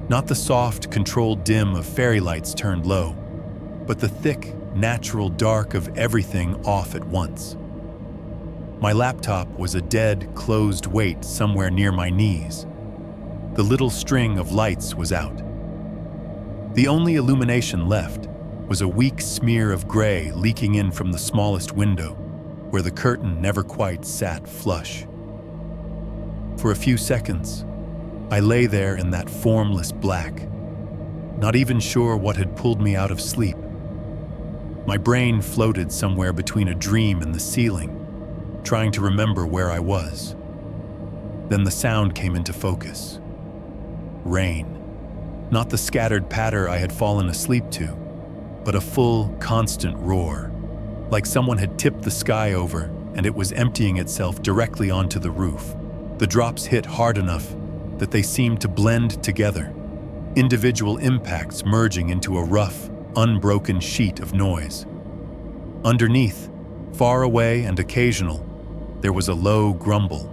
Not the soft, controlled dim of fairy lights turned low, but the thick, natural dark of everything off at once. My laptop was a dead, closed weight somewhere near my knees. The little string of lights was out. The only illumination left was a weak smear of gray leaking in from the smallest window, where the curtain never quite sat flush. For a few seconds, I lay there in that formless black, not even sure what had pulled me out of sleep. My brain floated somewhere between a dream and the ceiling, trying to remember where I was. Then the sound came into focus. Rain. Not the scattered patter I had fallen asleep to, but a full, constant roar, like someone had tipped the sky over and it was emptying itself directly onto the roof. The drops hit hard enough that they seemed to blend together, individual impacts merging into a rough, unbroken sheet of noise. Underneath, far away and occasional, there was a low grumble.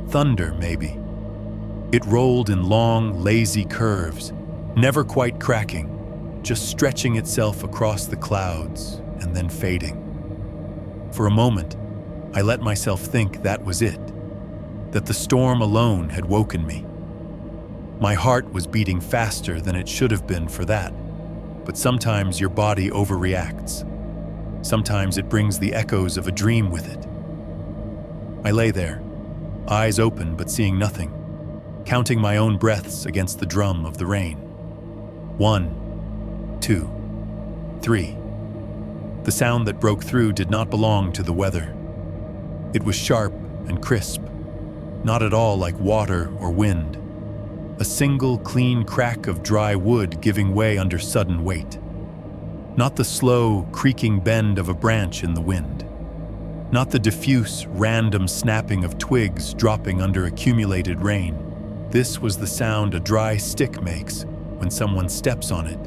Thunder, maybe. It rolled in long, lazy curves, never quite cracking, just stretching itself across the clouds and then fading. For a moment, I let myself think that was it, that the storm alone had woken me. My heart was beating faster than it should have been for that, but sometimes your body overreacts. Sometimes it brings the echoes of a dream with it. I lay there, eyes open but seeing nothing, counting my own breaths against the drum of the rain. 1, 2, 3. The sound that broke through did not belong to the weather. It was sharp and crisp, not at all like water or wind. A single clean crack of dry wood giving way under sudden weight. Not the slow, creaking bend of a branch in the wind. Not the diffuse, random snapping of twigs dropping under accumulated rain. This was the sound a dry stick makes when someone steps on it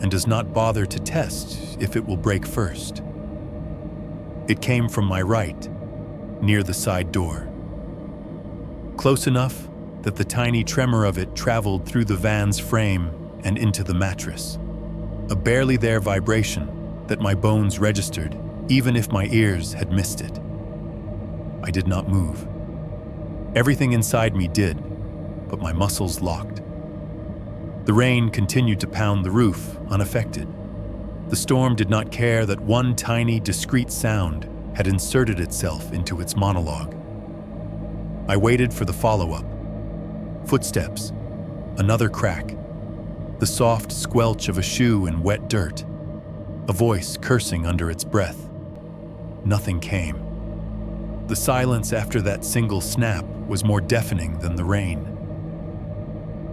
and does not bother to test if it will break first. It came from my right, near the side door. Close enough that the tiny tremor of it traveled through the van's frame and into the mattress. A barely there vibration that my bones registered, even if my ears had missed it. I did not move. Everything inside me did, but my muscles locked. The rain continued to pound the roof, unaffected. The storm did not care that one tiny, discrete sound had inserted itself into its monologue. I waited for the follow-up. Footsteps, another crack, the soft squelch of a shoe in wet dirt, a voice cursing under its breath. Nothing came. The silence after that single snap was more deafening than the rain.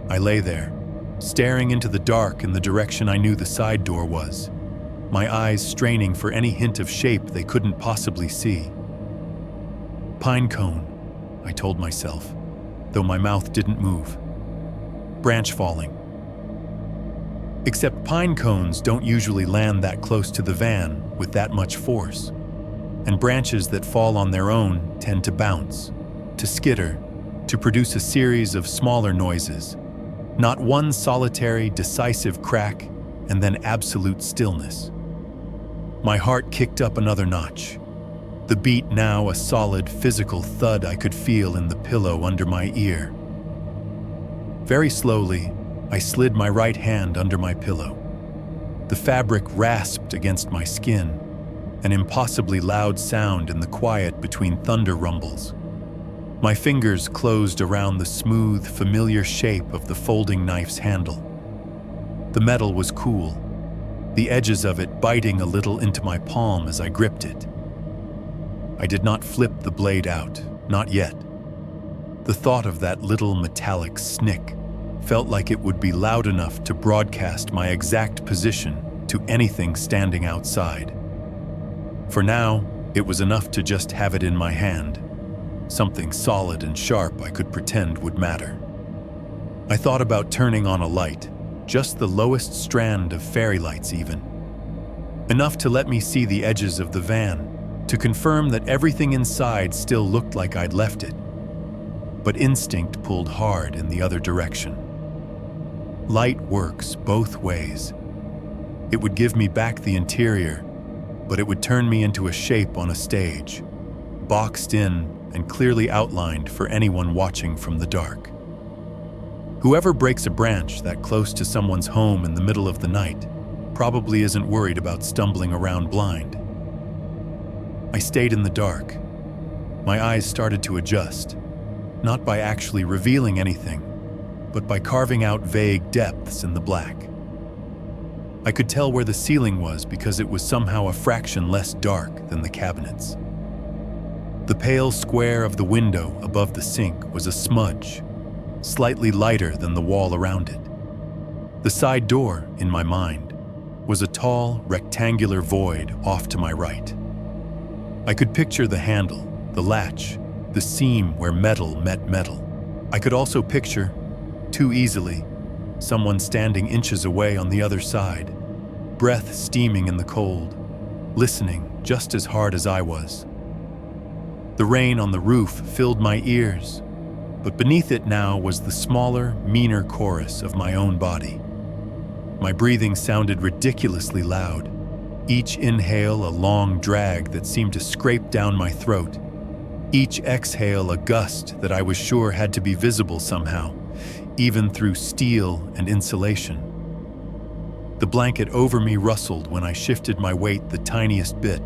I lay there, staring into the dark in the direction I knew the side door was, my eyes straining for any hint of shape they couldn't possibly see. Pine cone, I told myself, though my mouth didn't move. Branch falling. Except pine cones don't usually land that close to the van with that much force, and branches that fall on their own tend to bounce, to skitter, to produce a series of smaller noises, not one solitary, decisive crack, and then absolute stillness. My heart kicked up another notch, the beat now a solid physical thud I could feel in the pillow under my ear. Very slowly, I slid my right hand under my pillow. The fabric rasped against my skin, an impossibly loud sound in the quiet between thunder rumbles. My fingers closed around the smooth, familiar shape of the folding knife's handle. The metal was cool, the edges of it biting a little into my palm as I gripped it. I did not flip the blade out, not yet. The thought of that little metallic snick felt like it would be loud enough to broadcast my exact position to anything standing outside. For now, it was enough to just have it in my hand, something solid and sharp I could pretend would matter. I thought about turning on a light, just the lowest strand of fairy lights even. Enough to let me see the edges of the van, to confirm that everything inside still looked like I'd left it. But instinct pulled hard in the other direction. Light works both ways. It would give me back the interior, but it would turn me into a shape on a stage, boxed in and clearly outlined for anyone watching from the dark. Whoever breaks a branch that close to someone's home in the middle of the night probably isn't worried about stumbling around blind. I stayed in the dark. My eyes started to adjust, not by actually revealing anything, but by carving out vague depths in the black. I could tell where the ceiling was because it was somehow a fraction less dark than the cabinets. The pale square of the window above the sink was a smudge, slightly lighter than the wall around it. The side door, in my mind, was a tall, rectangular void off to my right. I could picture the handle, the latch, the seam where metal met metal. I could also picture, too easily, someone standing inches away on the other side, breath steaming in the cold, listening just as hard as I was. The rain on the roof filled my ears, but beneath it now was the smaller, meaner chorus of my own body. My breathing sounded ridiculously loud, each inhale a long drag that seemed to scrape down my throat, each exhale a gust that I was sure had to be visible somehow, even through steel and insulation. The blanket over me rustled when I shifted my weight the tiniest bit,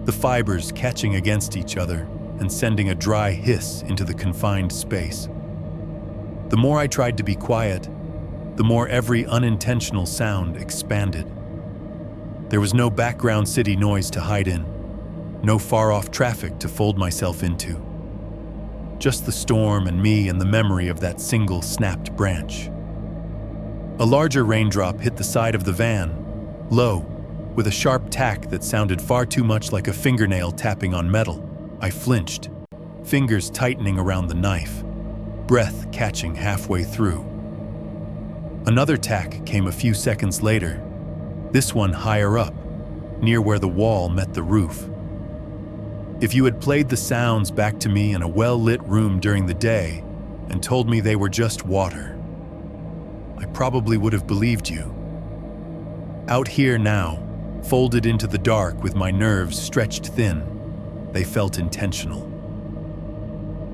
the fibers catching against each other and sending a dry hiss into the confined space. The more I tried to be quiet, the more every unintentional sound expanded. There was no background city noise to hide in, no far-off traffic to fold myself into. Just the storm and me and the memory of that single snapped branch. A larger raindrop hit the side of the van, low, with a sharp tack that sounded far too much like a fingernail tapping on metal. I flinched, fingers tightening around the knife, breath catching halfway through. Another tack came a few seconds later, this one higher up, near where the wall met the roof. If you had played the sounds back to me in a well-lit room during the day and told me they were just water, I probably would have believed you. Out here now, folded into the dark with my nerves stretched thin, they felt intentional.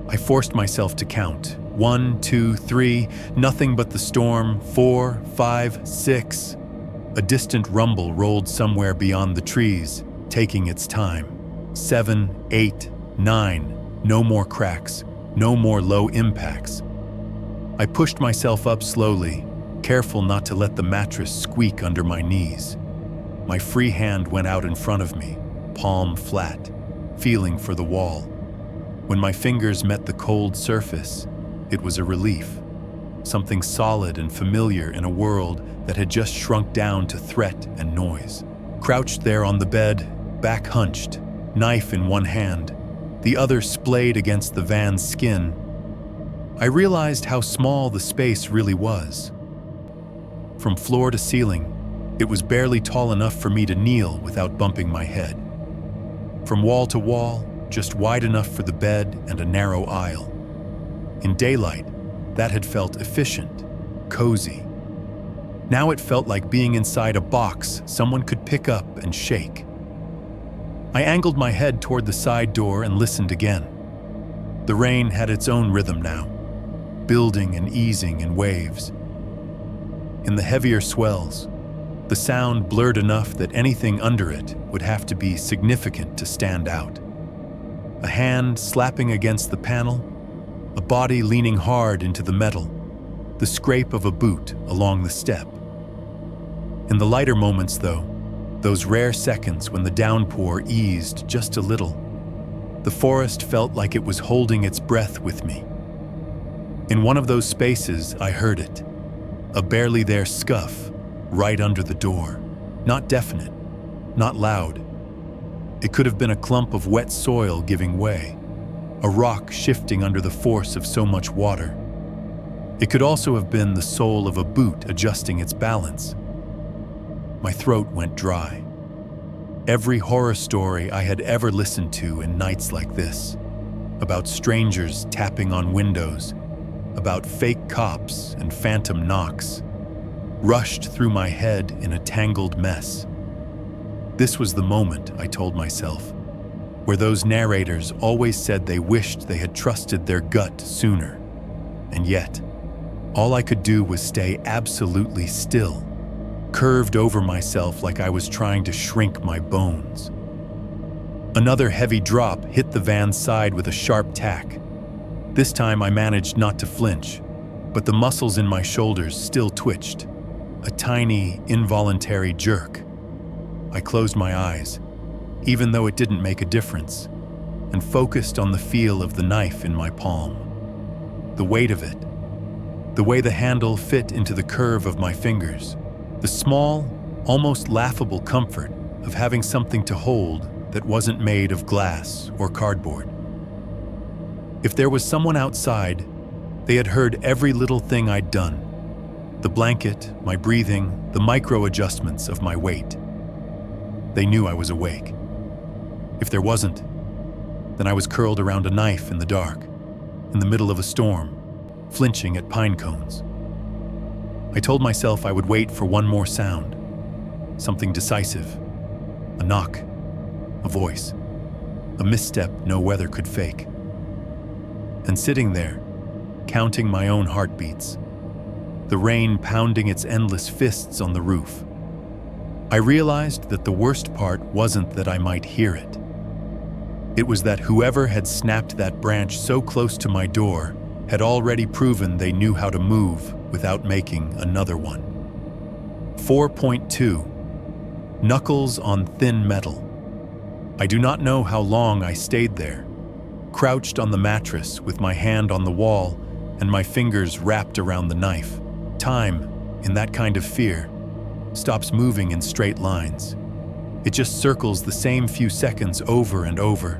I forced myself to count. 1, 2, 3, nothing but the storm. 4, 5, 6. A distant rumble rolled somewhere beyond the trees, taking its time. 7, 8, 9. No more cracks, no more low impacts. I pushed myself up slowly, careful not to let the mattress squeak under my knees. My free hand went out in front of me, palm flat, feeling for the wall. When my fingers met the cold surface, it was a relief. something solid and familiar in a world that had just shrunk down to threat and noise. Crouched there on the bed, back hunched, knife in one hand, the other splayed against the van's skin, I realized how small the space really was. From floor to ceiling, it was barely tall enough for me to kneel without bumping my head. From wall to wall, just wide enough for the bed and a narrow aisle. In daylight, that had felt efficient, cozy. Now it felt like being inside a box someone could pick up and shake. I angled my head toward the side door and listened again. The rain had its own rhythm now, building and easing in waves. In the heavier swells, the sound blurred enough that anything under it would have to be significant to stand out. A hand slapping against the panel, a body leaning hard into the metal, the scrape of a boot along the step. In the lighter moments, though, those rare seconds when the downpour eased just a little, the forest felt like it was holding its breath with me. In one of those spaces, I heard it, a barely there scuff right under the door. Not definite, not loud. It could have been a clump of wet soil giving way, a rock shifting under the force of so much water. It could also have been the sole of a boot adjusting its balance. My throat went dry. Every horror story I had ever listened to in nights like this, about strangers tapping on windows, about fake cops and phantom knocks, rushed through my head in a tangled mess. This was the moment, I told myself, where those narrators always said they wished they had trusted their gut sooner. And yet, all I could do was stay absolutely still, curved over myself like I was trying to shrink my bones. Another heavy drop hit the van's side with a sharp tack. This time I managed not to flinch, but the muscles in my shoulders still twitched, a tiny, involuntary jerk. I closed my eyes, even though it didn't make a difference, and focused on the feel of the knife in my palm. The weight of it, the way the handle fit into the curve of my fingers, the small, almost laughable comfort of having something to hold that wasn't made of glass or cardboard. If there was someone outside, they had heard every little thing I'd done. The blanket, my breathing, the micro adjustments of my weight. They knew I was awake. If there wasn't, then I was curled around a knife in the dark, in the middle of a storm, flinching at pine cones. I told myself I would wait for one more sound, something decisive, a knock, a voice, a misstep no weather could fake. And sitting there, counting my own heartbeats, the rain pounding its endless fists on the roof, I realized that the worst part wasn't that I might hear it. It was that whoever had snapped that branch so close to my door had already proven they knew how to move without making another one. 4.2. Knuckles on thin metal. I do not know how long I stayed there, crouched on the mattress with my hand on the wall and my fingers wrapped around the knife. Time, in that kind of fear, stops moving in straight lines. It just circles the same few seconds over and over.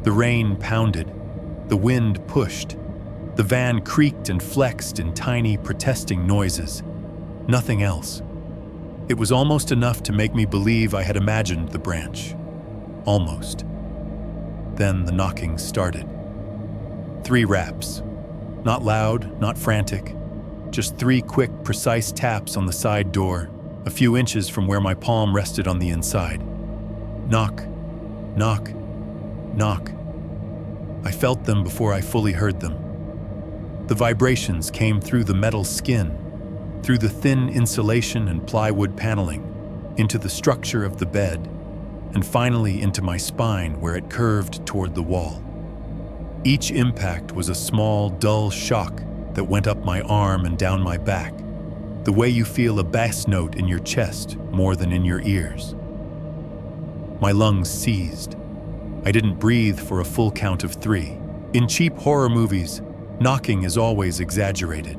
The rain pounded, the wind pushed, the van creaked and flexed in tiny protesting noises. Nothing else. It was almost enough to make me believe I had imagined the branch. Almost. Then the knocking started. 3 raps. Not loud, not frantic. Just 3 quick, precise taps on the side door, a few inches from where my palm rested on the inside. Knock, knock, knock. I felt them before I fully heard them. The vibrations came through the metal skin, through the thin insulation and plywood paneling, into the structure of the bed, and finally into my spine where it curved toward the wall. Each impact was a small, dull shock that went up my arm and down my back, the way you feel a bass note in your chest more than in your ears. My lungs seized. I didn't breathe for a full count of 3. In cheap horror movies, Knocking is always exaggerated.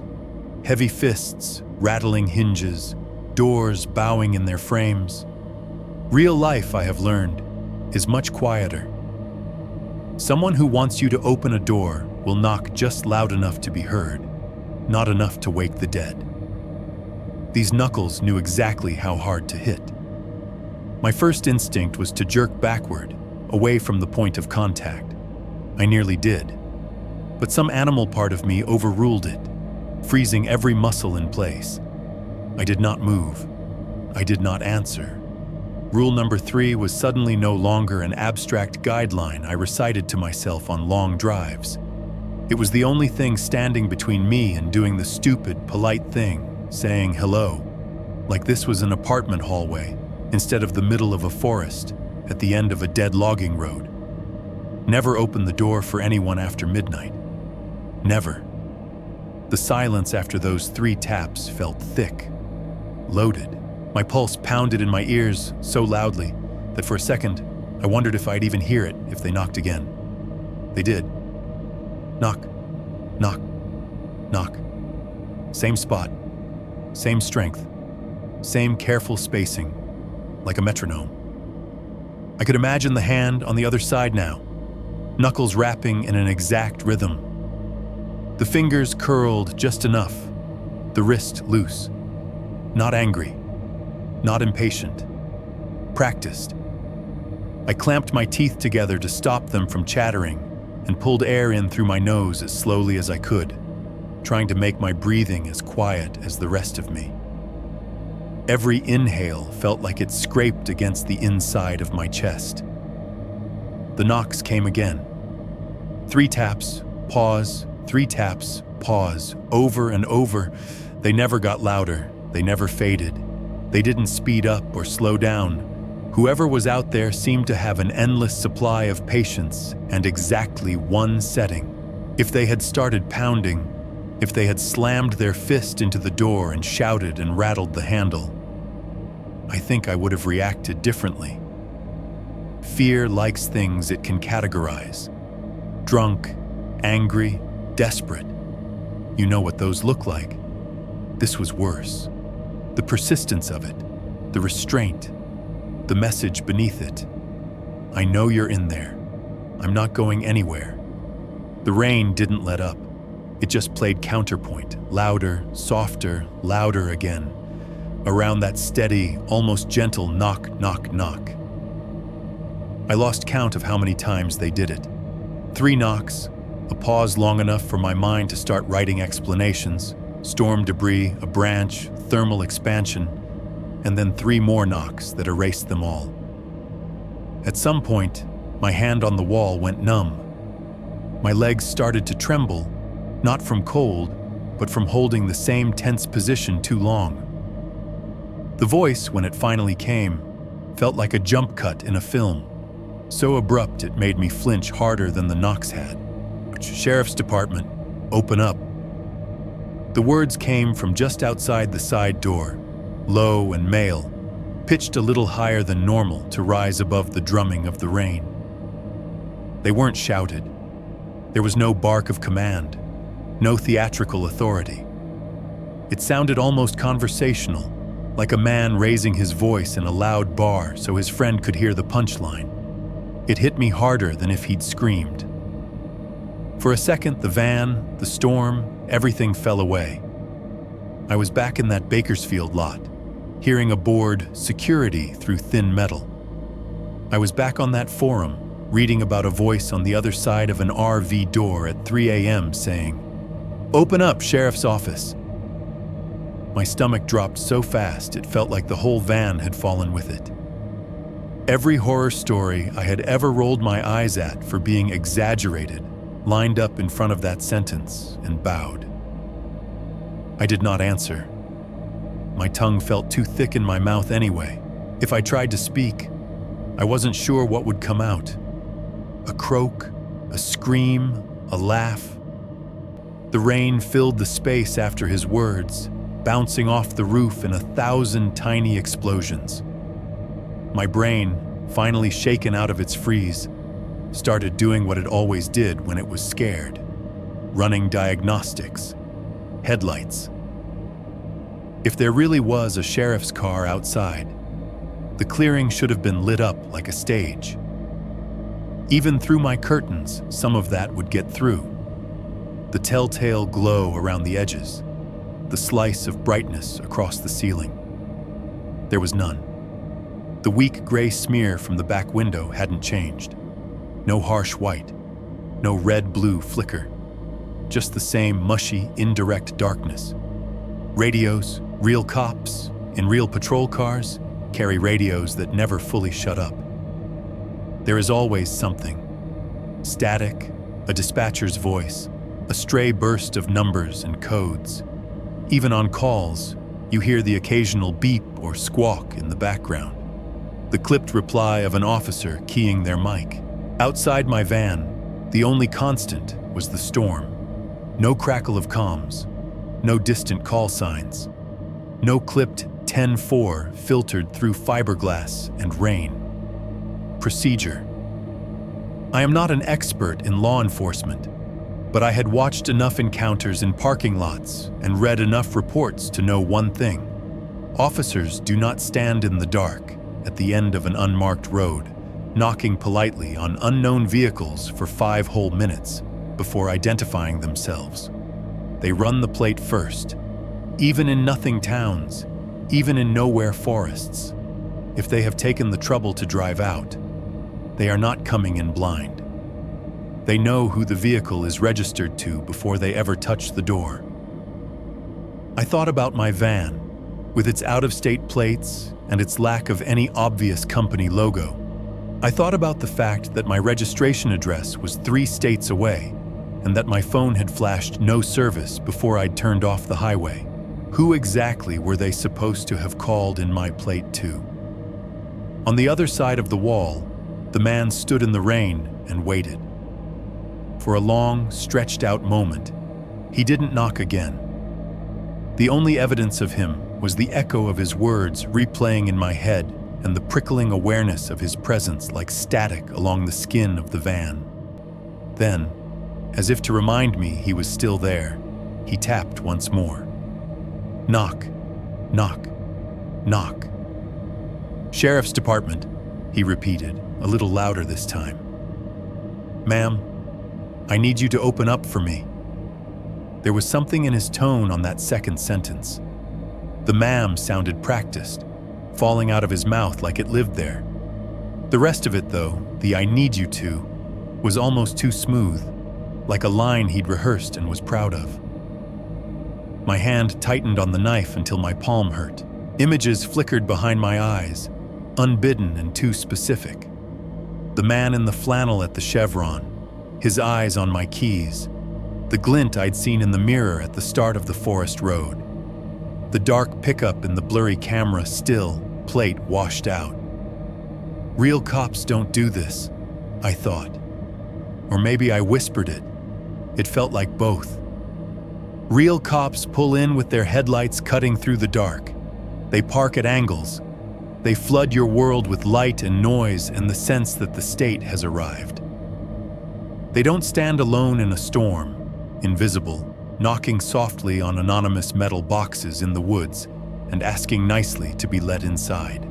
Heavy fists, rattling hinges, doors bowing in their frames. Real life, I have learned, is much quieter. Someone who wants you to open a door will knock just loud enough to be heard, not enough to wake the dead. These knuckles knew exactly how hard to hit. My first instinct was to jerk backward, away from the point of contact. I nearly did. But some animal part of me overruled it, freezing every muscle in place. I did not move. I did not answer. Rule number 3 was suddenly no longer an abstract guideline I recited to myself on long drives. It was the only thing standing between me and doing the stupid, polite thing, saying hello, like this was an apartment hallway instead of the middle of a forest at the end of a dead logging road. Never open the door for anyone after midnight. Never. The silence after those 3 taps felt thick, loaded. My pulse pounded in my ears so loudly that for a second I wondered if I'd even hear it if they knocked again. They did. Knock, knock, knock. Same spot, same strength, same careful spacing, like a metronome. I could imagine the hand on the other side now, knuckles rapping in an exact rhythm. The fingers curled just enough, the wrist loose, not angry, not impatient, practiced. I clamped my teeth together to stop them from chattering and pulled air in through my nose as slowly as I could, trying to make my breathing as quiet as the rest of me. Every inhale felt like it scraped against the inside of my chest. The knocks came again. 3 taps, pause, 3 taps, pause, over and over. They never got louder, they never faded. They didn't speed up or slow down. Whoever was out there seemed to have an endless supply of patience and exactly one setting. If they had started pounding, if they had slammed their fist into the door and shouted and rattled the handle, I think I would have reacted differently. Fear likes things it can categorize. Drunk, angry, desperate. You know what those look like. This was worse. The persistence of it, the restraint, the message beneath it. I know you're in there. I'm not going anywhere. The rain didn't let up. It just played counterpoint, louder, softer, louder again, around that steady, almost gentle knock, knock, knock. I lost count of how many times they did it. 3 knocks, a pause long enough for my mind to start writing explanations, storm debris, a branch, thermal expansion, and then 3 more knocks that erased them all. At some point, my hand on the wall went numb. My legs started to tremble, not from cold, but from holding the same tense position too long. The voice, when it finally came, felt like a jump cut in a film, so abrupt it made me flinch harder than the knocks had. Sheriff's Department, open up. The words came from just outside the side door, low and male, pitched a little higher than normal to rise above the drumming of the rain. They weren't shouted. There was no bark of command, no theatrical authority. It sounded almost conversational, like a man raising his voice in a loud bar so his friend could hear the punchline. It hit me harder than if he'd screamed. For a second, the van, the storm, everything fell away. I was back in that Bakersfield lot, hearing a board security through thin metal. I was back on that forum, reading about a voice on the other side of an RV door at 3 a.m. saying, "Open up, Sheriff's Office." My stomach dropped so fast it felt like the whole van had fallen with it. Every horror story I had ever rolled my eyes at for being exaggerated lined up in front of that sentence and bowed. I did not answer. My tongue felt too thick in my mouth anyway. If I tried to speak, I wasn't sure what would come out. A croak, a scream, a laugh. The rain filled the space after his words, bouncing off the roof in 1,000 tiny explosions. My brain, finally shaken out of its freeze, started doing what it always did when it was scared. running diagnostics, headlights. If there really was a sheriff's car outside, the clearing should have been lit up like a stage. Even through my curtains, some of that would get through. The telltale glow around the edges, the slice of brightness across the ceiling. There was none. The weak gray smear from the back window hadn't changed. No harsh white, no red-blue flicker. Just the same mushy, indirect darkness. Radios, real cops, in real patrol cars, carry radios that never fully shut up. There is always something. Static, a dispatcher's voice, a stray burst of numbers and codes. Even on calls, you hear the occasional beep or squawk in the background. The clipped reply of an officer keying their mic. Outside my van, the only constant was the storm. No crackle of comms, no distant call signs, no clipped 10-4 filtered through fiberglass and rain. Procedure. I am not an expert in law enforcement, but I had watched enough encounters in parking lots and read enough reports to know one thing. Officers do not stand in the dark at the end of an unmarked road, knocking politely on unknown vehicles for 5 whole minutes before identifying themselves. They run the plate first, even in nothing towns, even in nowhere forests. If they have taken the trouble to drive out, they are not coming in blind. They know who the vehicle is registered to before they ever touch the door. I thought about my van, with its out-of-state plates and its lack of any obvious company logo. I thought about the fact that my registration address was 3 states away, and that my phone had flashed no service before I'd turned off the highway. Who exactly were they supposed to have called in my plate to? On the other side of the wall, the man stood in the rain and waited. For a long, stretched-out moment, he didn't knock again. The only evidence of him was the echo of his words replaying in my head and the prickling awareness of his presence like static along the skin of the van. Then, as if to remind me he was still there, he tapped once more. Knock, knock, knock. Sheriff's Department, he repeated, a little louder this time. Ma'am, I need you to open up for me. There was something in his tone on that second sentence. The ma'am sounded practiced, falling out of his mouth like it lived there. The rest of it, though, the I need you to, was almost too smooth, like a line he'd rehearsed and was proud of. My hand tightened on the knife until my palm hurt. Images flickered behind my eyes, unbidden and too specific. The man in the flannel at the chevron, his eyes on my keys, the glint I'd seen in the mirror at the start of the forest road, the dark pickup in the blurry camera still, plate washed out. Real cops don't do this, I thought. Or maybe I whispered it. It felt like both. Real cops pull in with their headlights cutting through the dark. They park at angles. They flood your world with light and noise and the sense that the state has arrived. They don't stand alone in a storm, invisible, knocking softly on anonymous metal boxes in the woods and asking nicely to be let inside.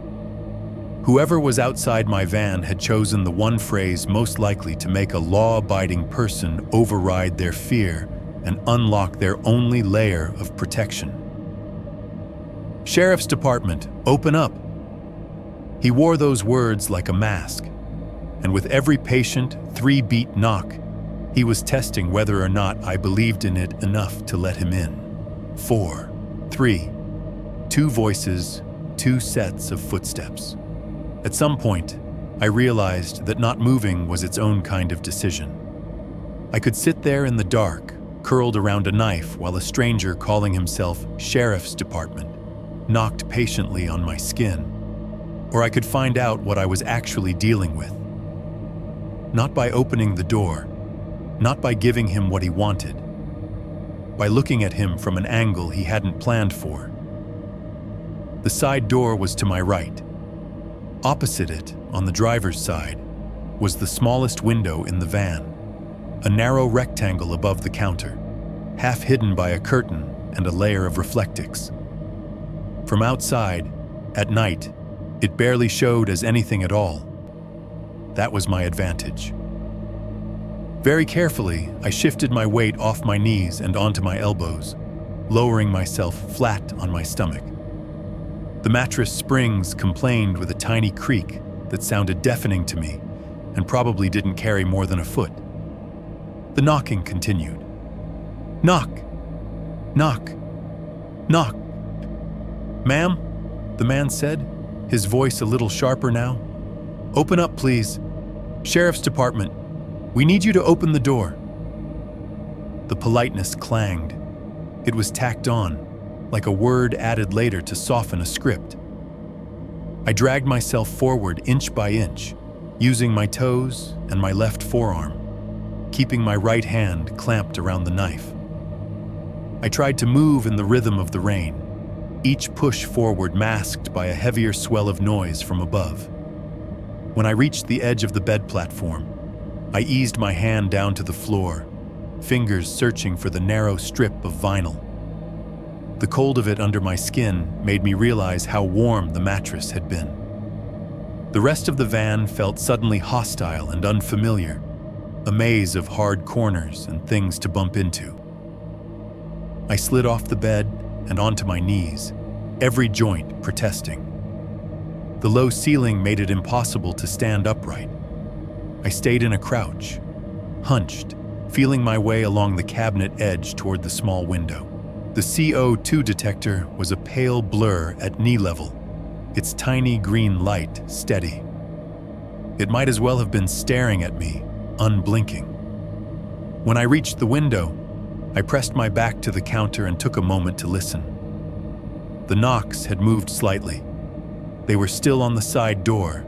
Whoever was outside my van had chosen the one phrase most likely to make a law-abiding person override their fear and unlock their only layer of protection. Sheriff's Department, open up. He wore those words like a mask, and with every patient 3-beat knock, he was testing whether or not I believed in it enough to let him in. 4, 3, 2 voices, 2 sets of footsteps. At some point, I realized that not moving was its own kind of decision. I could sit there in the dark, curled around a knife while a stranger calling himself Sheriff's Department knocked patiently on my skin. Or I could find out what I was actually dealing with. Not by opening the door, not by giving him what he wanted, by looking at him from an angle he hadn't planned for. The side door was to my right. Opposite it, on the driver's side, was the smallest window in the van, a narrow rectangle above the counter, half hidden by a curtain and a layer of reflectix. From outside, at night, it barely showed as anything at all. That was my advantage. Very carefully, I shifted my weight off my knees and onto my elbows, lowering myself flat on my stomach. The mattress springs complained with a tiny creak that sounded deafening to me and probably didn't carry more than a foot. The knocking continued. Knock! Knock! Knock! Ma'am, the man said, his voice a little sharper now. Open up, please. Sheriff's Department. We need you to open the door. The politeness clanged. It was tacked on, like a word added later to soften a script. I dragged myself forward inch by inch, using my toes and my left forearm, keeping my right hand clamped around the knife. I tried to move in the rhythm of the rain, each push forward masked by a heavier swell of noise from above. When I reached the edge of the bed platform, I eased my hand down to the floor, fingers searching for the narrow strip of vinyl. The cold of it under my skin made me realize how warm the mattress had been. The rest of the van felt suddenly hostile and unfamiliar, a maze of hard corners and things to bump into. I slid off the bed and onto my knees, every joint protesting. The low ceiling made it impossible to stand upright. I stayed in a crouch, hunched, feeling my way along the cabinet edge toward the small window. The CO2 detector was a pale blur at knee level, its tiny green light steady. It might as well have been staring at me, unblinking. When I reached the window, I pressed my back to the counter and took a moment to listen. The knocks had moved slightly. They were still on the side door,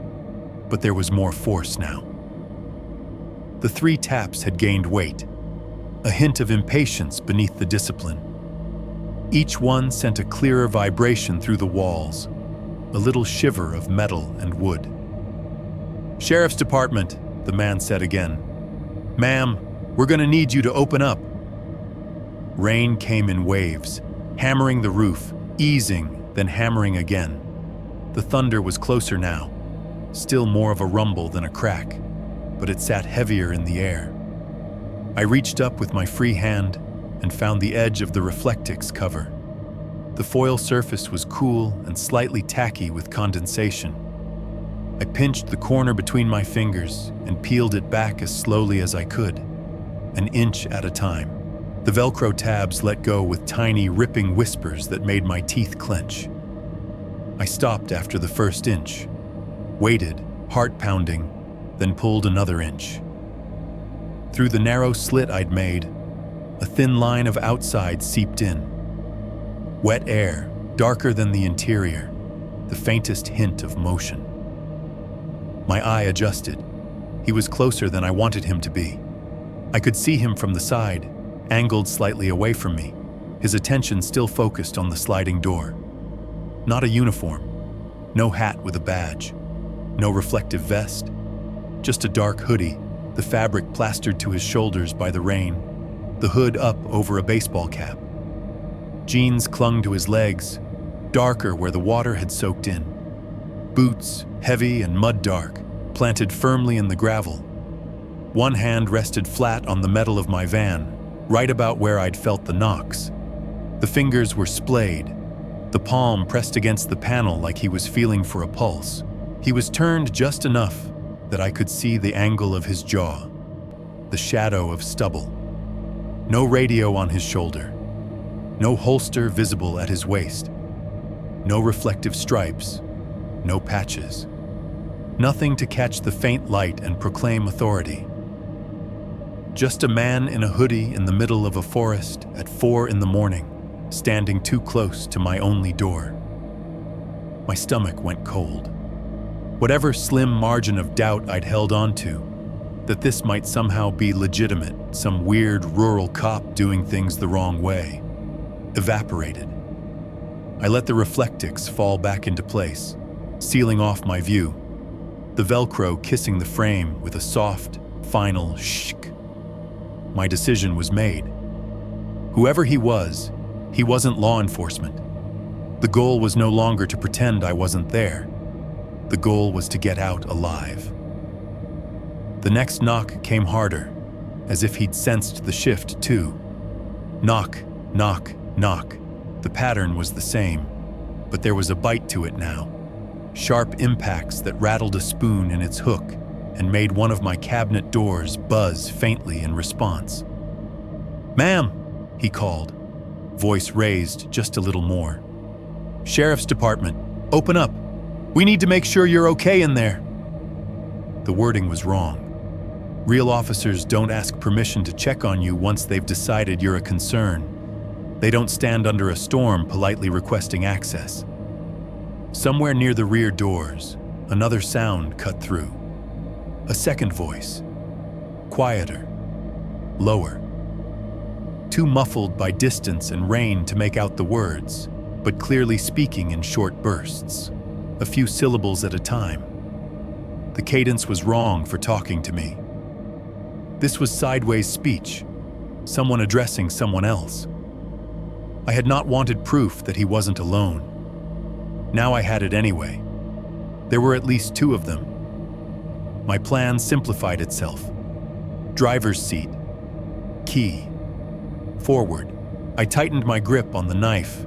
but there was more force now. The 3 taps had gained weight, a hint of impatience beneath the discipline. Each one sent a clearer vibration through the walls, a little shiver of metal and wood. Sheriff's Department, the man said again. Ma'am, we're going to need you to open up. Rain came in waves, hammering the roof, easing, then hammering again. The thunder was closer now, still more of a rumble than a crack, but it sat heavier in the air. I reached up with my free hand and found the edge of the reflectix cover. The foil surface was cool and slightly tacky with condensation. I pinched the corner between my fingers and peeled it back as slowly as I could, an inch at a time. The Velcro tabs let go with tiny, ripping whispers that made my teeth clench. I stopped after the first inch, waited, heart pounding, then pulled another inch. Through the narrow slit I'd made, a thin line of outside seeped in. Wet air, darker than the interior, the faintest hint of motion. My eye adjusted. He was closer than I wanted him to be. I could see him from the side, angled slightly away from me, his attention still focused on the sliding door. Not a uniform, no hat with a badge, no reflective vest, just a dark hoodie, the fabric plastered to his shoulders by the rain, the hood up over a baseball cap. Jeans clung to his legs, darker where the water had soaked in. Boots, heavy and mud-dark, planted firmly in the gravel. One hand rested flat on the metal of my van, right about where I'd felt the knocks. The fingers were splayed, the palm pressed against the panel like he was feeling for a pulse. He was turned just enough that I could see the angle of his jaw, the shadow of stubble. No radio on his shoulder, no holster visible at his waist, no reflective stripes, no patches. Nothing to catch the faint light and proclaim authority. Just a man in a hoodie in the middle of a forest at 4 a.m, standing too close to my only door. My stomach went cold. Whatever slim margin of doubt I'd held on to, that this might somehow be legitimate, some weird rural cop doing things the wrong way, evaporated. I let the reflectix fall back into place, sealing off my view, the Velcro kissing the frame with a soft, final shk. my decision was made. Whoever he wasn't law enforcement. The goal was no longer to pretend I wasn't there. The goal was to get out alive. The next knock came harder, as if he'd sensed the shift too. Knock, knock, knock. The pattern was the same, but there was a bite to it now. Sharp impacts that rattled a spoon in its hook and made one of my cabinet doors buzz faintly in response. "Ma'am," he called, voice raised just a little more. "Sheriff's Department, open up. We need to make sure you're okay in there." The wording was wrong. Real officers don't ask permission to check on you once they've decided you're a concern. They don't stand under a storm politely requesting access. Somewhere near the rear doors, another sound cut through. A second voice. Quieter. Lower. Too muffled by distance and rain to make out the words, but clearly speaking in short bursts, a few syllables at a time. The cadence was wrong for talking to me. This was sideways speech, someone addressing someone else. I had not wanted proof that he wasn't alone. Now I had it anyway. There were at least two of them. My plan simplified itself. Driver's seat. Key. Forward. I tightened my grip on the knife,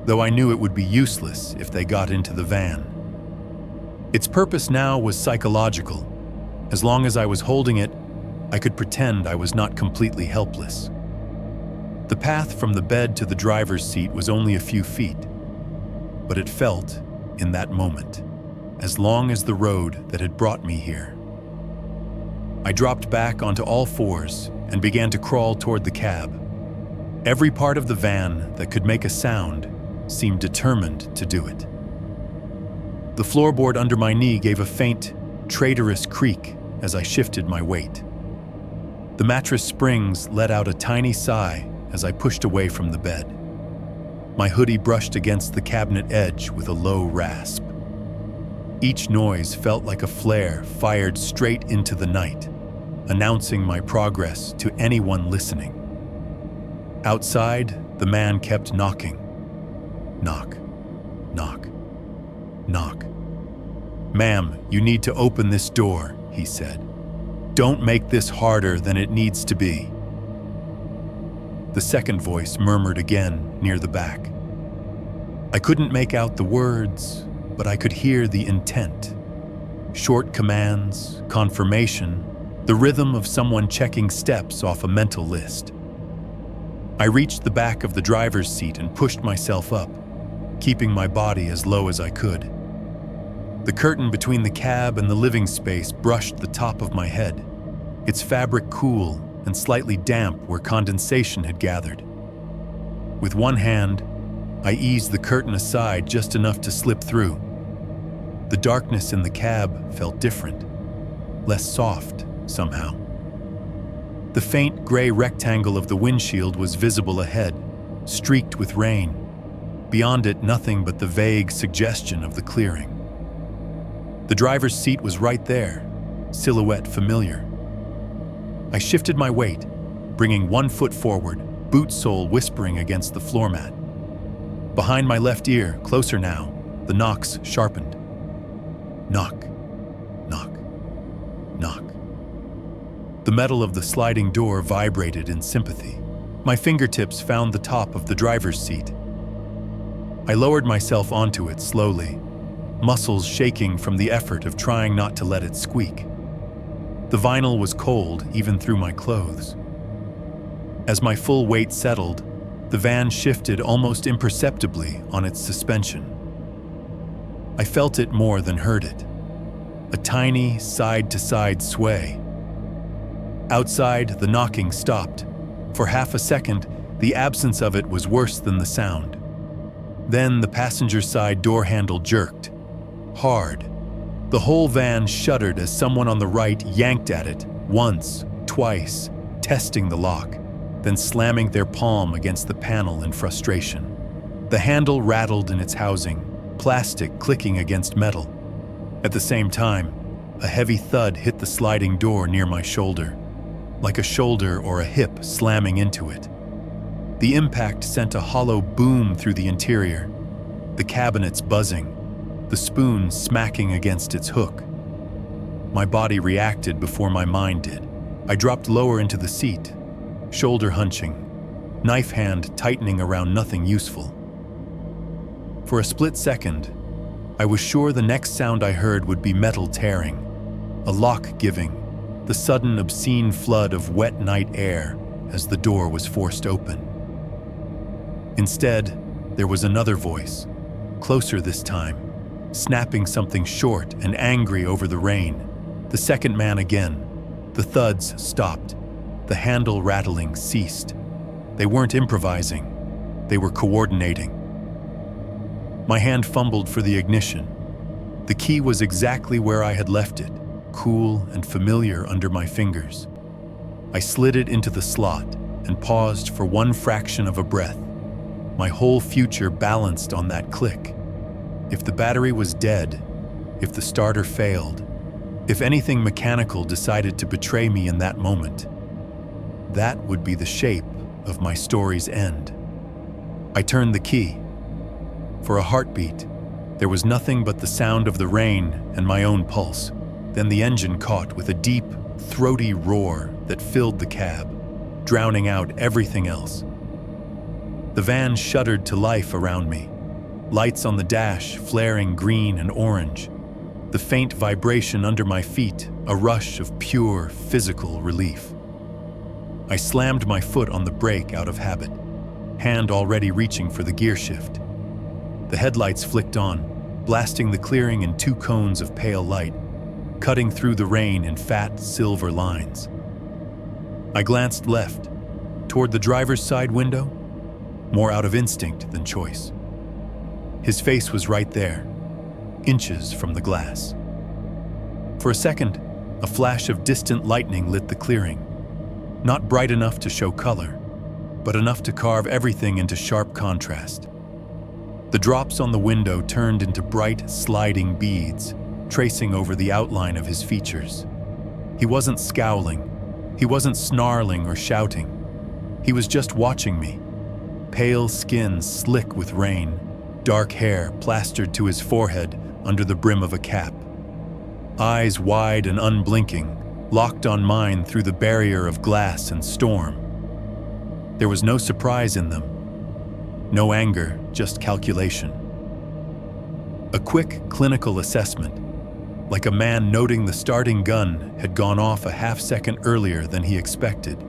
though I knew it would be useless if they got into the van. Its purpose now was psychological. As long as I was holding it, I could pretend I was not completely helpless. The path from the bed to the driver's seat was only a few feet, but it felt, in that moment, as long as the road that had brought me here. I dropped back onto all fours and began to crawl toward the cab. Every part of the van that could make a sound seemed determined to do it. The floorboard under my knee gave a faint, traitorous creak as I shifted my weight. The mattress springs let out a tiny sigh as I pushed away from the bed. My hoodie brushed against the cabinet edge with a low rasp. Each noise felt like a flare fired straight into the night, announcing my progress to anyone listening. Outside, the man kept knocking. Knock, knock, knock. "Ma'am, you need to open this door," he said. "Don't make this harder than it needs to be." The second voice murmured again near the back. I couldn't make out the words, but I could hear the intent. Short commands, confirmation, the rhythm of someone checking steps off a mental list. I reached the back of the driver's seat and pushed myself up, keeping my body as low as I could. The curtain between the cab and the living space brushed the top of my head, its fabric cool and slightly damp where condensation had gathered. With one hand, I eased the curtain aside just enough to slip through. The darkness in the cab felt different, less soft somehow. The faint gray rectangle of the windshield was visible ahead, streaked with rain. Beyond it, nothing but the vague suggestion of the clearing. The driver's seat was right there, silhouette familiar. I shifted my weight, bringing one foot forward, boot sole whispering against the floor mat. Behind my left ear, closer now, the knocks sharpened. Knock, knock, knock. The metal of the sliding door vibrated in sympathy. My fingertips found the top of the driver's seat. I lowered myself onto it slowly, muscles shaking from the effort of trying not to let it squeak. The vinyl was cold even through my clothes. As my full weight settled, the van shifted almost imperceptibly on its suspension. I felt it more than heard it. A tiny side-to-side sway. Outside, the knocking stopped. For half a second, the absence of it was worse than the sound. Then the passenger side door handle jerked. Hard. The whole van shuddered as someone on the right yanked at it, once, twice, testing the lock, then slamming their palm against the panel in frustration. The handle rattled in its housing, plastic clicking against metal. At the same time, a heavy thud hit the sliding door near my shoulder. like a shoulder or a hip slamming into it. The impact sent a hollow boom through the interior, the cabinets buzzing, the spoon smacking against its hook. My body reacted before my mind did. I dropped lower into the seat, shoulder hunching, knife hand tightening around nothing useful. For a split second, I was sure the next sound I heard would be metal tearing, a lock giving, the sudden obscene flood of wet night air as the door was forced open. Instead, there was another voice, closer this time, snapping something short and angry over the rain. The second man again. The thuds stopped. The handle rattling ceased. They weren't improvising. They were coordinating. My hand fumbled for the ignition. The key was exactly where I had left it, cool and familiar under my fingers. I slid it into the slot and paused for one fraction of a breath. My whole future balanced on that click. If the battery was dead, if the starter failed, if anything mechanical decided to betray me in that moment, that would be the shape of my story's end. I turned the key. For a heartbeat, there was nothing but the sound of the rain and my own pulse. Then the engine caught with a deep, throaty roar that filled the cab, drowning out everything else. The van shuddered to life around me, lights on the dash flaring green and orange, the faint vibration under my feet, a rush of pure physical relief. I slammed my foot on the brake out of habit, hand already reaching for the gear shift. The headlights flicked on, blasting the clearing in two cones of pale light, cutting through the rain in fat silver lines. I glanced left, toward the driver's side window, more out of instinct than choice. His face was right there, inches from the glass. For a second, a flash of distant lightning lit the clearing, not bright enough to show color, but enough to carve everything into sharp contrast. The drops on the window turned into bright, sliding beads, tracing over the outline of his features. He wasn't scowling, he wasn't snarling or shouting. He was just watching me, pale skin slick with rain, dark hair plastered to his forehead under the brim of a cap. Eyes wide and unblinking, locked on mine through the barrier of glass and storm. There was no surprise in them, no anger, just calculation. A quick clinical assessment, like a man noting the starting gun had gone off a half second earlier than he expected,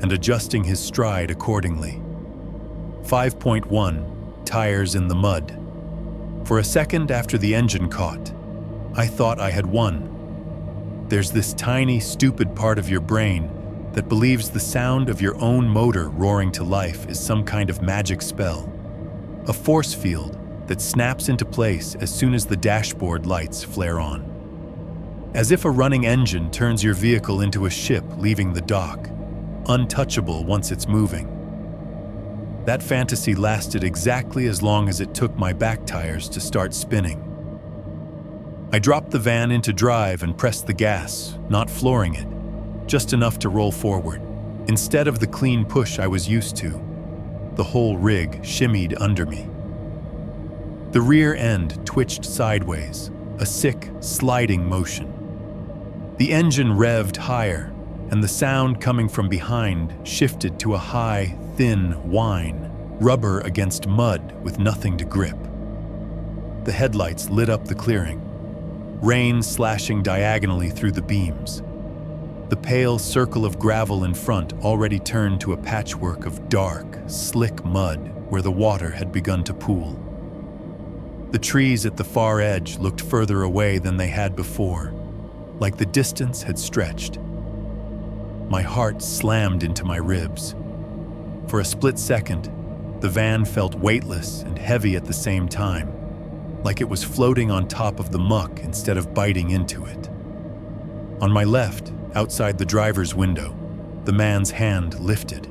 and adjusting his stride accordingly. 5.1, tires in the mud. For a second after the engine caught, I thought I had won. There's this tiny, stupid part of your brain that believes the sound of your own motor roaring to life is some kind of magic spell, a force field that snaps into place as soon as the dashboard lights flare on. As if a running engine turns your vehicle into a ship leaving the dock, untouchable once it's moving. That fantasy lasted exactly as long as it took my back tires to start spinning. I dropped the van into drive and pressed the gas, not flooring it, just enough to roll forward. Instead of the clean push I was used to, the whole rig shimmied under me. The rear end twitched sideways, a sick, sliding motion. The engine revved higher, and the sound coming from behind shifted to a high, thin whine, rubber against mud with nothing to grip. The headlights lit up the clearing, rain slashing diagonally through the beams. The pale circle of gravel in front already turned to a patchwork of dark, slick mud where the water had begun to pool. The trees at the far edge looked further away than they had before, like the distance had stretched. My heart slammed into my ribs. For a split second, the van felt weightless and heavy at the same time, like it was floating on top of the muck instead of biting into it. On my left, outside the driver's window, the man's hand lifted.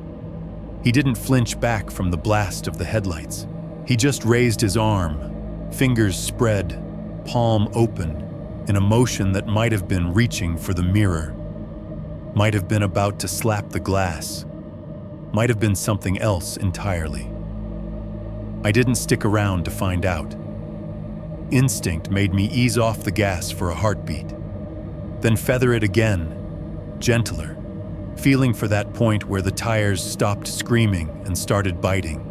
He didn't flinch back from the blast of the headlights. He just raised his arm, fingers spread, palm open, in a motion that might have been reaching for the mirror. might have been about to slap the glass, might have been something else entirely. I didn't stick around to find out. Instinct made me ease off the gas for a heartbeat, then feather it again, gentler, feeling for that point where the tires stopped screaming and started biting.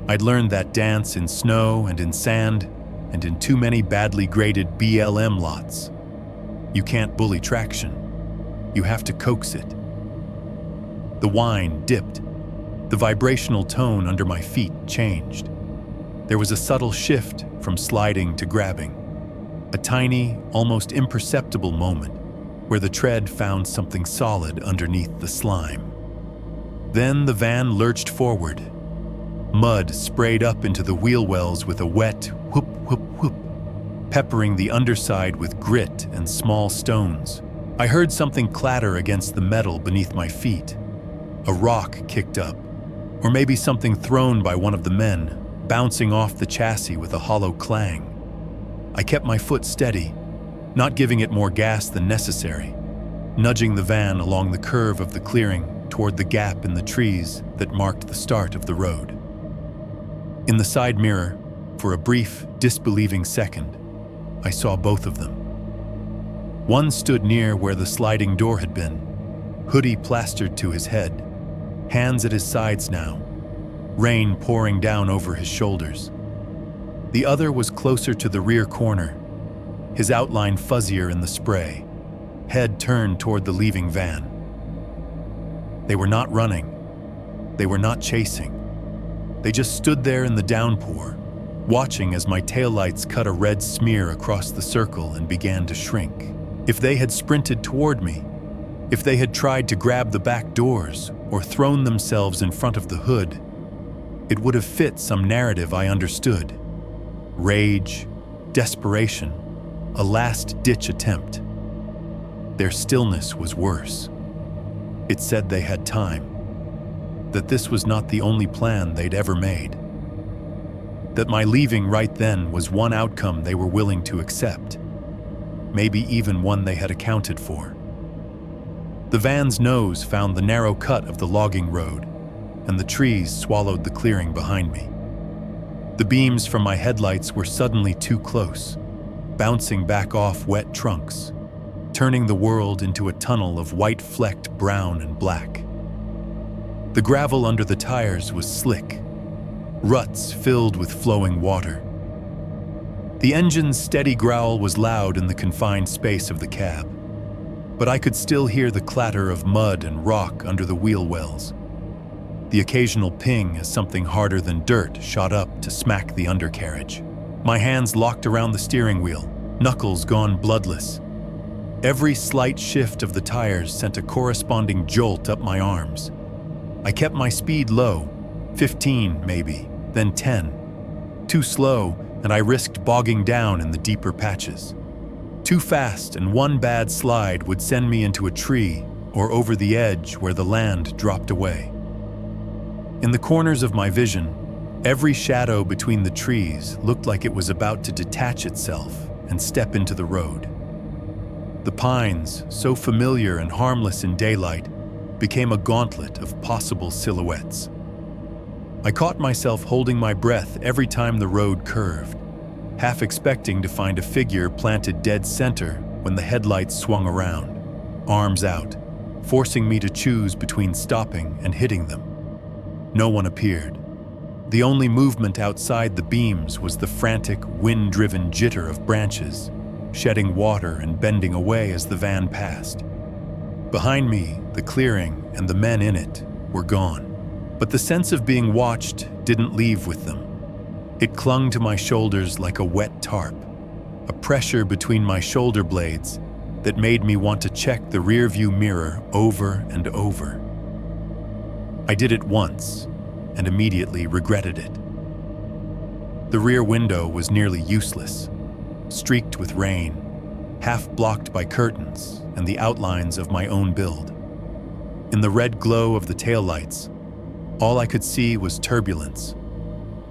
I'd learned that dance in snow and in sand and in too many badly graded BLM lots. You can't bully traction. You have to coax it. The whine dipped. The vibrational tone under my feet changed. There was a subtle shift from sliding to grabbing. A tiny, almost imperceptible moment where the tread found something solid underneath the slime. Then the van lurched forward. Mud sprayed up into the wheel wells with a wet whoop, whoop, whoop, peppering the underside with grit and small stones. I heard something clatter against the metal beneath my feet. A rock kicked up, or maybe something thrown by one of the men, bouncing off the chassis with a hollow clang. I kept my foot steady, not giving it more gas than necessary, nudging the van along the curve of the clearing toward the gap in the trees that marked the start of the road. In the side mirror, for a brief, disbelieving second, I saw both of them. One stood near where the sliding door had been, hoodie plastered to his head, hands at his sides now, rain pouring down over his shoulders. The other was closer to the rear corner, his outline fuzzier in the spray, head turned toward the leaving van. They were not running. They were not chasing. They just stood there in the downpour, watching as my taillights cut a red smear across the circle and began to shrink. If they had sprinted toward me, if they had tried to grab the back doors or thrown themselves in front of the hood, it would have fit some narrative I understood. Rage, desperation, a last-ditch attempt. Their stillness was worse. It said they had time, that this was not the only plan they'd ever made, that my leaving right then was one outcome they were willing to accept, maybe even one they had accounted for. The van's nose found the narrow cut of the logging road, and the trees swallowed the clearing behind me. The beams from my headlights were suddenly too close, bouncing back off wet trunks, turning the world into a tunnel of white-flecked brown and black. The gravel under the tires was slick, ruts filled with flowing water. The engine's steady growl was loud in the confined space of the cab, but I could still hear the clatter of mud and rock under the wheel wells, the occasional ping as something harder than dirt shot up to smack the undercarriage. My hands locked around the steering wheel, knuckles gone bloodless. Every slight shift of the tires sent a corresponding jolt up my arms. I kept my speed low, 15 maybe, then 10. Too slow, and I risked bogging down in the deeper patches. Too fast, and one bad slide would send me into a tree or over the edge where the land dropped away. In the corners of my vision, every shadow between the trees looked like it was about to detach itself and step into the road. The pines, so familiar and harmless in daylight, became a gauntlet of possible silhouettes. I caught myself holding my breath every time the road curved, half expecting to find a figure planted dead center when the headlights swung around, arms out, forcing me to choose between stopping and hitting them. No one appeared. The only movement outside the beams was the frantic, wind-driven jitter of branches, shedding water and bending away as the van passed. Behind me, the clearing and the men in it were gone. But the sense of being watched didn't leave with them. It clung to my shoulders like a wet tarp, a pressure between my shoulder blades that made me want to check the rearview mirror over and over. I did it once and immediately regretted it. The rear window was nearly useless, streaked with rain, half blocked by curtains and the outlines of my own build. In the red glow of the taillights, all I could see was turbulence.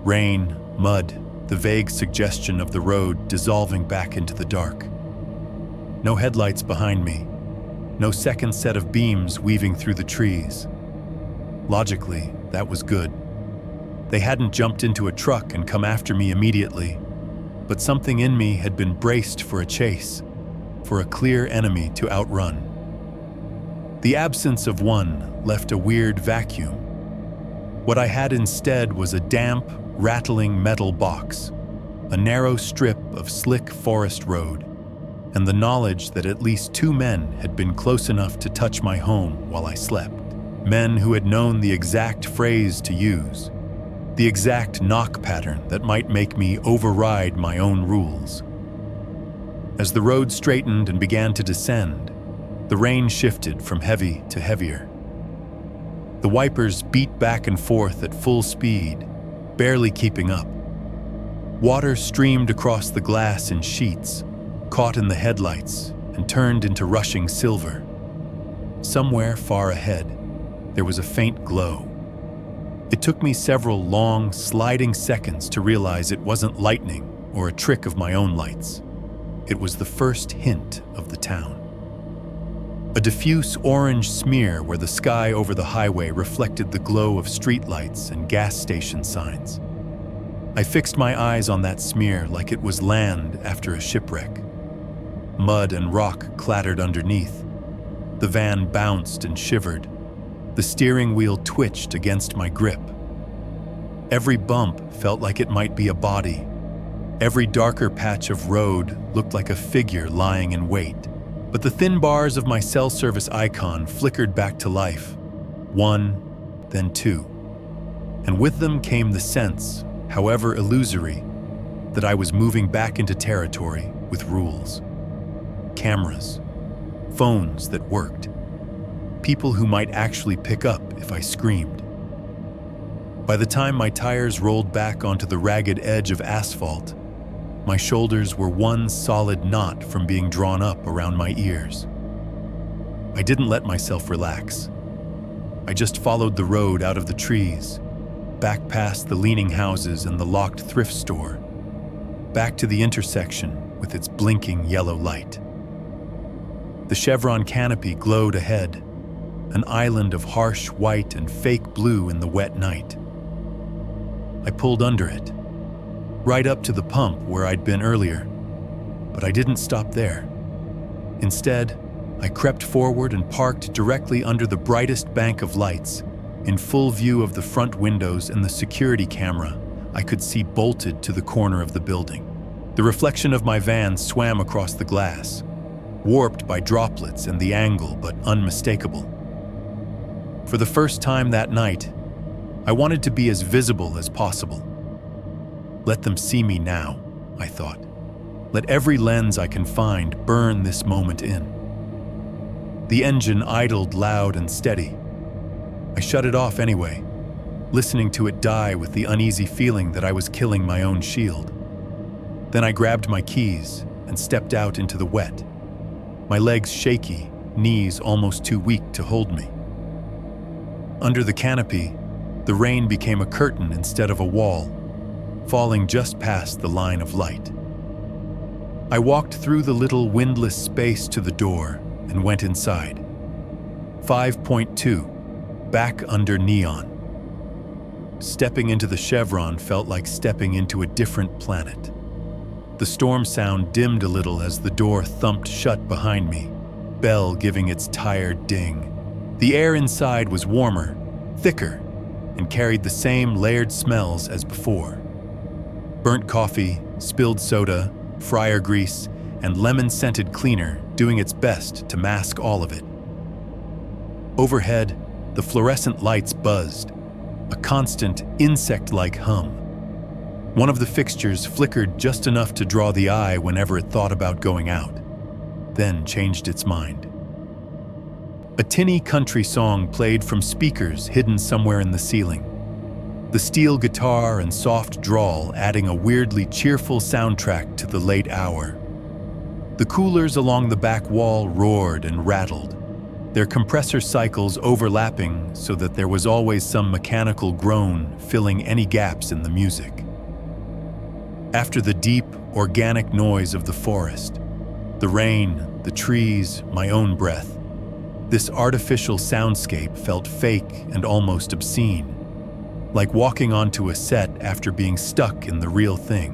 Rain, mud, the vague suggestion of the road dissolving back into the dark. No headlights behind me, No second set of beams weaving through the trees. Logically, that was good. They hadn't jumped into a truck and come after me immediately, but something in me had been braced for a chase, for a clear enemy to outrun. The absence of one left a weird vacuum. What I had instead was a damp, rattling metal box, a narrow strip of slick forest road, and the knowledge that at least 2 men had been close enough to touch my home while I slept. Men who had known the exact phrase to use, the exact knock pattern that might make me override my own rules. As the road straightened and began to descend, the rain shifted from heavy to heavier. The wipers beat back and forth at full speed, barely keeping up. Water streamed across the glass in sheets, caught in the headlights, and turned into rushing silver. Somewhere far ahead, there was a faint glow. It took me several long, sliding seconds to realize it wasn't lightning or a trick of my own lights. It was the first hint of the town. A diffuse orange smear where the sky over the highway reflected the glow of streetlights and gas station signs. I fixed my eyes on that smear like it was land after a shipwreck. Mud and rock clattered underneath. The van bounced and shivered. The steering wheel twitched against my grip. Every bump felt like it might be a body. Every darker patch of road looked like a figure lying in wait. But the thin bars of my cell service icon flickered back to life. 1, then 2. And with them came the sense, however illusory, that I was moving back into territory with rules. Cameras, phones that worked, people who might actually pick up if I screamed. By the time my tires rolled back onto the ragged edge of asphalt, my shoulders were one solid knot from being drawn up around my ears. I didn't let myself relax. I just followed the road out of the trees, back past the leaning houses and the locked thrift store, back to the intersection with its blinking yellow light. The chevron canopy glowed ahead, an island of harsh white and fake blue in the wet night. I pulled under it, right up to the pump where I'd been earlier, but I didn't stop there. Instead, I crept forward and parked directly under the brightest bank of lights, in full view of the front windows and the security camera I could see bolted to the corner of the building. The reflection of my van swam across the glass, warped by droplets and the angle but unmistakable. For the first time that night, I wanted to be as visible as possible. Let them see me now, I thought. Let every lens I can find burn this moment in. The engine idled loud and steady. I shut it off anyway, listening to it die with the uneasy feeling that I was killing my own shield. Then I grabbed my keys and stepped out into the wet, my legs shaky, knees almost too weak to hold me. Under the canopy, the rain became a curtain instead of a wall, falling just past the line of light. I walked through the little windless space to the door and went inside. 5.2, back under neon. Stepping into the chevron felt like stepping into a different planet. The storm sound dimmed a little as the door thumped shut behind me, bell giving its tired ding. The air inside was warmer, thicker, and carried the same layered smells as before. Burnt coffee, spilled soda, fryer grease, and lemon-scented cleaner doing its best to mask all of it. Overhead, the fluorescent lights buzzed, a constant insect-like hum. One of the fixtures flickered just enough to draw the eye whenever it thought about going out, then changed its mind. A tinny country song played from speakers hidden somewhere in the ceiling, the steel guitar and soft drawl adding a weirdly cheerful soundtrack to the late hour. The coolers along the back wall roared and rattled, their compressor cycles overlapping so that there was always some mechanical groan filling any gaps in the music. After the deep, organic noise of the forest, the rain, the trees, my own breath, This artificial soundscape felt fake and almost obscene, like walking onto a set after being stuck in the real thing.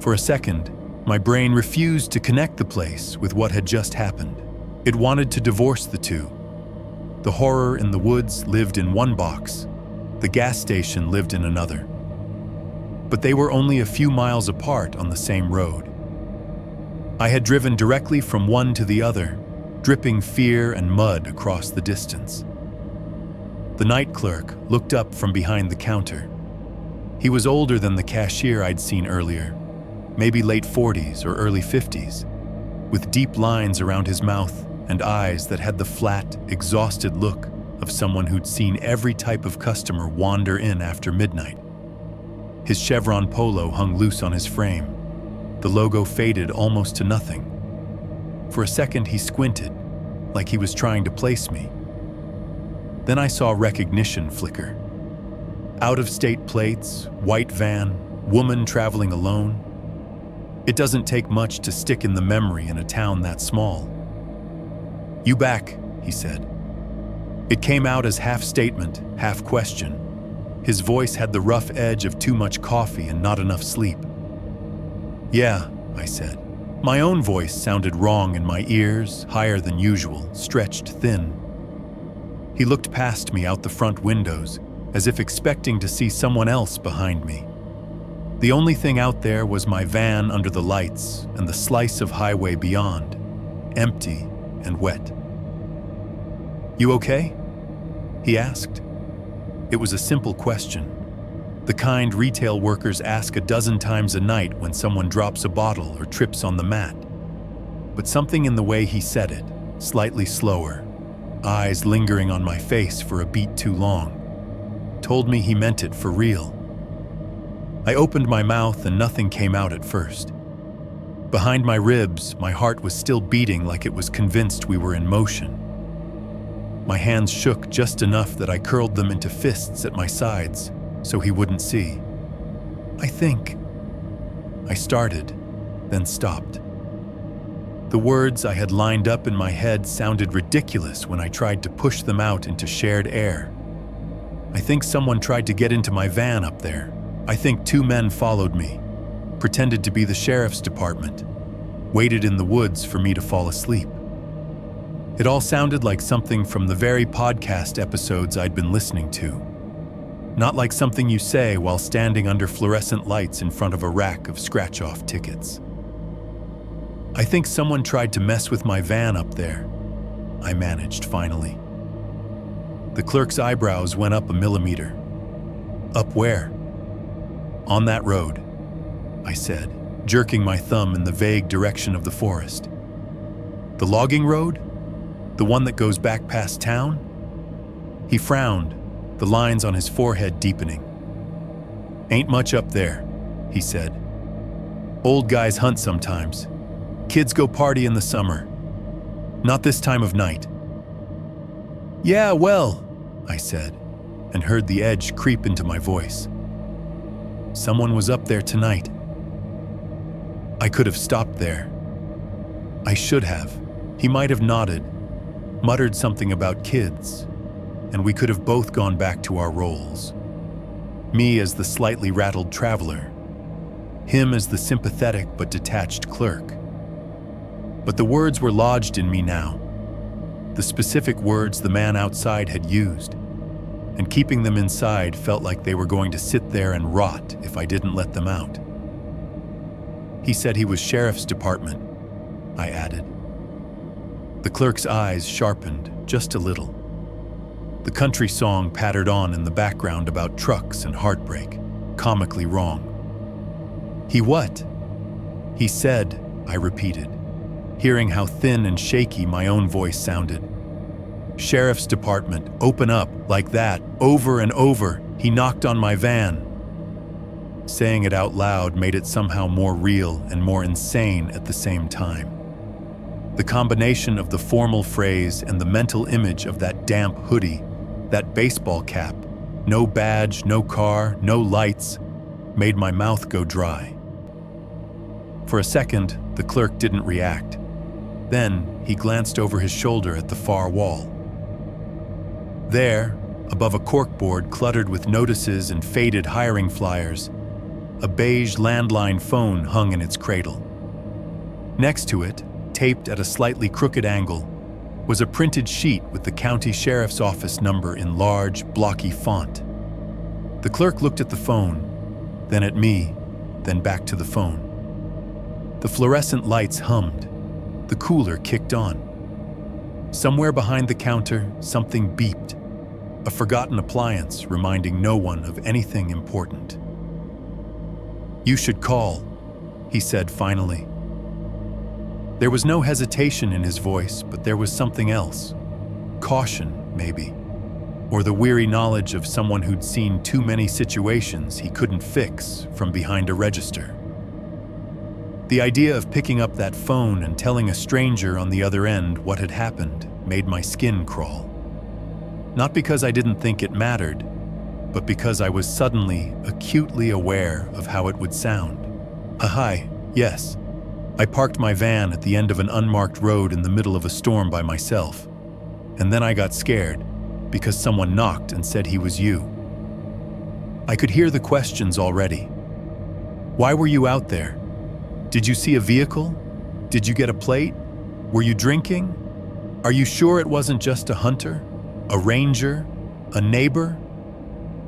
For a second, my brain refused to connect the place with what had just happened. It wanted to divorce the two. The horror in the woods lived in one box, the gas station lived in another. But they were only a few miles apart on the same road. I had driven directly from one to the other, dripping fear and mud across the distance. The night clerk looked up from behind the counter. He was older than the cashier I'd seen earlier, maybe late 40s or early 50s, with deep lines around his mouth and eyes that had the flat, exhausted look of someone who'd seen every type of customer wander in after midnight. His chevron polo hung loose on his frame. The logo faded almost to nothing. For a second, he squinted, like he was trying to place me. Then I saw recognition flicker. Out-of-state plates, white van, woman traveling alone. It doesn't take much to stick in the memory in a town that small. "You back," he said. It came out as half statement, half question. His voice had the rough edge of too much coffee and not enough sleep. "Yeah," I said. My own voice sounded wrong in my ears, higher than usual, stretched thin. He looked past me out the front windows, as if expecting to see someone else behind me. The only thing out there was my van under the lights and the slice of highway beyond, empty and wet. "You okay?" he asked. It was a simple question, the kind retail workers ask a dozen times a night when someone drops a bottle or trips on the mat. But something in the way he said it, slightly slower, eyes lingering on my face for a beat too long, told me he meant it for real. I opened my mouth and nothing came out at first. Behind my ribs, my heart was still beating like it was convinced we were in motion. My hands shook just enough that I curled them into fists at my sides so he wouldn't see. I started, then stopped. The words I had lined up in my head sounded ridiculous when I tried to push them out into shared air. I think someone tried to get into my van up there. I think 2 men followed me, pretended to be the sheriff's department, waited in the woods for me to fall asleep. It all sounded like something from the very podcast episodes I'd been listening to. Not like something you say while standing under fluorescent lights in front of a rack of scratch-off tickets. "I think someone tried to mess with my van up there," I managed finally. The clerk's eyebrows went up a millimeter. "Up where?" "On that road," I said, jerking my thumb in the vague direction of the forest. "The logging road? The one that goes back past town?" He frowned, the lines on his forehead deepening. "Ain't much up there," he said. "Old guys hunt sometimes. Kids go party in the summer. Not this time of night." "Yeah, well," I said, and heard the edge creep into my voice. Someone was up there tonight. I could have stopped there. I should have. He might have nodded, muttered something about kids, and we could have both gone back to our roles. Me as the slightly rattled traveler, him as the sympathetic but detached clerk. But the words were lodged in me now, the specific words the man outside had used, and keeping them inside felt like they were going to sit there and rot if I didn't let them out. "He said he was sheriff's department," I added. The clerk's eyes sharpened just a little. The country song pattered on in the background about trucks and heartbreak, comically wrong. "He what?" "He said," I repeated, hearing how thin and shaky my own voice sounded. "Sheriff's department, open up," like that, over and over. He knocked on my van. Saying it out loud made it somehow more real and more insane at the same time. The combination of the formal phrase and the mental image of that damp hoodie, that baseball cap, no badge, no car, no lights, made my mouth go dry. For a second, the clerk didn't react. Then he glanced over his shoulder at the far wall. There, above a corkboard cluttered with notices and faded hiring flyers, a beige landline phone hung in its cradle. Next to it, taped at a slightly crooked angle, was a printed sheet with the county sheriff's office number in large, blocky font. The clerk looked at the phone, then at me, then back to the phone. The fluorescent lights hummed. The cooler kicked on. Somewhere behind the counter, something beeped, a forgotten appliance reminding no one of anything important. "You should call," he said finally. There was no hesitation in his voice, but there was something else. Caution, maybe. Or the weary knowledge of someone who'd seen too many situations he couldn't fix from behind a register. The idea of picking up that phone and telling a stranger on the other end what had happened made my skin crawl. Not because I didn't think it mattered, but because I was suddenly acutely aware of how it would sound. Hi, yes. I parked my van at the end of an unmarked road in the middle of a storm by myself. And then I got scared because someone knocked and said he was you. I could hear the questions already. Why were you out there? Did you see a vehicle? Did you get a plate? Were you drinking? Are you sure it wasn't just a hunter? A ranger? A neighbor?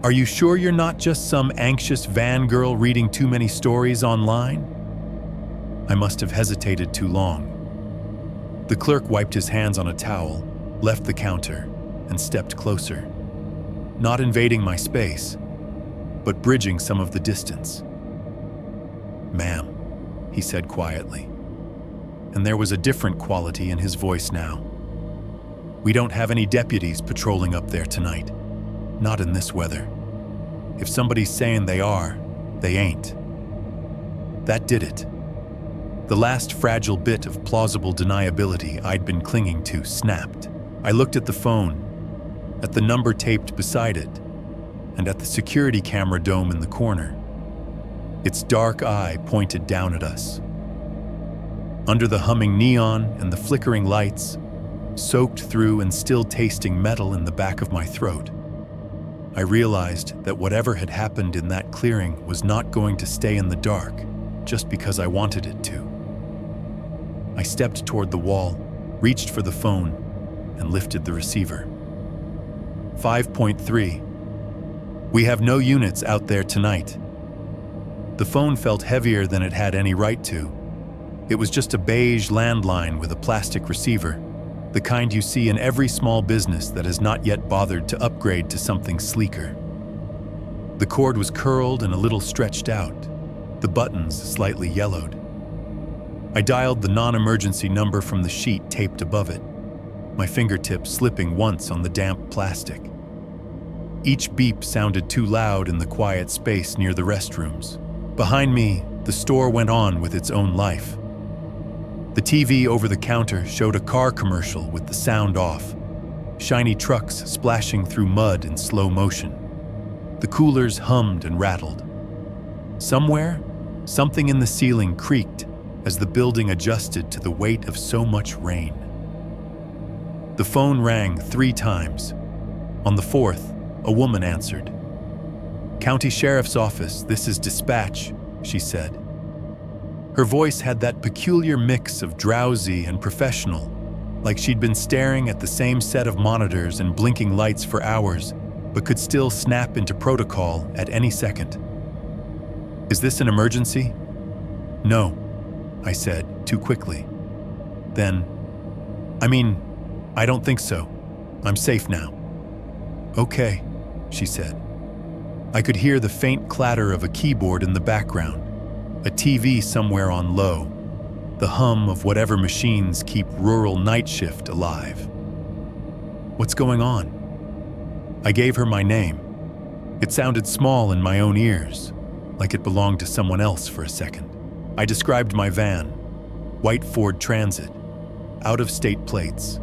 Are you sure you're not just some anxious van girl reading too many stories online? I must have hesitated too long. The clerk wiped his hands on a towel, left the counter, and stepped closer. Not invading my space, but bridging some of the distance. "Ma'am," he said quietly, and there was a different quality in his voice now. "We don't have any deputies patrolling up there tonight. Not in this weather. If somebody's saying they are, they ain't." That did it. The last fragile bit of plausible deniability I'd been clinging to snapped. I looked at the phone, at the number taped beside it, and at the security camera dome in the corner. Its dark eye pointed down at us. Under the humming neon and the flickering lights, soaked through and still tasting metal in the back of my throat, I realized that whatever had happened in that clearing was not going to stay in the dark just because I wanted it to. I stepped toward the wall, reached for the phone, and lifted the receiver. 5.3. "We have no units out there tonight." The phone felt heavier than it had any right to. It was just a beige landline with a plastic receiver, the kind you see in every small business that has not yet bothered to upgrade to something sleeker. The cord was curled and a little stretched out, the buttons slightly yellowed. I dialed the non-emergency number from the sheet taped above it, my fingertips slipping once on the damp plastic. Each beep sounded too loud in the quiet space near the restrooms. Behind me, the store went on with its own life. The TV over the counter showed a car commercial with the sound off, shiny trucks splashing through mud in slow motion. The coolers hummed and rattled. Somewhere, something in the ceiling creaked as the building adjusted to the weight of so much rain. The phone rang 3 times. On the 4th, a woman answered. "County Sheriff's Office, this is dispatch," she said. Her voice had that peculiar mix of drowsy and professional, like she'd been staring at the same set of monitors and blinking lights for hours, but could still snap into protocol at any second. "Is this an emergency?" "No," I said, too quickly. Then, I don't think so. I'm safe now." "Okay," she said. I could hear the faint clatter of a keyboard in the background, a TV somewhere on low, the hum of whatever machines keep rural night shift alive. "What's going on?" I gave her my name. It sounded small in my own ears, like it belonged to someone else for a second. I described my van, white Ford Transit, out-of-state plates.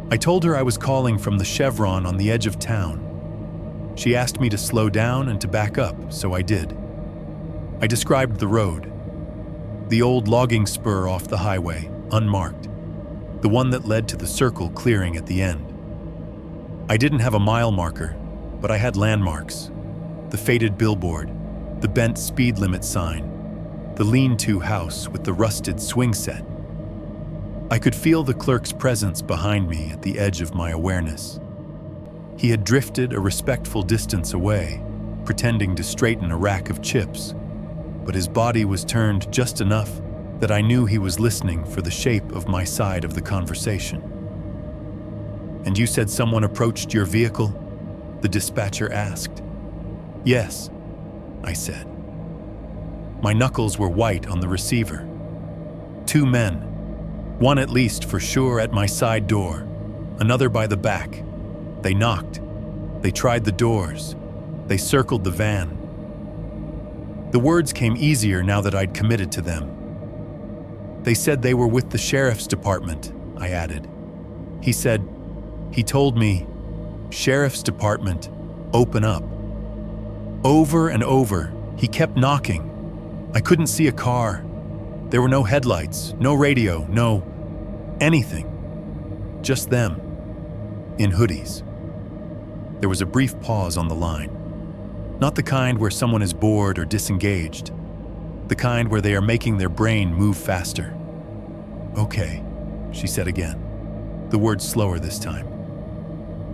I told her I was calling from the Chevron on the edge of town. She asked me to slow down and to back up, so I did. I described the road, the old logging spur off the highway, unmarked, the one that led to the circle clearing at the end. I didn't have a mile marker, but I had landmarks: the faded billboard, the bent speed limit sign, the lean-to house with the rusted swing set. I could feel the clerk's presence behind me at the edge of my awareness. He had drifted a respectful distance away, pretending to straighten a rack of chips, but his body was turned just enough that I knew he was listening for the shape of my side of the conversation. "And you said someone approached your vehicle?" the dispatcher asked. "Yes," I said. My knuckles were white on the receiver. Two men, one at least for sure at my side door, another by the back. They knocked. They tried the doors. They circled the van. The words came easier now that I'd committed to them. "They said they were with the sheriff's department," I added. He told me, "Sheriff's department, open up." Over and over, he kept knocking. I couldn't see a car. There were no headlights, no radio, no anything. Just them, in hoodies. There was a brief pause on the line. Not the kind where someone is bored or disengaged. The kind where they are making their brain move faster. "Okay," she said again, the words slower this time.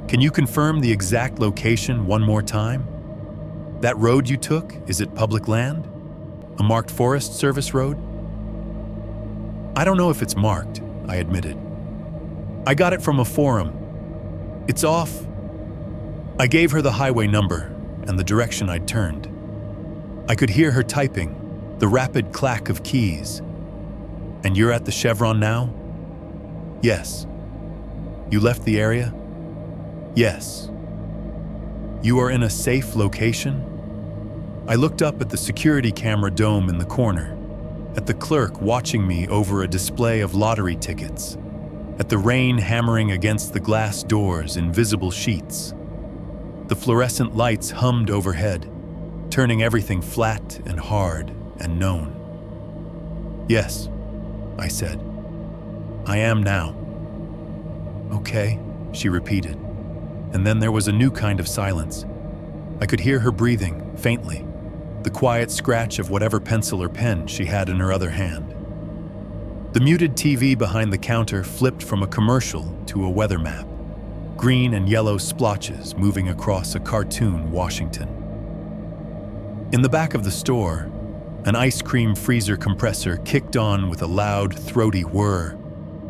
"Can you confirm the exact location one more time? That road you took, is it public land? A marked Forest Service road?" "I don't know if it's marked," I admitted. "I got it from a forum. It's off." I gave her the highway number and the direction I'd turned. I could hear her typing, the rapid clack of keys. "And you're at the Chevron now?" "Yes." "You left the area?" "Yes." "You are in a safe location?" I looked up at the security camera dome in the corner, at the clerk watching me over a display of lottery tickets, at the rain hammering against the glass doors in visible sheets. The fluorescent lights hummed overhead, turning everything flat and hard and known. "Yes," I said. "I am now." "Okay," she repeated, and then there was a new kind of silence. I could hear her breathing, faintly, the quiet scratch of whatever pencil or pen she had in her other hand. The muted TV behind the counter flipped from a commercial to a weather map, green and yellow splotches moving across a cartoon Washington. In the back of the store, an ice cream freezer compressor kicked on with a loud, throaty whir,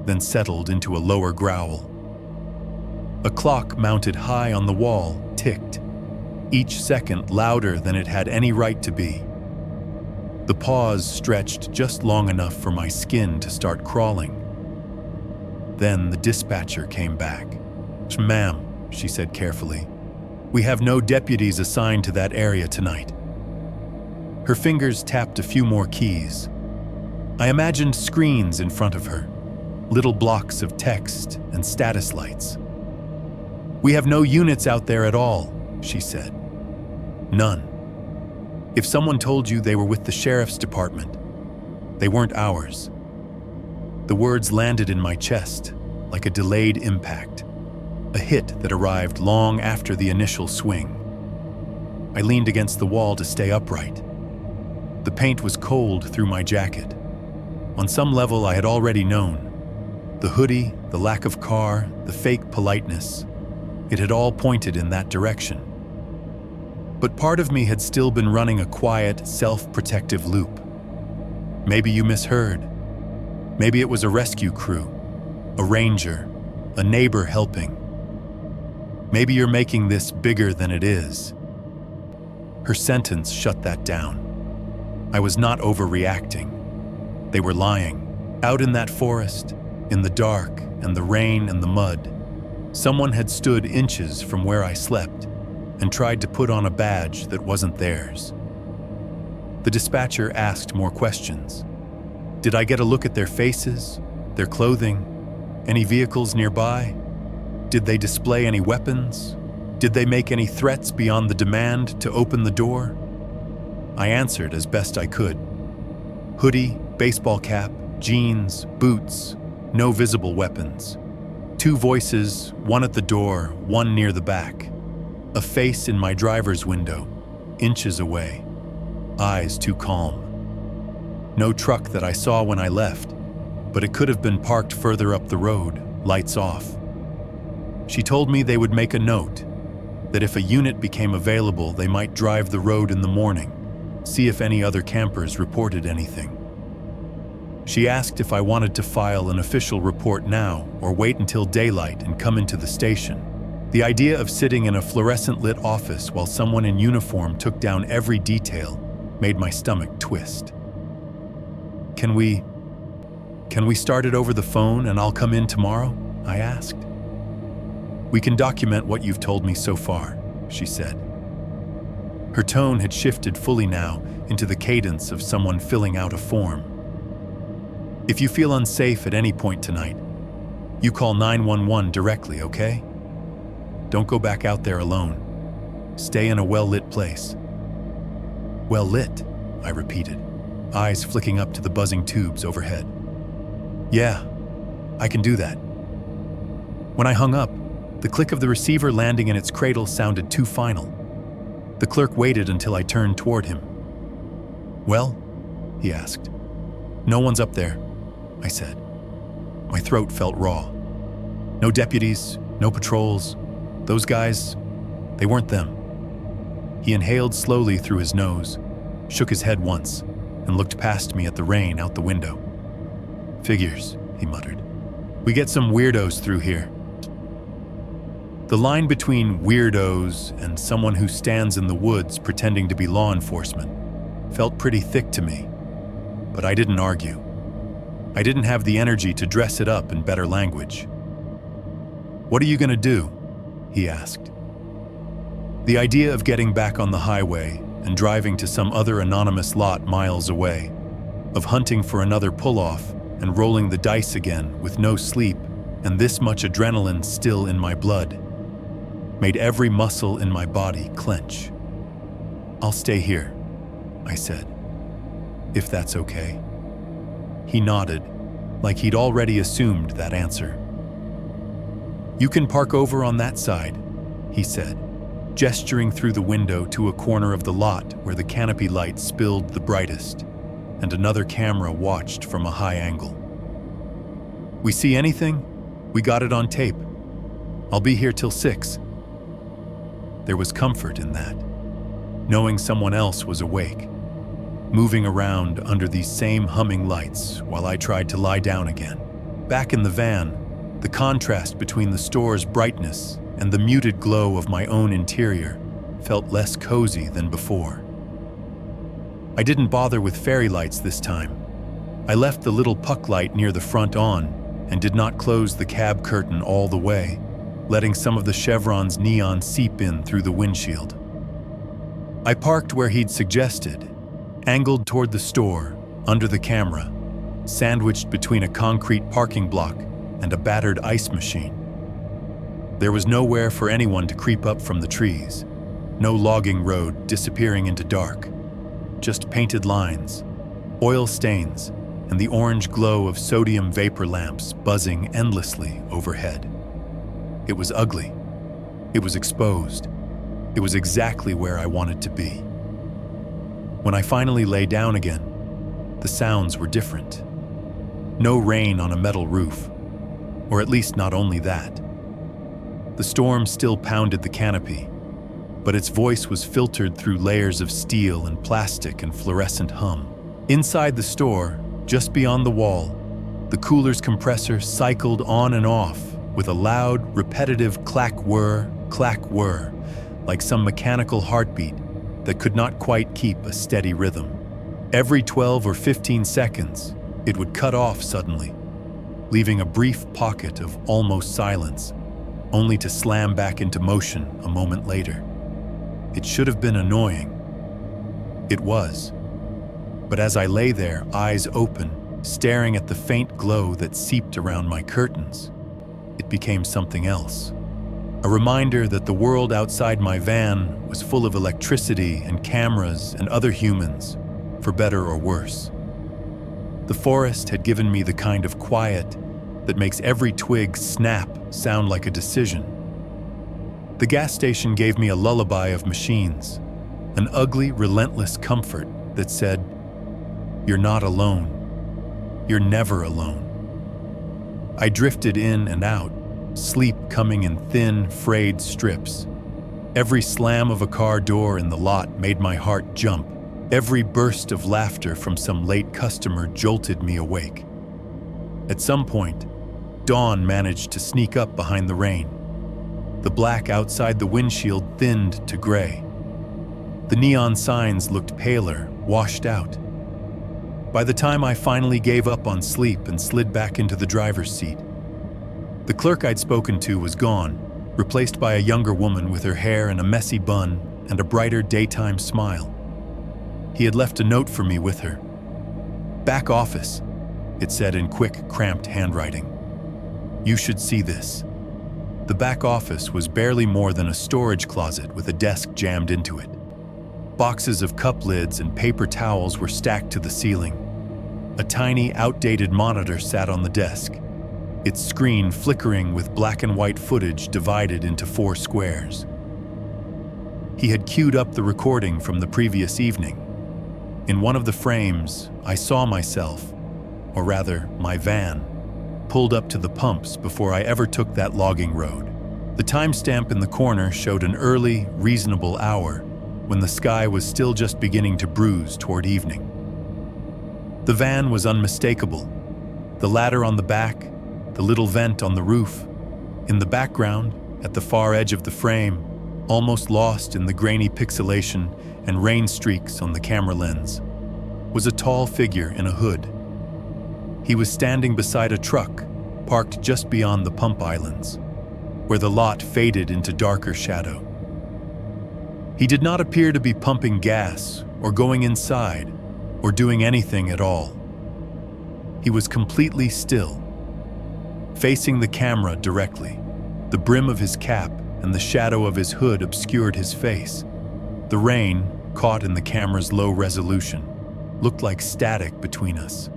then settled into a lower growl. A clock mounted high on the wall ticked, each second louder than it had any right to be. The pause stretched just long enough for my skin to start crawling. Then the dispatcher came back. "Ma'am," she said carefully, "we have no deputies assigned to that area tonight." Her fingers tapped a few more keys. I imagined screens in front of her, little blocks of text and status lights. "We have no units out there at all," she said. "None. If someone told you they were with the sheriff's department, they weren't ours." The words landed in my chest like a delayed impact, a hit that arrived long after the initial swing. I leaned against the wall to stay upright. The paint was cold through my jacket. On some level, I had already known. The hoodie, the lack of car, the fake politeness, it had all pointed in that direction. But part of me had still been running a quiet, self-protective loop. Maybe you misheard. Maybe it was a rescue crew, a ranger, a neighbor helping. Maybe you're making this bigger than it is. Her sentence shut that down. I was not overreacting. They were lying. Out in that forest, in the dark and the rain and the mud, someone had stood inches from where I slept and tried to put on a badge that wasn't theirs. The dispatcher asked more questions. Did I get a look at their faces, their clothing, any vehicles nearby? Did they display any weapons? Did they make any threats beyond the demand to open the door? I answered as best I could. Hoodie, baseball cap, jeans, boots, no visible weapons. 2 voices, one at the door, one near the back. A face in my driver's window, inches away. Eyes too calm. No truck that I saw when I left, but it could have been parked further up the road, lights off. She told me they would make a note, that if a unit became available, they might drive the road in the morning, see if any other campers reported anything. She asked if I wanted to file an official report now or wait until daylight and come into the station. The idea of sitting in a fluorescent-lit office while someone in uniform took down every detail made my stomach twist. Can we start it over the phone and I'll come in tomorrow?" I asked. "We can document what you've told me so far," she said. Her tone had shifted fully now into the cadence of someone filling out a form. "If you feel unsafe at any point tonight, you call 911 directly, okay? Don't go back out there alone. Stay in a well-lit place." "Well-lit?" I repeated, eyes flicking up to the buzzing tubes overhead. "Yeah, I can do that." When I hung up, the click of the receiver landing in its cradle sounded too final. The clerk waited until I turned toward him. "Well?" he asked. "No one's up there," I said. My throat felt raw. No deputies, no patrols. Those guys, they weren't them. He inhaled slowly through his nose, shook his head once, and looked past me at the rain out the window. "Figures," he muttered. "We get some weirdos through here." The line between weirdos and someone who stands in the woods pretending to be law enforcement felt pretty thick to me, but I didn't argue. I didn't have the energy to dress it up in better language. "What are you going to do?" he asked. The idea of getting back on the highway and driving to some other anonymous lot miles away, of hunting for another pull-off and rolling the dice again with no sleep and this much adrenaline still in my blood, made every muscle in my body clench. "I'll stay here," I said, "if that's okay." He nodded, like he'd already assumed that answer. "You can park over on that side," he said, gesturing through the window to a corner of the lot where the canopy light spilled the brightest, and another camera watched from a high angle. "We see anything? We got it on tape. I'll be here till 6. There was comfort in that, knowing someone else was awake, moving around under these same humming lights while I tried to lie down again. Back in the van, the contrast between the store's brightness and the muted glow of my own interior felt less cozy than before. I didn't bother with fairy lights this time. I left the little puck light near the front on and did not close the cab curtain all the way, letting some of the chevron's neon seep in through the windshield. I parked where he'd suggested, angled toward the store, under the camera, sandwiched between a concrete parking block and a battered ice machine. There was nowhere for anyone to creep up from the trees, no logging road disappearing into dark, just painted lines, oil stains, and the orange glow of sodium vapor lamps buzzing endlessly overhead. It was ugly. It was exposed. It was exactly where I wanted to be. When I finally lay down again, the sounds were different. No rain on a metal roof, or at least not only that. The storm still pounded the canopy, but its voice was filtered through layers of steel and plastic and fluorescent hum. Inside the store, just beyond the wall, the cooler's compressor cycled on and off with a loud, repetitive clack-whir, like some mechanical heartbeat that could not quite keep a steady rhythm. Every 12 or 15 seconds, it would cut off suddenly, leaving a brief pocket of almost silence, only to slam back into motion a moment later. It should have been annoying. It was. But as I lay there, eyes open, staring at the faint glow that seeped around my curtains, it became something else. A reminder that the world outside my van was full of electricity and cameras and other humans, for better or worse. The forest had given me the kind of quiet that makes every twig snap sound like a decision. The gas station gave me a lullaby of machines, an ugly, relentless comfort that said, "You're not alone. You're never alone." I drifted in and out, sleep coming in thin, frayed strips. Every slam of a car door in the lot made my heart jump. Every burst of laughter from some late customer jolted me awake. At some point, dawn managed to sneak up behind the rain. The black outside the windshield thinned to gray. The neon signs looked paler, washed out. By the time I finally gave up on sleep and slid back into the driver's seat, the clerk I'd spoken to was gone, replaced by a younger woman with her hair in a messy bun and a brighter daytime smile. He had left a note for me with her. "Back office," it said in quick, cramped handwriting. "You should see this." The back office was barely more than a storage closet with a desk jammed into it. Boxes of cup lids and paper towels were stacked to the ceiling. A tiny, outdated monitor sat on the desk, its screen flickering with black and white footage divided into 4 squares. He had queued up the recording from the previous evening. In one of the frames, I saw myself, or rather, my van, pulled up to the pumps before I ever took that logging road. The timestamp in the corner showed an early, reasonable hour when the sky was still just beginning to bruise toward evening. The van was unmistakable. The ladder on the back, the little vent on the roof. In the background, at the far edge of the frame, almost lost in the grainy pixelation and rain streaks on the camera lens, was a tall figure in a hood. He was standing beside a truck parked just beyond the pump islands, where the lot faded into darker shadow. He did not appear to be pumping gas or going inside or doing anything at all. He was completely still, facing the camera directly. The brim of his cap and the shadow of his hood obscured his face. The rain, caught in the camera's low resolution, looked like static between us.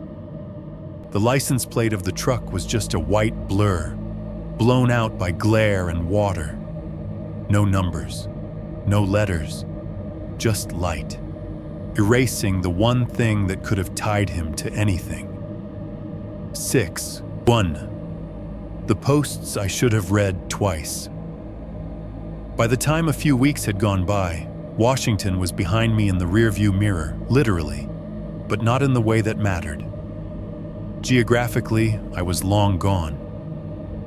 The license plate of the truck was just a white blur, blown out by glare and water. No numbers, no letters, just light, erasing the one thing that could have tied him to anything. 6:1. The posts I should have read twice. By the time a few weeks had gone by, Washington was behind me in the rearview mirror, literally, but not in the way that mattered. Geographically, I was long gone.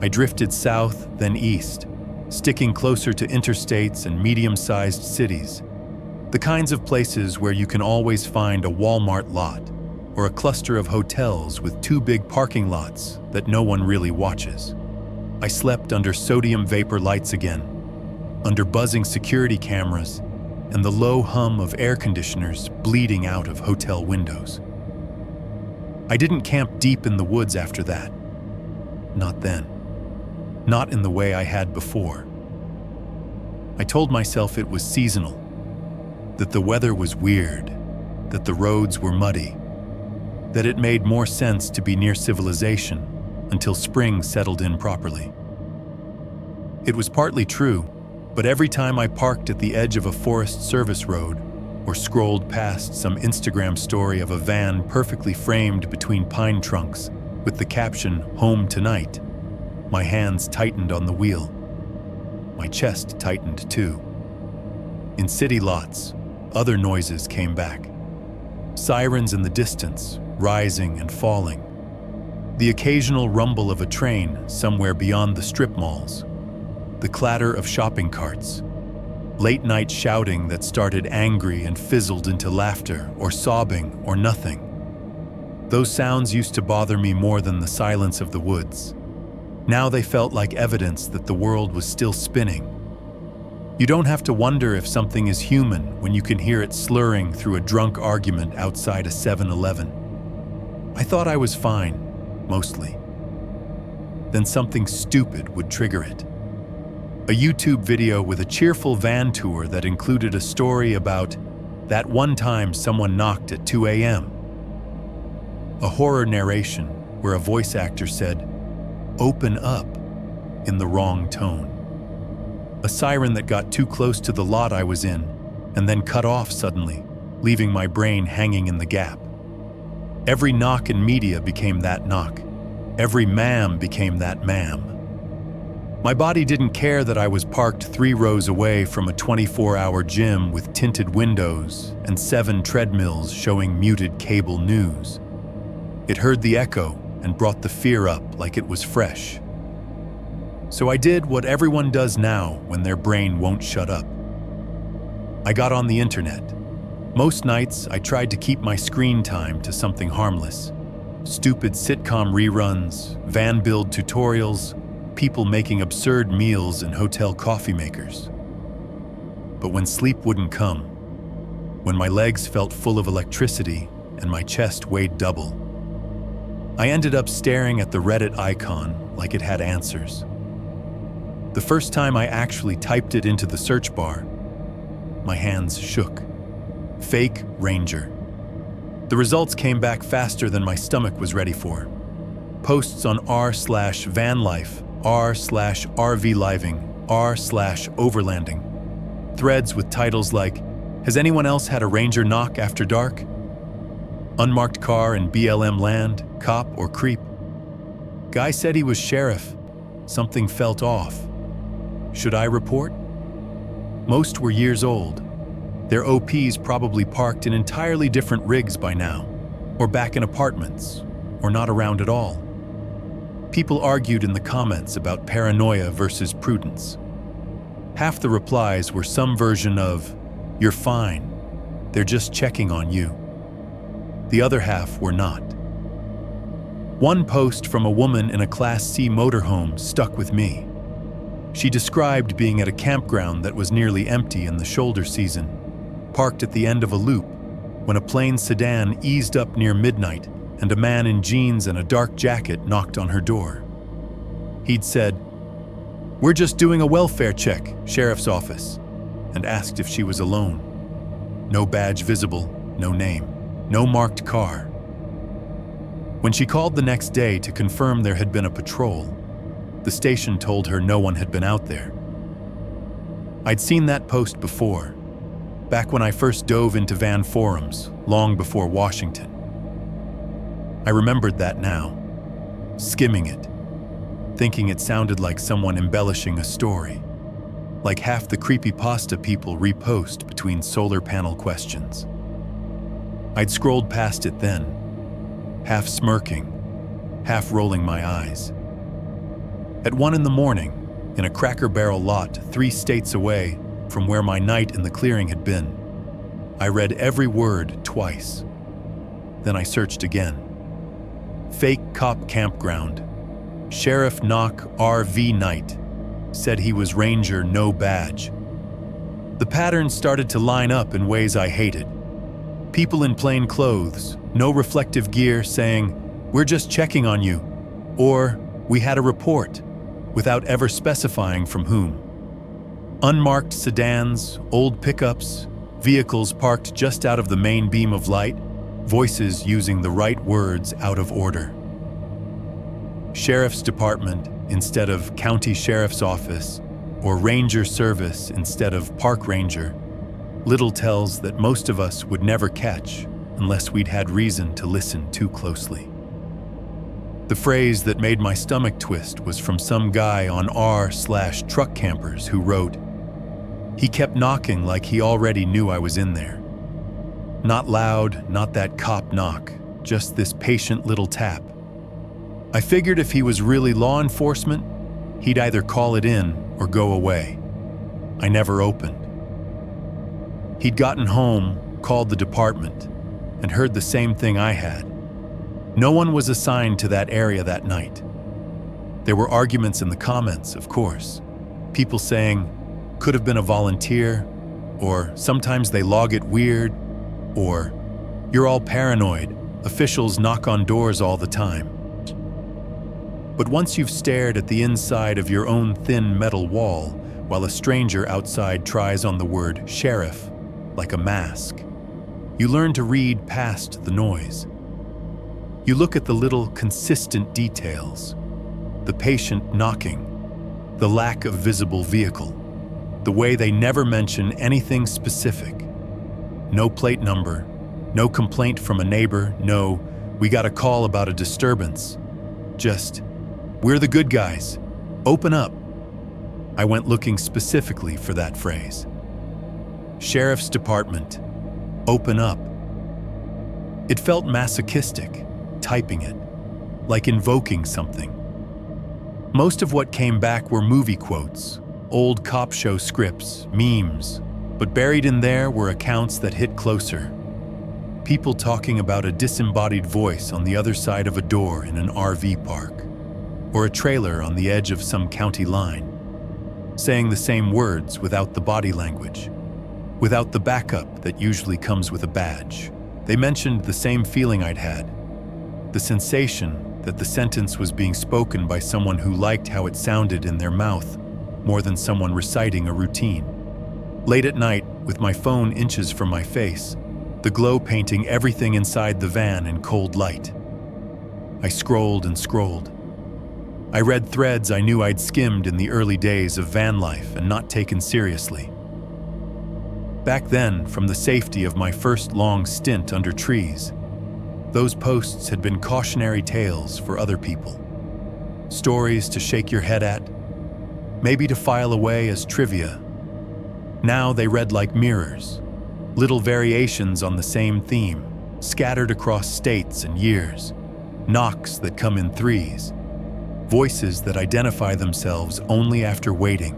I drifted south, then east, sticking closer to interstates and medium-sized cities, the kinds of places where you can always find a Walmart lot or a cluster of hotels with 2 big parking lots that no one really watches. I slept under sodium vapor lights again, under buzzing security cameras and the low hum of air conditioners bleeding out of hotel windows. I didn't camp deep in the woods after that. Not then. Not in the way I had before. I told myself it was seasonal, that the weather was weird, that the roads were muddy, that it made more sense to be near civilization until spring settled in properly. It was partly true, but every time I parked at the edge of a Forest Service road or scrolled past some Instagram story of a van perfectly framed between pine trunks with the caption, "Home tonight," my hands tightened on the wheel. My chest tightened too. In city lots, other noises came back. Sirens in the distance, rising and falling. The occasional rumble of a train somewhere beyond the strip malls. The clatter of shopping carts. Late-night shouting that started angry and fizzled into laughter or sobbing or nothing. Those sounds used to bother me more than the silence of the woods. Now they felt like evidence that the world was still spinning. You don't have to wonder if something is human when you can hear it slurring through a drunk argument outside a 7-Eleven. I thought I was fine, mostly. Then something stupid would trigger it. A YouTube video with a cheerful van tour that included a story about that one time someone knocked at 2 a.m. a horror narration where a voice actor said, "Open up," in the wrong tone. A siren that got too close to the lot I was in and then cut off suddenly, leaving my brain hanging in the gap. Every knock in media became that knock. Every ma'am became that ma'am. My body didn't care that I was parked 3 rows away from a 24-hour gym with tinted windows and 7 treadmills showing muted cable news. It heard the echo and brought the fear up like it was fresh. So I did what everyone does now when their brain won't shut up. I got on the internet. Most nights, I tried to keep my screen time to something harmless. Stupid sitcom reruns, van build tutorials, people making absurd meals in hotel coffee makers. But when sleep wouldn't come, when my legs felt full of electricity and my chest weighed double, I ended up staring at the Reddit icon like it had answers. The first time I actually typed it into the search bar, my hands shook. Fake Ranger. The results came back faster than my stomach was ready for. Posts on r/vanlife, r/rvliving, r/overlanding. Threads with titles like, "Has anyone else had a Ranger knock after dark?" "Unmarked car in BLM land, cop or creep?" "Guy said he was sheriff. Something felt off. Should I report?" Most were years old. Their OPs probably parked in entirely different rigs by now, or back in apartments, or not around at all. People argued in the comments about paranoia versus prudence. Half the replies were some version of, "You're fine, they're just checking on you." The other half were not. One post from a woman in a Class C motorhome stuck with me. She described being at a campground that was nearly empty in the shoulder season, parked at the end of a loop, when a plain sedan eased up near midnight and a man in jeans and a dark jacket knocked on her door. He'd said, "We're just doing a welfare check, sheriff's office," and asked if she was alone. No badge visible, no name, no marked car. When she called the next day to confirm there had been a patrol, the station told her no one had been out there. I'd seen that post before, back when I first dove into van forums, long before Washington. I remembered that now, skimming it, thinking it sounded like someone embellishing a story, like half the creepypasta people repost between solar panel questions. I'd scrolled past it then, half smirking, half rolling my eyes. At 1 a.m, in a Cracker Barrel lot 3 states away from where my night in the clearing had been, I read every word twice. Then I searched again. Fake cop campground. Sheriff knock RV night. Said he was Ranger, no badge. The patterns started to line up in ways I hated. People in plain clothes, no reflective gear saying, "We're just checking on you," or "We had a report," without ever specifying from whom. Unmarked sedans, old pickups, vehicles parked just out of the main beam of light, voices using the right words out of order. Sheriff's Department instead of County Sheriff's Office, or Ranger Service instead of Park Ranger, little tells that most of us would never catch unless we'd had reason to listen too closely. The phrase that made my stomach twist was from some guy on r/truck campers who wrote, "He kept knocking like he already knew I was in there. Not loud, not that cop knock, just this patient little tap. I figured if he was really law enforcement, he'd either call it in or go away. I never opened." He'd gotten home, called the department, and heard the same thing I had. No one was assigned to that area that night. There were arguments in the comments, of course. People saying, "Could have been a volunteer," or "Sometimes they log it weird," or "You're all paranoid, officials knock on doors all the time." But once you've stared at the inside of your own thin metal wall while a stranger outside tries on the word sheriff like a mask, you learn to read past the noise. You look at the little consistent details, the patient knocking, the lack of visible vehicle, the way they never mention anything specific. No plate number, no complaint from a neighbor, no, we got a call about a disturbance. Just, we're the good guys, open up. I went looking specifically for that phrase. Sheriff's Department, open up. It felt masochistic, typing it, like invoking something. Most of what came back were movie quotes, old cop show scripts, memes, but buried in there were accounts that hit closer. People talking about a disembodied voice on the other side of a door in an RV park, or a trailer on the edge of some county line, saying the same words without the body language, without the backup that usually comes with a badge. They mentioned the same feeling I'd had, the sensation that the sentence was being spoken by someone who liked how it sounded in their mouth more than someone reciting a routine. Late at night, with my phone inches from my face, the glow painting everything inside the van in cold light. I scrolled and scrolled. I read threads I knew I'd skimmed in the early days of van life and not taken seriously. Back then, from the safety of my first long stint under trees, those posts had been cautionary tales for other people. Stories to shake your head at, maybe to file away as trivia. Now they read like mirrors, little variations on the same theme, scattered across states and years, knocks that come in threes, voices that identify themselves only after waiting,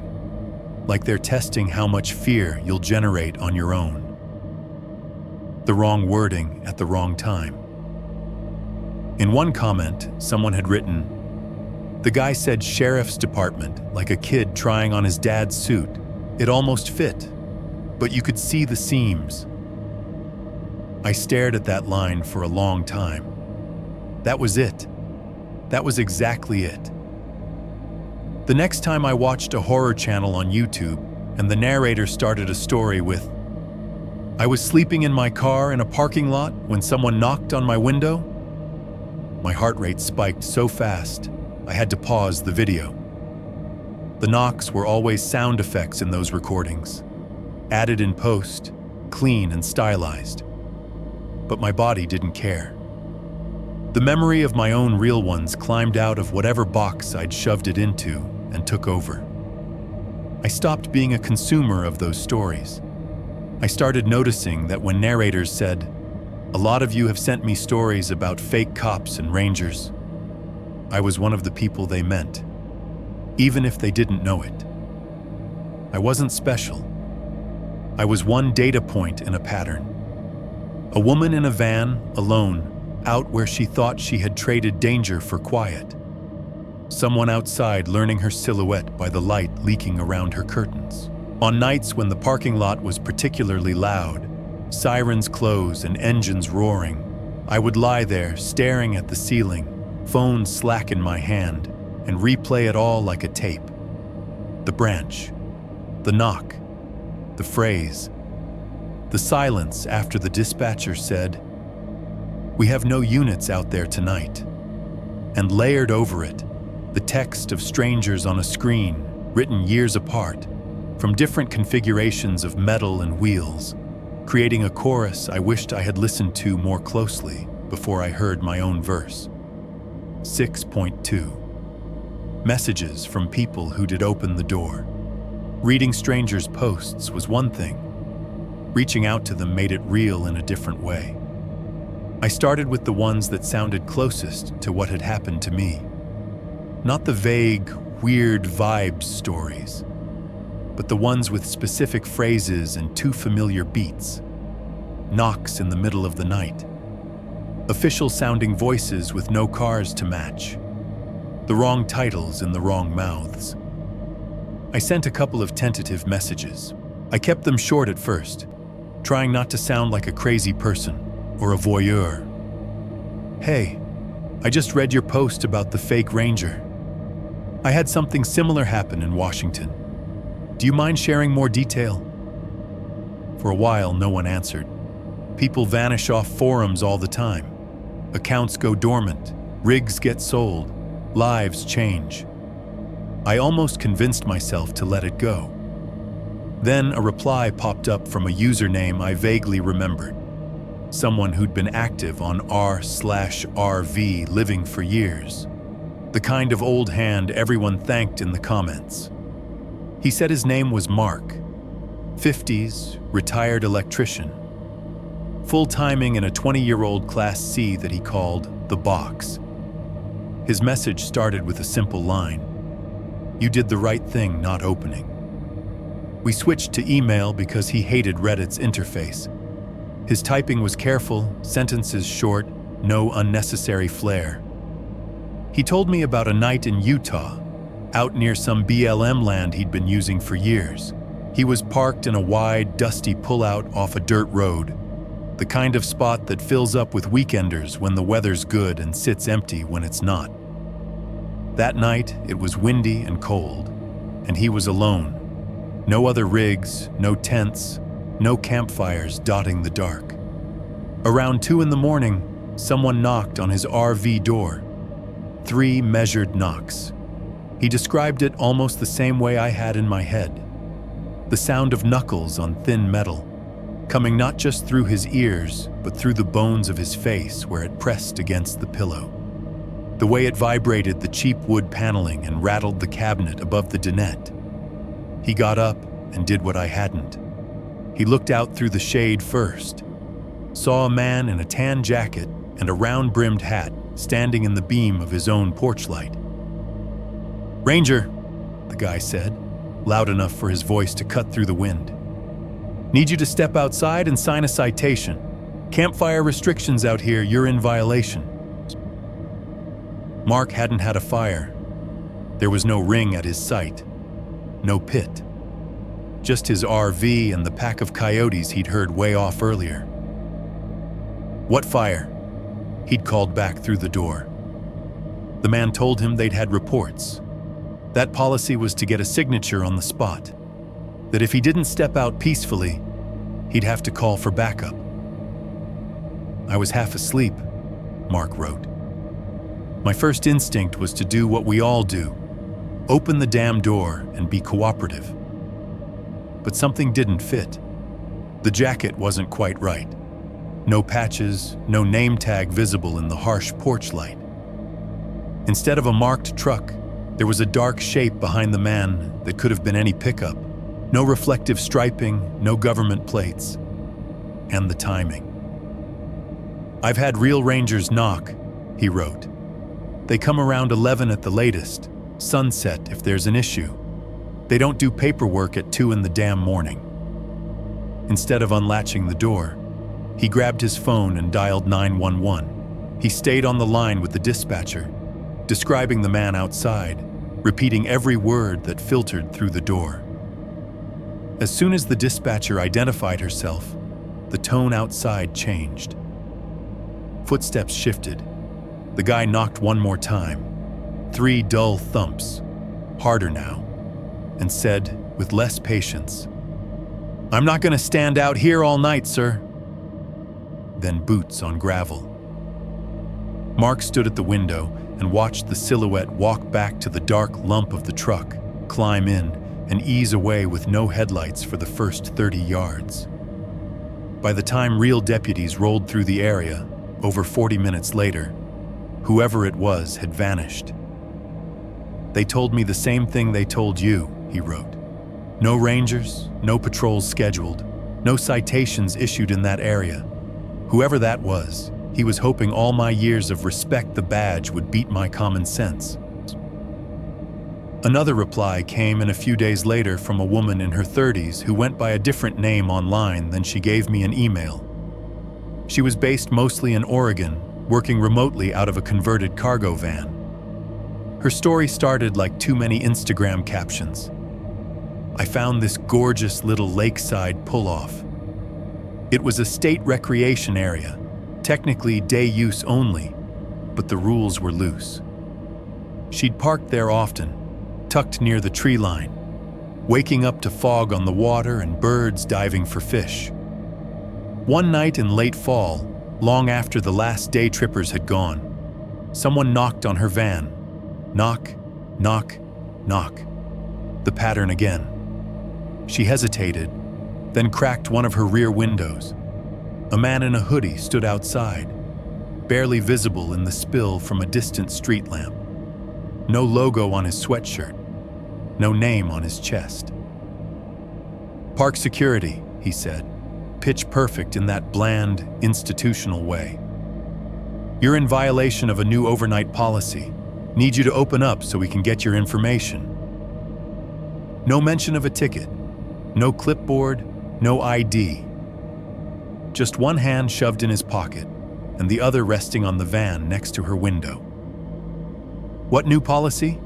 like they're testing how much fear you'll generate on your own. The wrong wording at the wrong time. In one comment, someone had written, "The guy said Sheriff's Department like a kid trying on his dad's suit. It almost fit, but you could see the seams." I stared at that line for a long time. That was it. That was exactly it. The next time I watched a horror channel on YouTube and the narrator started a story with, "I was sleeping in my car in a parking lot when someone knocked on my window," my heart rate spiked so fast, I had to pause the video. The knocks were always sound effects in those recordings, added in post, clean and stylized. But my body didn't care. The memory of my own real ones climbed out of whatever box I'd shoved it into and took over. I stopped being a consumer of those stories. I started noticing that when narrators said, "A lot of you have sent me stories about fake cops and rangers," I was one of the people they meant, even if they didn't know it. I wasn't special. I was one data point in a pattern. A woman in a van, alone, out where she thought she had traded danger for quiet. Someone outside learning her silhouette by the light leaking around her curtains. On nights when the parking lot was particularly loud, sirens close and engines roaring, I would lie there staring at the ceiling, phone slack in my hand, and replay it all like a tape. The branch, the knock, the phrase, the silence after the dispatcher said, "We have no units out there tonight," and layered over it, the text of strangers on a screen, written years apart, from different configurations of metal and wheels, creating a chorus I wished I had listened to more closely before I heard my own verse. 6.2. Messages from people who did open the door. Reading strangers' posts was one thing. Reaching out to them made it real in a different way. I started with the ones that sounded closest to what had happened to me. Not the vague, weird vibes stories, but the ones with specific phrases and too familiar beats. Knocks in the middle of the night. Official-sounding voices with no cars to match. The wrong titles in the wrong mouths. I sent a couple of tentative messages. I kept them short at first, trying not to sound like a crazy person or a voyeur. "Hey, I just read your post about the fake ranger. I had something similar happen in Washington. Do you mind sharing more detail?" For a while, no one answered. People vanish off forums all the time. Accounts go dormant, rigs get sold, lives change. I almost convinced myself to let it go. Then a reply popped up from a username I vaguely remembered. Someone who'd been active on r/RV living for years. The kind of old hand everyone thanked in the comments. He said his name was Mark, 50s, retired electrician. Full-timing in a 20-year-old Class C that he called The Box. His message started with a simple line: "You did the right thing not opening." We switched to email because he hated Reddit's interface. His typing was careful, sentences short, no unnecessary flair. He told me about a night in Utah, out near some BLM land he'd been using for years. He was parked in a wide, dusty pullout off a dirt road, the kind of spot that fills up with weekenders when the weather's good and sits empty when it's not. That night, it was windy and cold, and he was alone. No other rigs, no tents, no campfires dotting the dark. Around 2 a.m, someone knocked on his RV door. 3 measured knocks. He described it almost the same way I had in my head. The sound of knuckles on thin metal, coming not just through his ears, but through the bones of his face where it pressed against the pillow. The way it vibrated the cheap wood paneling and rattled the cabinet above the dinette. He got up and did what I hadn't. He looked out through the shade first, saw a man in a tan jacket and a round-brimmed hat standing in the beam of his own porch light. "Ranger," the guy said, loud enough for his voice to cut through the wind. "Need you to step outside and sign a citation. Campfire restrictions out here, you're in violation." Mark hadn't had a fire. There was no ring at his site, no pit. Just his RV and the pack of coyotes he'd heard way off earlier. "What fire?" He'd called back through the door. The man told him they'd had reports. That policy was to get a signature on the spot, that if he didn't step out peacefully, he'd have to call for backup. "I was half asleep," Mark wrote. "My first instinct was to do what we all do, open the damn door and be cooperative. But something didn't fit. The jacket wasn't quite right. No patches, no name tag visible in the harsh porch light. Instead of a marked truck, there was a dark shape behind the man that could have been any pickup. No reflective striping, no government plates. And the timing. "I've had real rangers knock," he wrote. "They come around 11 at the latest, sunset if there's an issue. They don't do paperwork at 2 in the damn morning." Instead of unlatching the door, he grabbed his phone and dialed 911. He stayed on the line with the dispatcher, describing the man outside, repeating every word that filtered through the door. As soon as the dispatcher identified herself, the tone outside changed. Footsteps shifted. The guy knocked one more time. 3 dull thumps, harder now, and said, with less patience, "I'm not going to stand out here all night, sir." Then boots on gravel. Mark stood at the window and watched the silhouette walk back to the dark lump of the truck, climb in, and ease away with no headlights for the first 30 yards. By the time real deputies rolled through the area, over 40 minutes later, whoever it was had vanished. "They told me the same thing they told you," he wrote. "No rangers, no patrols scheduled, no citations issued in that area. Whoever that was, he was hoping all my years of respect the badge would beat my common sense." Another reply came in a few days later from a woman in her 30s who went by a different name online than she gave me an email. She was based mostly in Oregon, working remotely out of a converted cargo van. Her story started like too many Instagram captions. "I found this gorgeous little lakeside pull-off. It was a state recreation area, technically day use only, but the rules were loose. She'd parked there often, tucked near the tree line, waking up to fog on the water and birds diving for fish. One night in late fall, Long after the last day trippers had gone, someone knocked on her van. Knock, knock, knock. The pattern again. She hesitated, then cracked one of her rear windows. A man in a hoodie stood outside, barely visible in the spill from a distant street lamp. No logo on his sweatshirt, no name on his chest. "Park security," he said, pitch perfect in that bland, institutional way. "You're in violation of a new overnight policy. Need you to open up so we can get your information." No mention of a ticket, no clipboard, no ID. Just one hand shoved in his pocket and the other resting on the van next to her window. "What new policy?"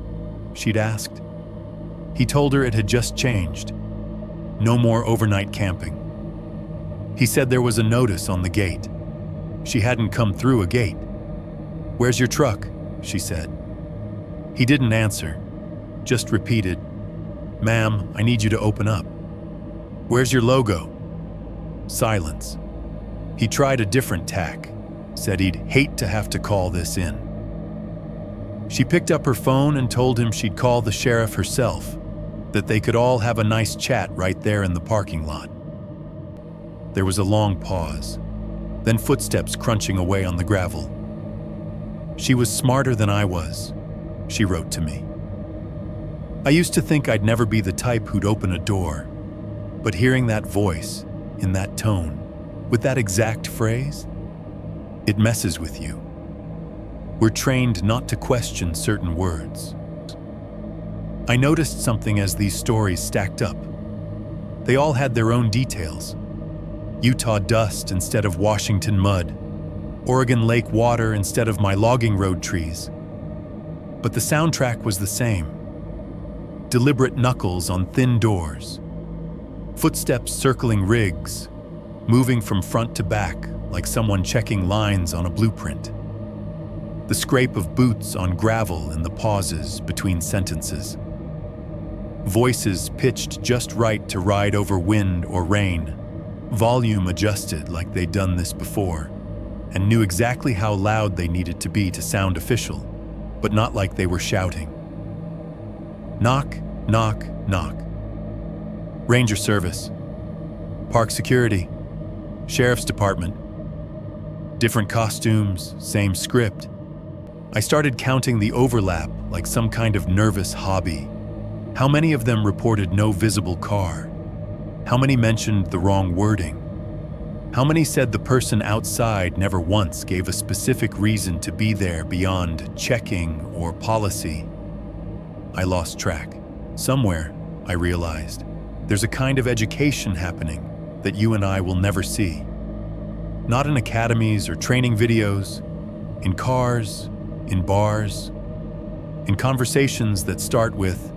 she'd asked. He told her it had just changed. No more overnight camping. He said there was a notice on the gate. She hadn't come through a gate. "Where's your truck?" she said. He didn't answer, just repeated, "Ma'am, I need you to open up." "Where's your logo?" Silence. He tried a different tack, said he'd hate to have to call this in. She picked up her phone and told him she'd call the sheriff herself, that they could all have a nice chat right there in the parking lot. There was a long pause, then footsteps crunching away on the gravel. "She was smarter than I was," she wrote to me. I used to think I'd never be the type who'd open a door, but hearing that voice, in that tone, with that exact phrase, it messes with you. We're trained not to question certain words. I noticed something as these stories stacked up. They all had their own details. Utah dust instead of Washington mud, Oregon lake water instead of my logging road trees. But the soundtrack was the same. Deliberate knuckles on thin doors, footsteps circling rigs, moving from front to back like someone checking lines on a blueprint. The scrape of boots on gravel in the pauses between sentences. Voices pitched just right to ride over wind or rain, volume adjusted like they'd done this before, and knew exactly how loud they needed to be to sound official, but not like they were shouting. Knock, knock, knock. Ranger Service. Park Security. Sheriff's Department. Different costumes, same script. I started counting the overlap like some kind of nervous hobby. How many of them reported no visible car? How many mentioned the wrong wording? How many said the person outside never once gave a specific reason to be there beyond checking or policy? I lost track. Somewhere, I realized, there's a kind of education happening that you and I will never see. Not in academies or training videos, in cars, in bars, in conversations that start with,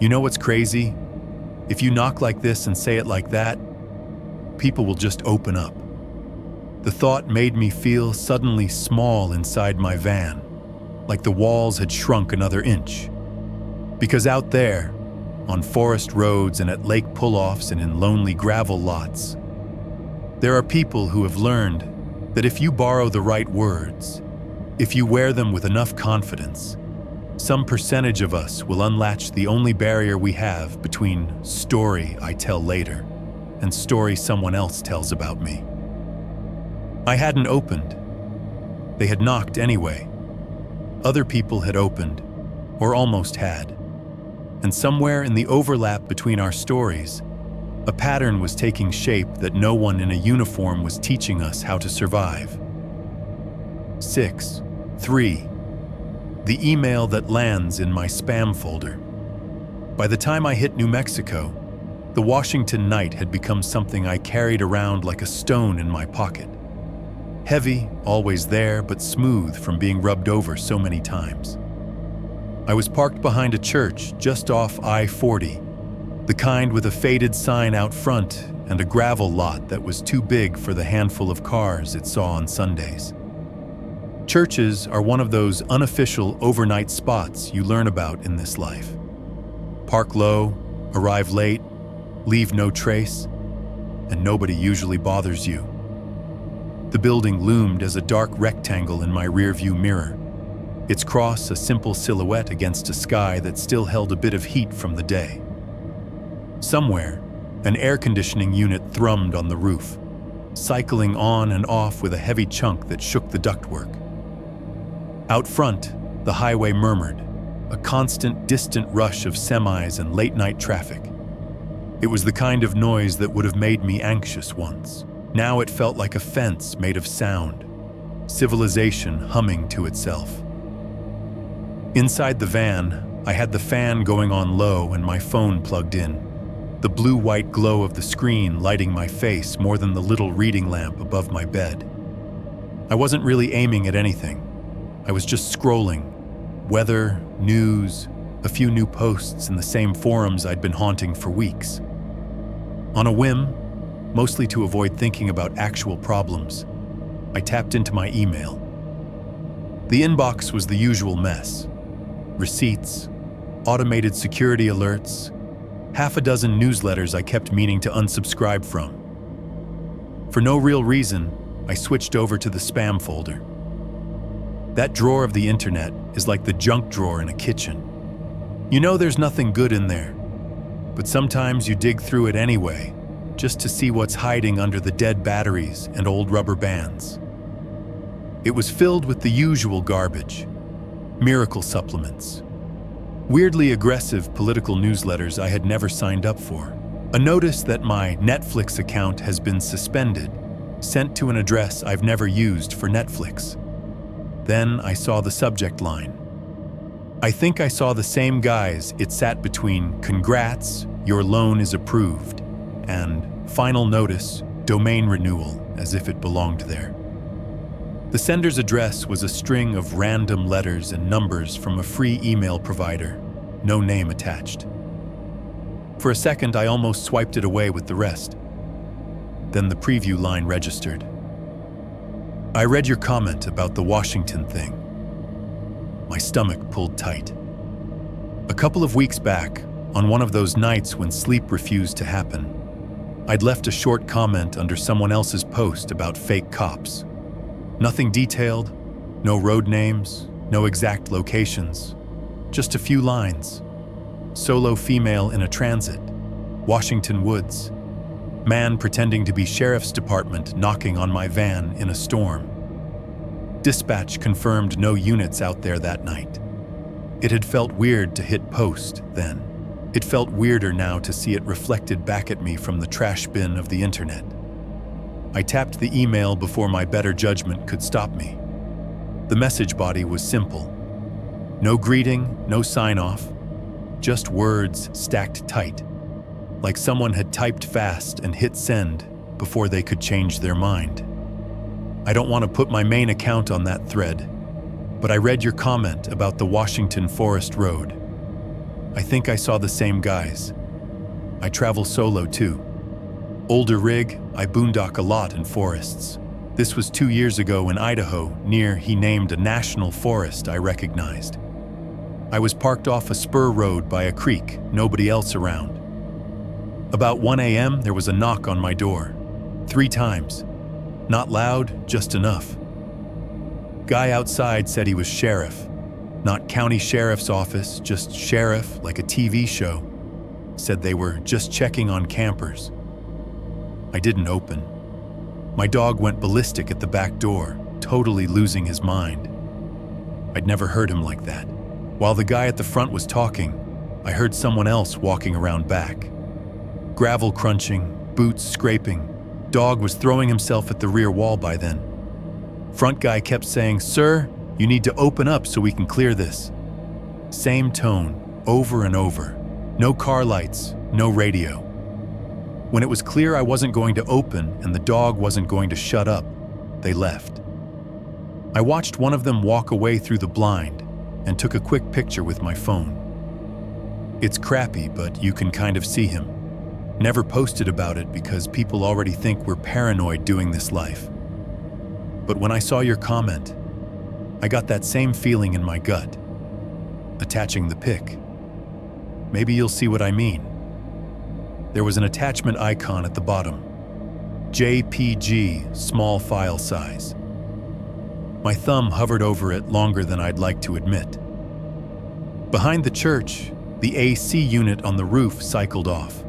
"You know what's crazy? If you knock like this and say it like that, people will just open up." The thought made me feel suddenly small inside my van, like the walls had shrunk another inch. Because out there, on forest roads and at lake pull-offs and in lonely gravel lots, there are people who have learned that if you borrow the right words, if you wear them with enough confidence, some percentage of us will unlatch the only barrier we have between story I tell later and story someone else tells about me. I hadn't opened. They had knocked anyway. Other people had opened, or almost had. And somewhere in the overlap between our stories, a pattern was taking shape that no one in a uniform was teaching us how to survive. 6. 3. The email that lands in my spam folder. By the time I hit New Mexico, the Washington night had become something I carried around like a stone in my pocket. Heavy, always there, but smooth from being rubbed over so many times. I was parked behind a church just off I-40, the kind with a faded sign out front and a gravel lot that was too big for the handful of cars it saw on Sundays. Churches are one of those unofficial overnight spots you learn about in this life. Park low, arrive late, leave no trace, and nobody usually bothers you. The building loomed as a dark rectangle in my rearview mirror, its cross a simple silhouette against a sky that still held a bit of heat from the day. Somewhere, an air conditioning unit thrummed on the roof, cycling on and off with a heavy chunk that shook the ductwork. Out front, the highway murmured, a constant, distant rush of semis and late-night traffic. It was the kind of noise that would have made me anxious once. Now it felt like a fence made of sound, civilization humming to itself. Inside the van, I had the fan going on low and my phone plugged in, the blue-white glow of the screen lighting my face more than the little reading lamp above my bed. I wasn't really aiming at anything. I was just scrolling. Weather, news, a few new posts in the same forums I'd been haunting for weeks. On a whim, mostly to avoid thinking about actual problems, I tapped into my email. The inbox was the usual mess. Receipts, automated security alerts, half a dozen newsletters I kept meaning to unsubscribe from. For no real reason, I switched over to the spam folder. That drawer of the internet is like the junk drawer in a kitchen. You know there's nothing good in there, but sometimes you dig through it anyway, just to see what's hiding under the dead batteries and old rubber bands. It was filled with the usual garbage, miracle supplements, weirdly aggressive political newsletters I had never signed up for, a notice that my Netflix account has been suspended, sent to an address I've never used for Netflix. Then I saw the subject line. I think I saw the same guys it sat between "Congrats, your loan is approved" and "Final notice, domain renewal," as if it belonged there. The sender's address was a string of random letters and numbers from a free email provider, no name attached. For a second, I almost swiped it away with the rest. Then the preview line registered. I read your comment about the Washington thing. My stomach pulled tight. A couple of weeks back, on one of those nights when sleep refused to happen, I'd left a short comment under someone else's post about fake cops. Nothing detailed, no road names, no exact locations, just a few lines. Solo female in a transit, Washington Woods. Man pretending to be sheriff's department knocking on my van in a storm. Dispatch confirmed no units out there that night. It had felt weird to hit post then. It felt weirder now to see it reflected back at me from the trash bin of the internet. I tapped the email before my better judgment could stop me. The message body was simple. No greeting, no sign-off, just words stacked tight, like someone had typed fast and hit send before they could change their mind. I don't want to put my main account on that thread, but I read your comment about the Washington Forest Road. I think I saw the same guys. I travel solo too. Older rig, I boondock a lot in forests. This was 2 years ago in Idaho, near he named a national forest I recognized. I was parked off a spur road by a creek, nobody else around. About 1 a.m., there was a knock on my door. 3 times. Not loud, just enough. Guy outside said he was sheriff. Not county sheriff's office, just sheriff, like a TV show. Said they were just checking on campers. I didn't open. My dog went ballistic at the back door, totally losing his mind. I'd never heard him like that. While the guy at the front was talking, I heard someone else walking around back. Gravel crunching, boots scraping. Dog was throwing himself at the rear wall by then. Front guy kept saying, "Sir, you need to open up so we can clear this." Same tone, over and over. No car lights, no radio. When it was clear I wasn't going to open and the dog wasn't going to shut up, they left. I watched one of them walk away through the blind and took a quick picture with my phone. It's crappy, but you can kind of see him. Never posted about it because people already think we're paranoid doing this life. But when I saw your comment, I got that same feeling in my gut. Attaching the pic. Maybe you'll see what I mean. There was an attachment icon at the bottom. JPG, small file size. My thumb hovered over it longer than I'd like to admit. Behind the church, the AC unit on the roof cycled off.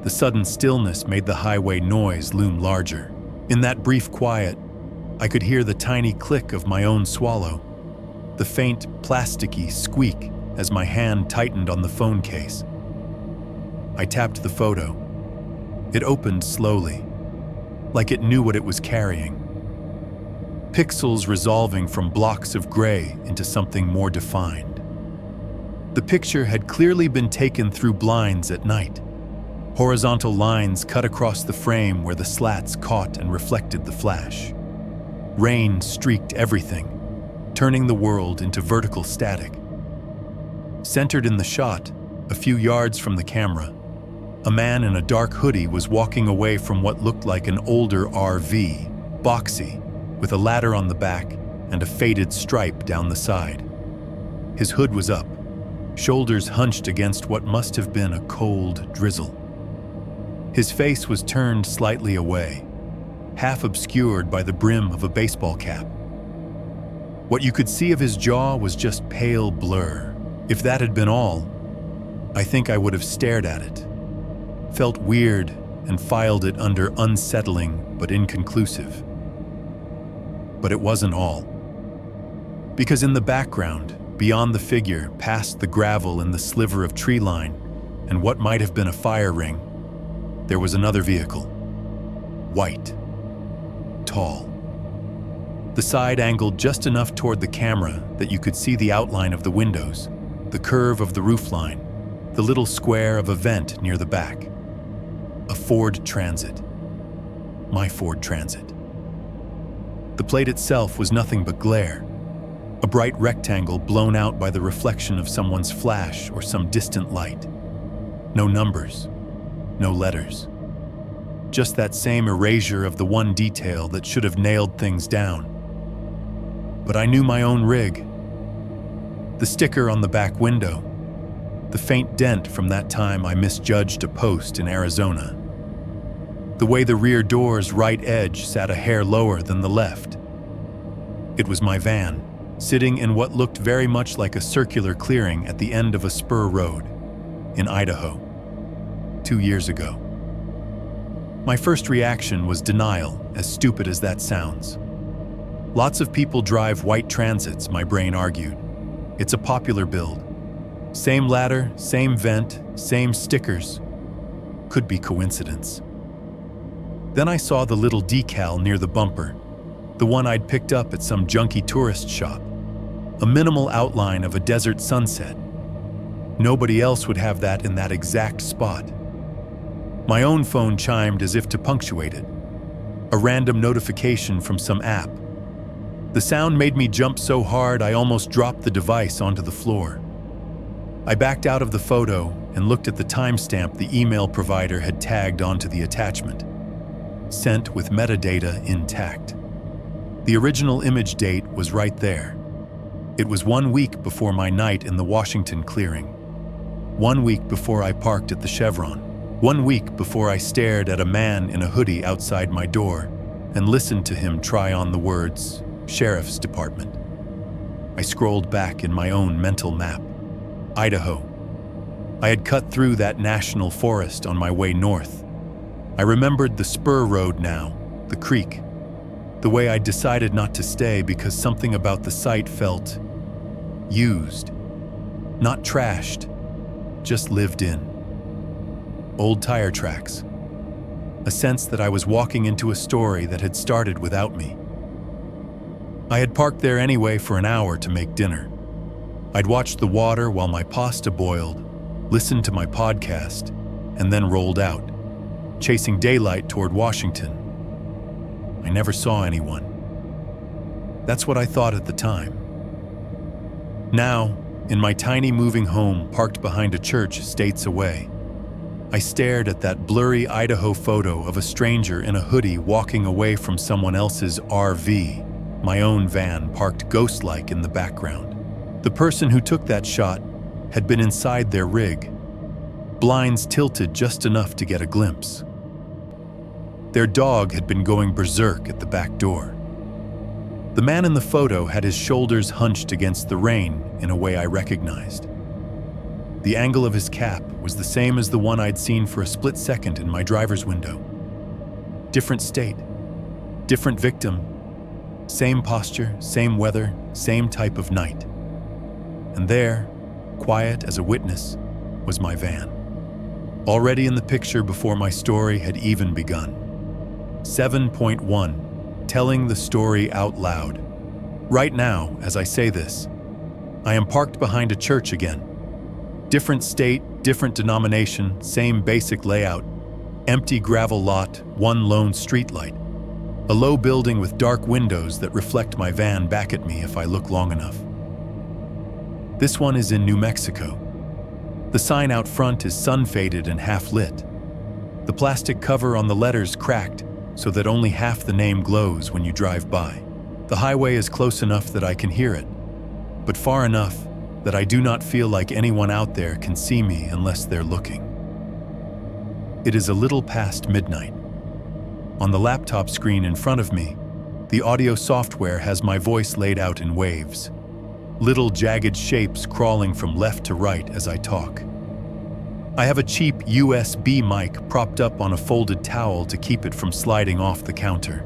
The sudden stillness made the highway noise loom larger. In that brief quiet, I could hear the tiny click of my own swallow, the faint, plasticky squeak as my hand tightened on the phone case. I tapped the photo. It opened slowly, like it knew what it was carrying. Pixels resolving from blocks of gray into something more defined. The picture had clearly been taken through blinds at night. Horizontal lines cut across the frame where the slats caught and reflected the flash. Rain streaked everything, turning the world into vertical static. Centered in the shot, a few yards from the camera, a man in a dark hoodie was walking away from what looked like an older RV, boxy, with a ladder on the back and a faded stripe down the side. His hood was up, shoulders hunched against what must have been a cold drizzle. His face was turned slightly away, half obscured by the brim of a baseball cap. What you could see of his jaw was just pale blur. If that had been all, I think I would have stared at it, felt weird, and filed it under unsettling but inconclusive. But it wasn't all. Because in the background, beyond the figure, past the gravel and the sliver of tree line, and what might have been a fire ring, there was another vehicle. White. Tall. The side angled just enough toward the camera that you could see the outline of the windows, the curve of the roofline, the little square of a vent near the back. A Ford Transit. My Ford Transit. The plate itself was nothing but glare, a bright rectangle blown out by the reflection of someone's flash or some distant light. No numbers, no letters. Just that same erasure of the one detail that should have nailed things down. But I knew my own rig. The sticker on the back window, the faint dent from that time I misjudged a post in Arizona. The way the rear door's right edge sat a hair lower than the left. It was my van, sitting in what looked very much like a circular clearing at the end of a spur road in Idaho, 2 years ago. My first reaction was denial, as stupid as that sounds. Lots of people drive white transits, my brain argued. It's a popular build. Same ladder, same vent, same stickers. Could be coincidence. Then I saw the little decal near the bumper, the one I'd picked up at some junky tourist shop. A minimal outline of a desert sunset. Nobody else would have that in that exact spot. My own phone chimed as if to punctuate it. A random notification from some app. The sound made me jump so hard I almost dropped the device onto the floor. I backed out of the photo and looked at the timestamp the email provider had tagged onto the attachment. Sent with metadata intact. The original image date was right there. It was 1 week before my night in the Washington clearing. 1 week before I parked at the Chevron. 1 week before I stared at a man in a hoodie outside my door and listened to him try on the words, Sheriff's Department. I scrolled back in my own mental map. Idaho. I had cut through that national forest on my way north. I remembered the spur road now, the creek. The way I'd decided not to stay because something about the site felt used. Not trashed, just lived in. Old tire tracks. A sense that I was walking into a story that had started without me. I had parked there anyway for an hour to make dinner. I'd watched the water while my pasta boiled, listened to my podcast, and then rolled out, chasing daylight toward Washington. I never saw anyone. That's what I thought at the time. Now, in my tiny moving home parked behind a church states away, I stared at that blurry Idaho photo of a stranger in a hoodie walking away from someone else's RV, my own van parked ghost-like in the background. The person who took that shot had been inside their rig, blinds tilted just enough to get a glimpse. Their dog had been going berserk at the back door. The man in the photo had his shoulders hunched against the rain in a way I recognized. The angle of his cap was the same as the one I'd seen for a split second in my driver's window. Different state, different victim, same posture, same weather, same type of night. And there, quiet as a witness, was my van. Already in the picture before my story had even begun. 7.1, telling the story out loud. Right now, as I say this, I am parked behind a church again. Different state, different denomination, same basic layout. Empty gravel lot, one lone streetlight. A low building with dark windows that reflect my van back at me if I look long enough. This one is in New Mexico. The sign out front is sun-faded and half-lit. The plastic cover on the letters cracked so that only half the name glows when you drive by. The highway is close enough that I can hear it, but far enough that I do not feel like anyone out there can see me unless they're looking. It is a little past midnight. On the laptop screen in front of me, the audio software has my voice laid out in waves. Little jagged shapes crawling from left to right as I talk. I have a cheap USB mic propped up on a folded towel to keep it from sliding off the counter.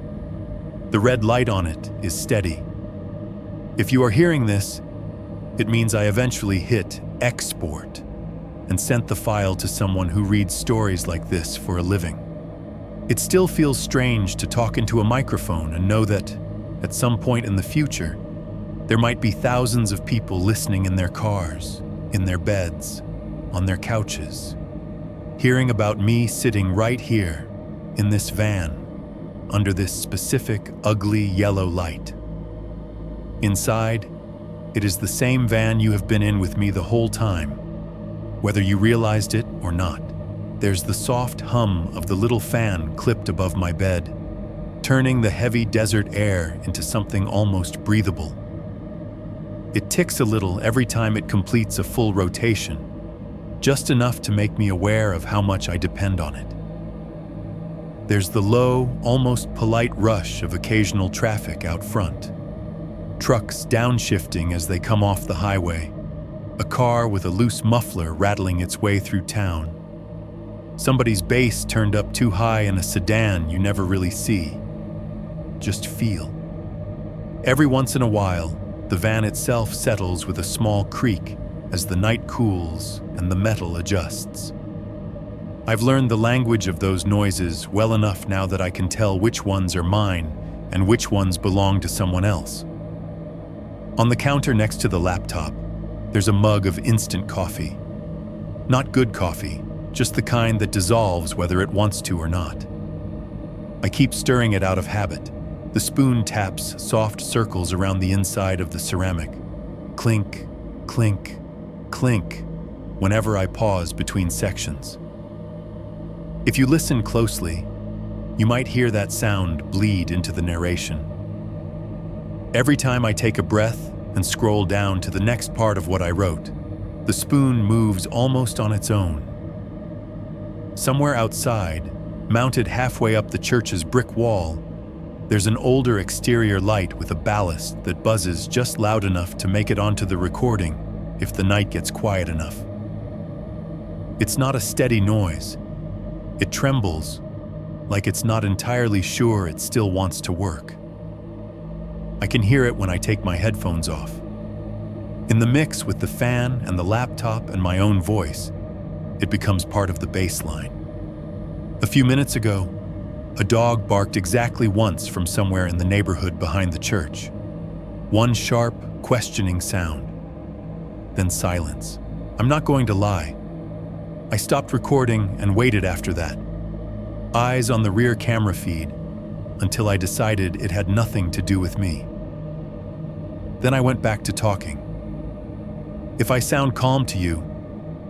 The red light on it is steady. If you are hearing this, it means I eventually hit export and sent the file to someone who reads stories like this for a living. It still feels strange to talk into a microphone and know that, at some point in the future, there might be thousands of people listening in their cars, in their beds, on their couches, hearing about me sitting right here, in this van, under this specific, ugly yellow light. Inside, it is the same van you have been in with me the whole time, whether you realized it or not. There's the soft hum of the little fan clipped above my bed, turning the heavy desert air into something almost breathable. It ticks a little every time it completes a full rotation, just enough to make me aware of how much I depend on it. There's the low, almost polite rush of occasional traffic out front. Trucks downshifting as they come off the highway, a car with a loose muffler rattling its way through town. Somebody's bass turned up too high in a sedan you never really see. Just feel. Every once in a while, the van itself settles with a small creak as the night cools and the metal adjusts. I've learned the language of those noises well enough now that I can tell which ones are mine and which ones belong to someone else. On the counter next to the laptop, there's a mug of instant coffee. Not good coffee, just the kind that dissolves whether it wants to or not. I keep stirring it out of habit. The spoon taps soft circles around the inside of the ceramic. Clink, clink, clink, whenever I pause between sections. If you listen closely, you might hear that sound bleed into the narration. Every time I take a breath and scroll down to the next part of what I wrote, the spoon moves almost on its own. Somewhere outside, mounted halfway up the church's brick wall, there's an older exterior light with a ballast that buzzes just loud enough to make it onto the recording if the night gets quiet enough. It's not a steady noise. It trembles, like it's not entirely sure it still wants to work. I can hear it when I take my headphones off. In the mix with the fan and the laptop and my own voice, it becomes part of the bass line. A few minutes ago, a dog barked exactly once from somewhere in the neighborhood behind the church. One sharp, questioning sound. Then silence. I'm not going to lie. I stopped recording and waited after that. Eyes on the rear camera feed until I decided it had nothing to do with me. Then I went back to talking. If I sound calm to you,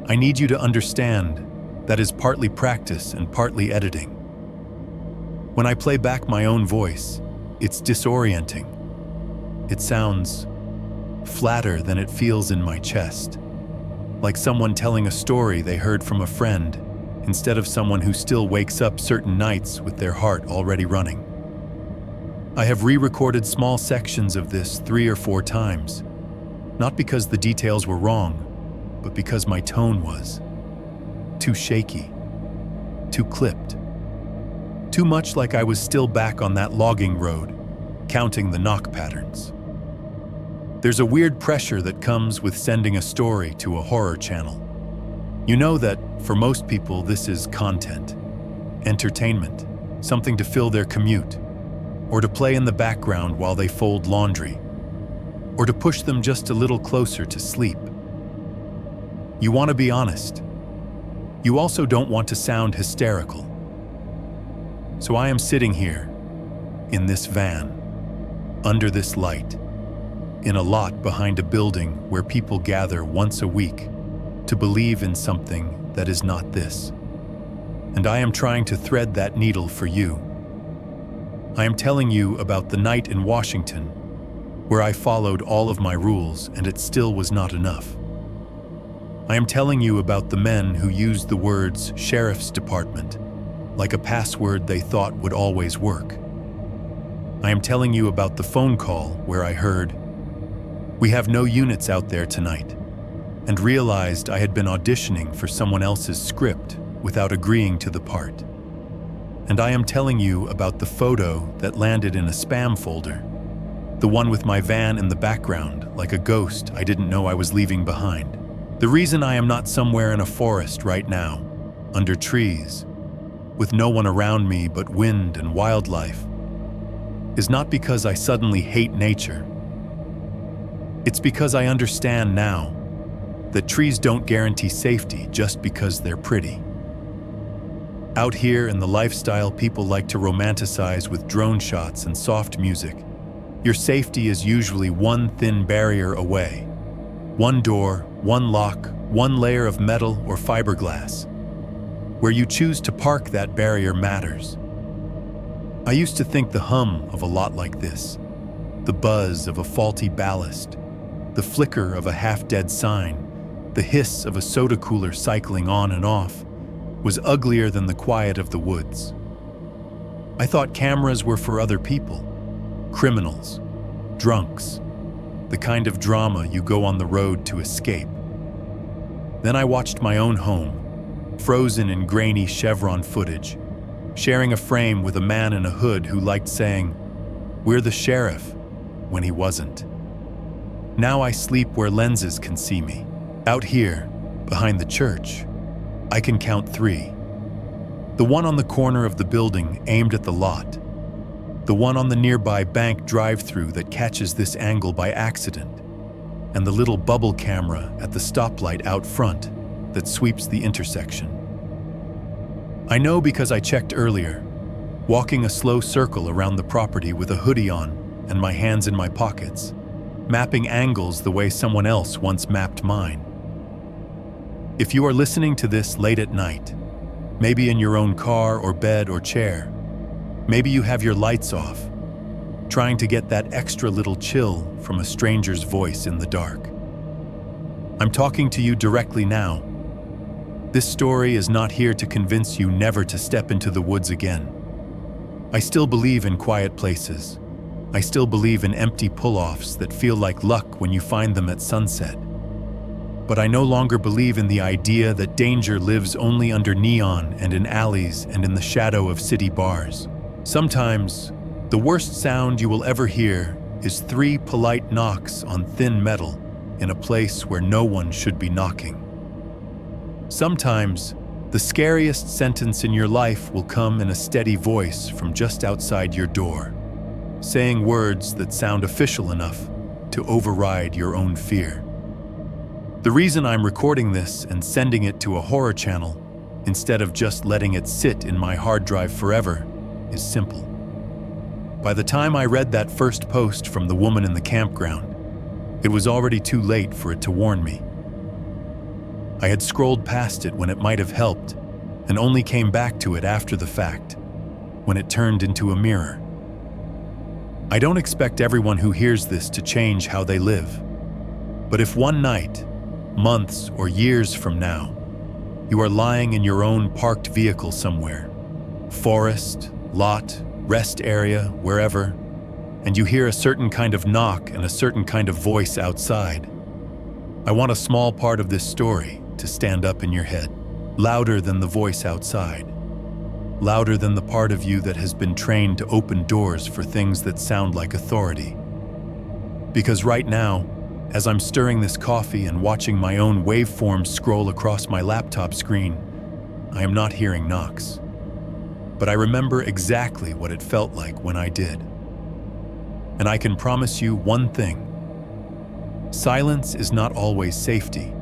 I need you to understand that is partly practice and partly editing. When I play back my own voice, it's disorienting. It sounds flatter than it feels in my chest, like someone telling a story they heard from a friend instead of someone who still wakes up certain nights with their heart already running. I have re-recorded small sections of this 3 or 4 times, not because the details were wrong, but because my tone was too shaky, too clipped, too much like I was still back on that logging road, counting the knock patterns. There's a weird pressure that comes with sending a story to a horror channel. You know that, for most people, this is content, entertainment, something to fill their commute, or to play in the background while they fold laundry, or to push them just a little closer to sleep. You want to be honest. You also don't want to sound hysterical. So I am sitting here, in this van, under this light, in a lot behind a building where people gather once a week to believe in something that is not this. And I am trying to thread that needle for you. I am telling you about the night in Washington where I followed all of my rules and it still was not enough. I am telling you about the men who used the words Sheriff's Department like a password they thought would always work. I am telling you about the phone call where I heard, "We have no units out there tonight," and realized I had been auditioning for someone else's script without agreeing to the part. And I am telling you about the photo that landed in a spam folder, the one with my van in the background like a ghost I didn't know I was leaving behind. The reason I am not somewhere in a forest right now, under trees, with no one around me but wind and wildlife, is not because I suddenly hate nature. It's because I understand now that trees don't guarantee safety just because they're pretty. Out here in the lifestyle people like to romanticize with drone shots and soft music, your safety is usually one thin barrier away. One door, one lock, one layer of metal or fiberglass. Where you choose to park that barrier matters. I used to think the hum of a lot like this, the buzz of a faulty ballast, the flicker of a half-dead sign, the hiss of a soda cooler cycling on and off, was uglier than the quiet of the woods. I thought cameras were for other people, criminals, drunks, the kind of drama you go on the road to escape. Then I watched my own home, frozen in grainy Chevron footage, sharing a frame with a man in a hood who liked saying, "We're the sheriff," when he wasn't. Now I sleep where lenses can see me. Out here, behind the church, I can count 3. The one on the corner of the building aimed at the lot. The one on the nearby bank drive-through that catches this angle by accident. And the little bubble camera at the stoplight out front that sweeps the intersection. I know because I checked earlier, walking a slow circle around the property with a hoodie on and my hands in my pockets, mapping angles the way someone else once mapped mine. If you are listening to this late at night, maybe in your own car or bed or chair, maybe you have your lights off, trying to get that extra little chill from a stranger's voice in the dark. I'm talking to you directly now. This story is not here to convince you never to step into the woods again. I still believe in quiet places. I still believe in empty pull-offs that feel like luck when you find them at sunset. But I no longer believe in the idea that danger lives only under neon and in alleys and in the shadow of city bars. Sometimes, the worst sound you will ever hear is 3 polite knocks on thin metal in a place where no one should be knocking. Sometimes, the scariest sentence in your life will come in a steady voice from just outside your door, saying words that sound official enough to override your own fear. The reason I'm recording this and sending it to a horror channel, instead of just letting it sit in my hard drive forever, is simple. By the time I read that first post from the woman in the campground, it was already too late for it to warn me. I had scrolled past it when it might have helped, and only came back to it after the fact, when it turned into a mirror. I don't expect everyone who hears this to change how they live, but if one night, months or years from now, You are lying in your own parked vehicle somewhere. Forest, lot, rest area, wherever. And you hear a certain kind of knock and a certain kind of voice outside. I want a small part of this story to stand up in your head, louder than the voice outside, louder than the part of you that has been trained to open doors for things that sound like authority. Because right now, as I'm stirring this coffee and watching my own waveforms scroll across my laptop screen, I am not hearing knocks. But I remember exactly what it felt like when I did. And I can promise you one thing. Silence is not always safety.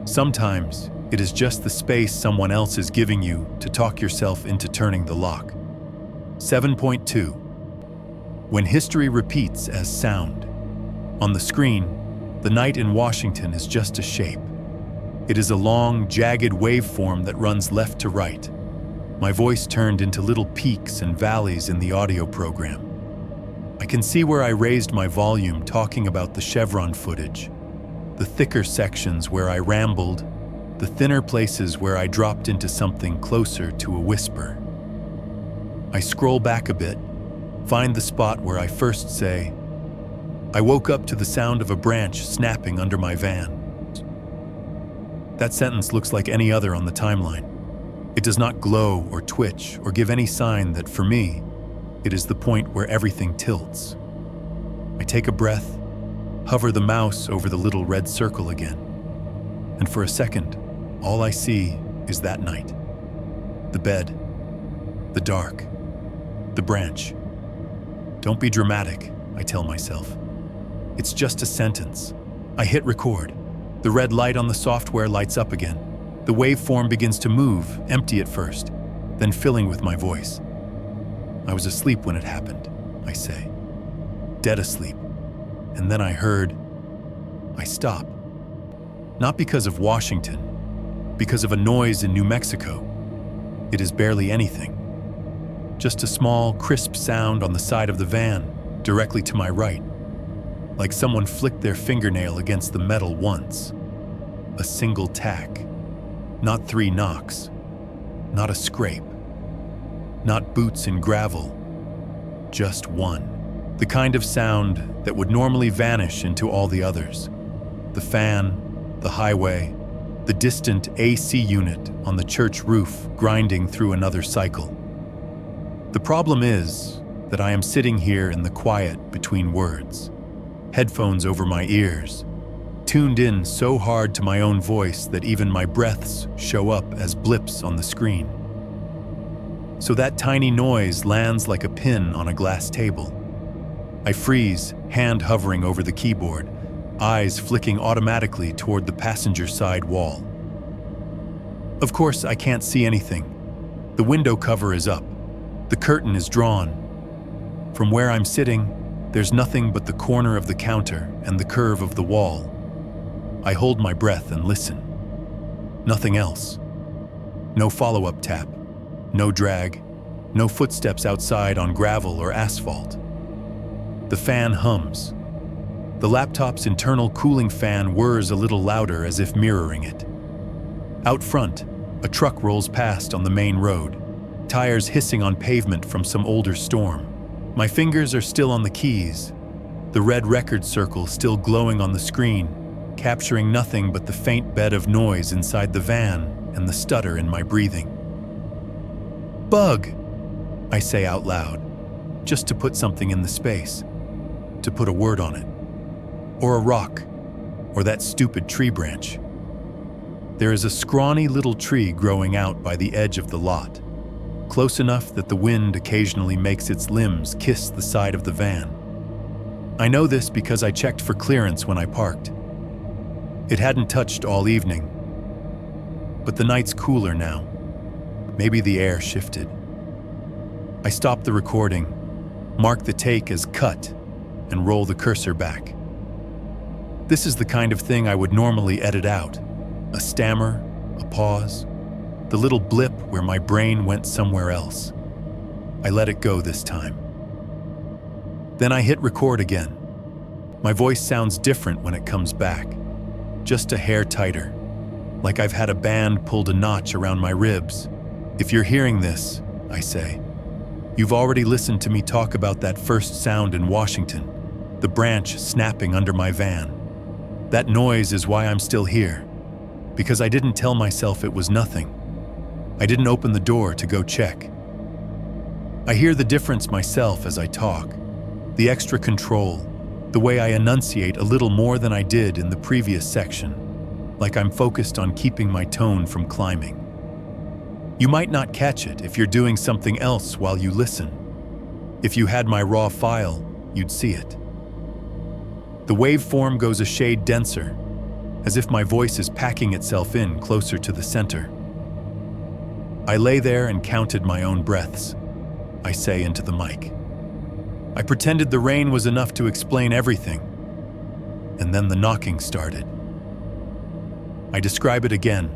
Sometimes it is just the space someone else is giving you to talk yourself into turning the lock. 7.2. When history repeats as sound. On the screen, the night in Washington is just a shape. It is a long, jagged waveform that runs left to right. My voice turned into little peaks and valleys in the audio program. I can see where I raised my volume talking about the chevron footage, the thicker sections where I rambled, the thinner places where I dropped into something closer to a whisper. I scroll back a bit, find the spot where I first say, I woke up to the sound of a branch snapping under my van. That sentence looks like any other on the timeline. It does not glow or twitch or give any sign that, for me, it is the point where everything tilts. I take a breath, hover the mouse over the little red circle again, and for a second, all I see is that night. The bed, the dark, the branch. Don't be dramatic, I tell myself. It's just a sentence. I hit record. The red light on the software lights up again. The waveform begins to move, empty at first, then filling with my voice. I was asleep when it happened, I say. Dead asleep. And then I heard, I stop. Not because of Washington, because of a noise in New Mexico. It is barely anything. Just a small, crisp sound on the side of the van, directly to my right. Like someone flicked their fingernail against the metal once. A single tack. Not 3 knocks. Not a scrape. Not boots in gravel. Just one. The kind of sound that would normally vanish into all the others. The fan, the highway, the distant AC unit on the church roof grinding through another cycle. The problem is that I am sitting here in the quiet between words, headphones over my ears, tuned in so hard to my own voice that even my breaths show up as blips on the screen. So that tiny noise lands like a pin on a glass table. I freeze, hand hovering over the keyboard, eyes flicking automatically toward the passenger side wall. Of course, I can't see anything. The window cover is up. The curtain is drawn. From where I'm sitting, there's nothing but the corner of the counter and the curve of the wall. I hold my breath and listen. Nothing else. No follow-up tap. No drag, no footsteps outside on gravel or asphalt. The fan hums. The laptop's internal cooling fan whirs a little louder as if mirroring it. Out front, a truck rolls past on the main road, tires hissing on pavement from some older storm. My fingers are still on the keys, the red record circle still glowing on the screen, capturing nothing but the faint bed of noise inside the van and the stutter in my breathing. Bug, I say out loud, just to put something in the space, to put a word on it. Or a rock, or that stupid tree branch. There is a scrawny little tree growing out by the edge of the lot, close enough that the wind occasionally makes its limbs kiss the side of the van. I know this because I checked for clearance when I parked. It hadn't touched all evening, but the night's cooler now. Maybe the air shifted. I stop the recording, mark the take as cut, and roll the cursor back. This is the kind of thing I would normally edit out. A stammer, a pause, the little blip where my brain went somewhere else. I let it go this time. Then I hit record again. My voice sounds different when it comes back, just a hair tighter, like I've had a band pulled a notch around my ribs. If you're hearing this, I say, you've already listened to me talk about that first sound in Washington, the branch snapping under my van. That noise is why I'm still here, because I didn't tell myself it was nothing. I didn't open the door to go check. I hear the difference myself as I talk, the extra control, the way I enunciate a little more than I did in the previous section, like I'm focused on keeping my tone from climbing. You might not catch it if you're doing something else while you listen. If you had my raw file, you'd see it. The waveform goes a shade denser, as if my voice is packing itself in closer to the center. I lay there and counted my own breaths, I say into the mic. I pretended the rain was enough to explain everything, and then the knocking started. I describe it again.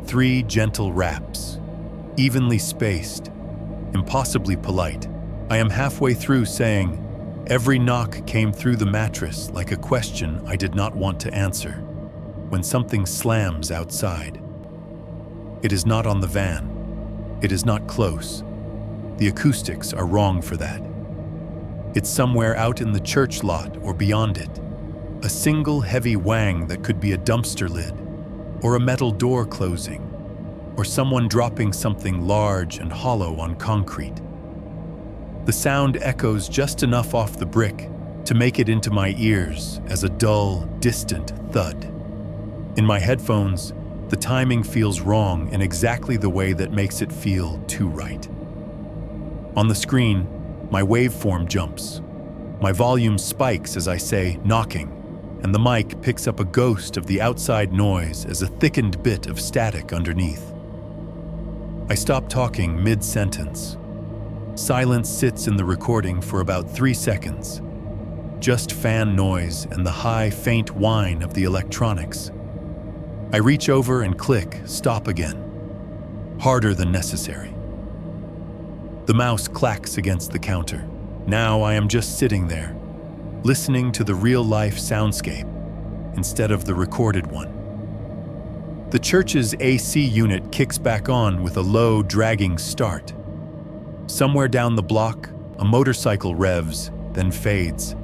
3 gentle raps, evenly spaced, impossibly polite. I am halfway through saying, every knock came through the mattress like a question I did not want to answer, when something slams outside. It is not on the van. It is not close. The acoustics are wrong for that. It's somewhere out in the church lot or beyond it. A single heavy whang that could be a dumpster lid, or a metal door closing, or someone dropping something large and hollow on concrete. The sound echoes just enough off the brick to make it into my ears as a dull, distant thud. In my headphones, the timing feels wrong in exactly the way that makes it feel too right. On the screen, my waveform jumps. My volume spikes as I say knocking, and the mic picks up a ghost of the outside noise as a thickened bit of static underneath. I stop talking mid-sentence. Silence sits in the recording for about 3 seconds. Just fan noise and the high, faint whine of the electronics. I reach over and click stop again, harder than necessary. The mouse clacks against the counter. Now I am just sitting there, listening to the real-life soundscape instead of the recorded one. The church's AC unit kicks back on with a low, dragging start. Somewhere down the block, a motorcycle revs, then fades.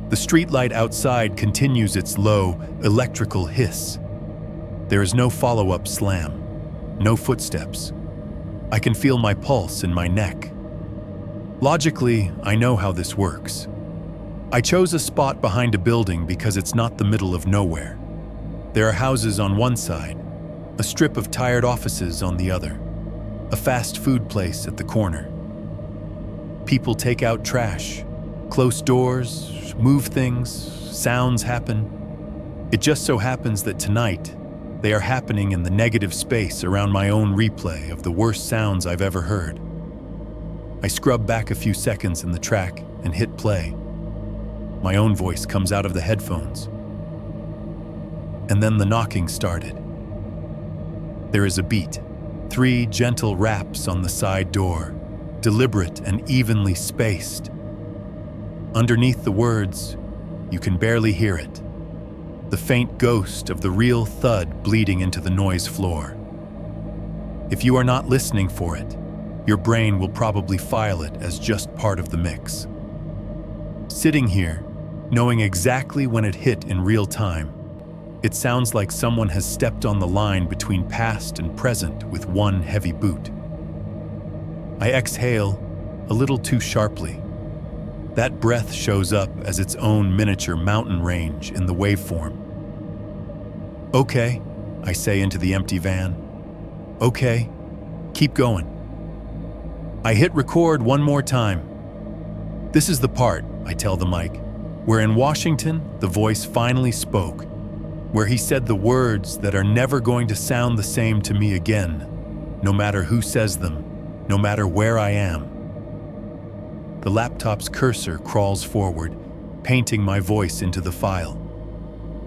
The streetlight outside continues its low, electrical hiss. There is no follow-up slam, no footsteps. I can feel my pulse in my neck. Logically, I know how this works. I chose a spot behind a building because it's not the middle of nowhere. There are houses on one side, a strip of tired offices on the other, a fast food place at the corner. People take out trash, close doors, move things, sounds happen. It just so happens that tonight, they are happening in the negative space around my own replay of the worst sounds I've ever heard. I scrub back a few seconds in the track and hit play. My own voice comes out of the headphones. And then the knocking started. There is a beat, 3 gentle raps on the side door, deliberate and evenly spaced. Underneath the words, you can barely hear it. The faint ghost of the real thud bleeding into the noise floor. If you are not listening for it, your brain will probably file it as just part of the mix. Sitting here, knowing exactly when it hit in real time, it sounds like someone has stepped on the line between past and present with one heavy boot. I exhale a little too sharply. That breath shows up as its own miniature mountain range in the waveform. Okay, I say into the empty van. Okay, keep going. I hit record one more time. This is the part, I tell the mic, where in Washington, the voice finally spoke, where he said the words that are never going to sound the same to me again, no matter who says them, no matter where I am. The laptop's cursor crawls forward, painting my voice into the file.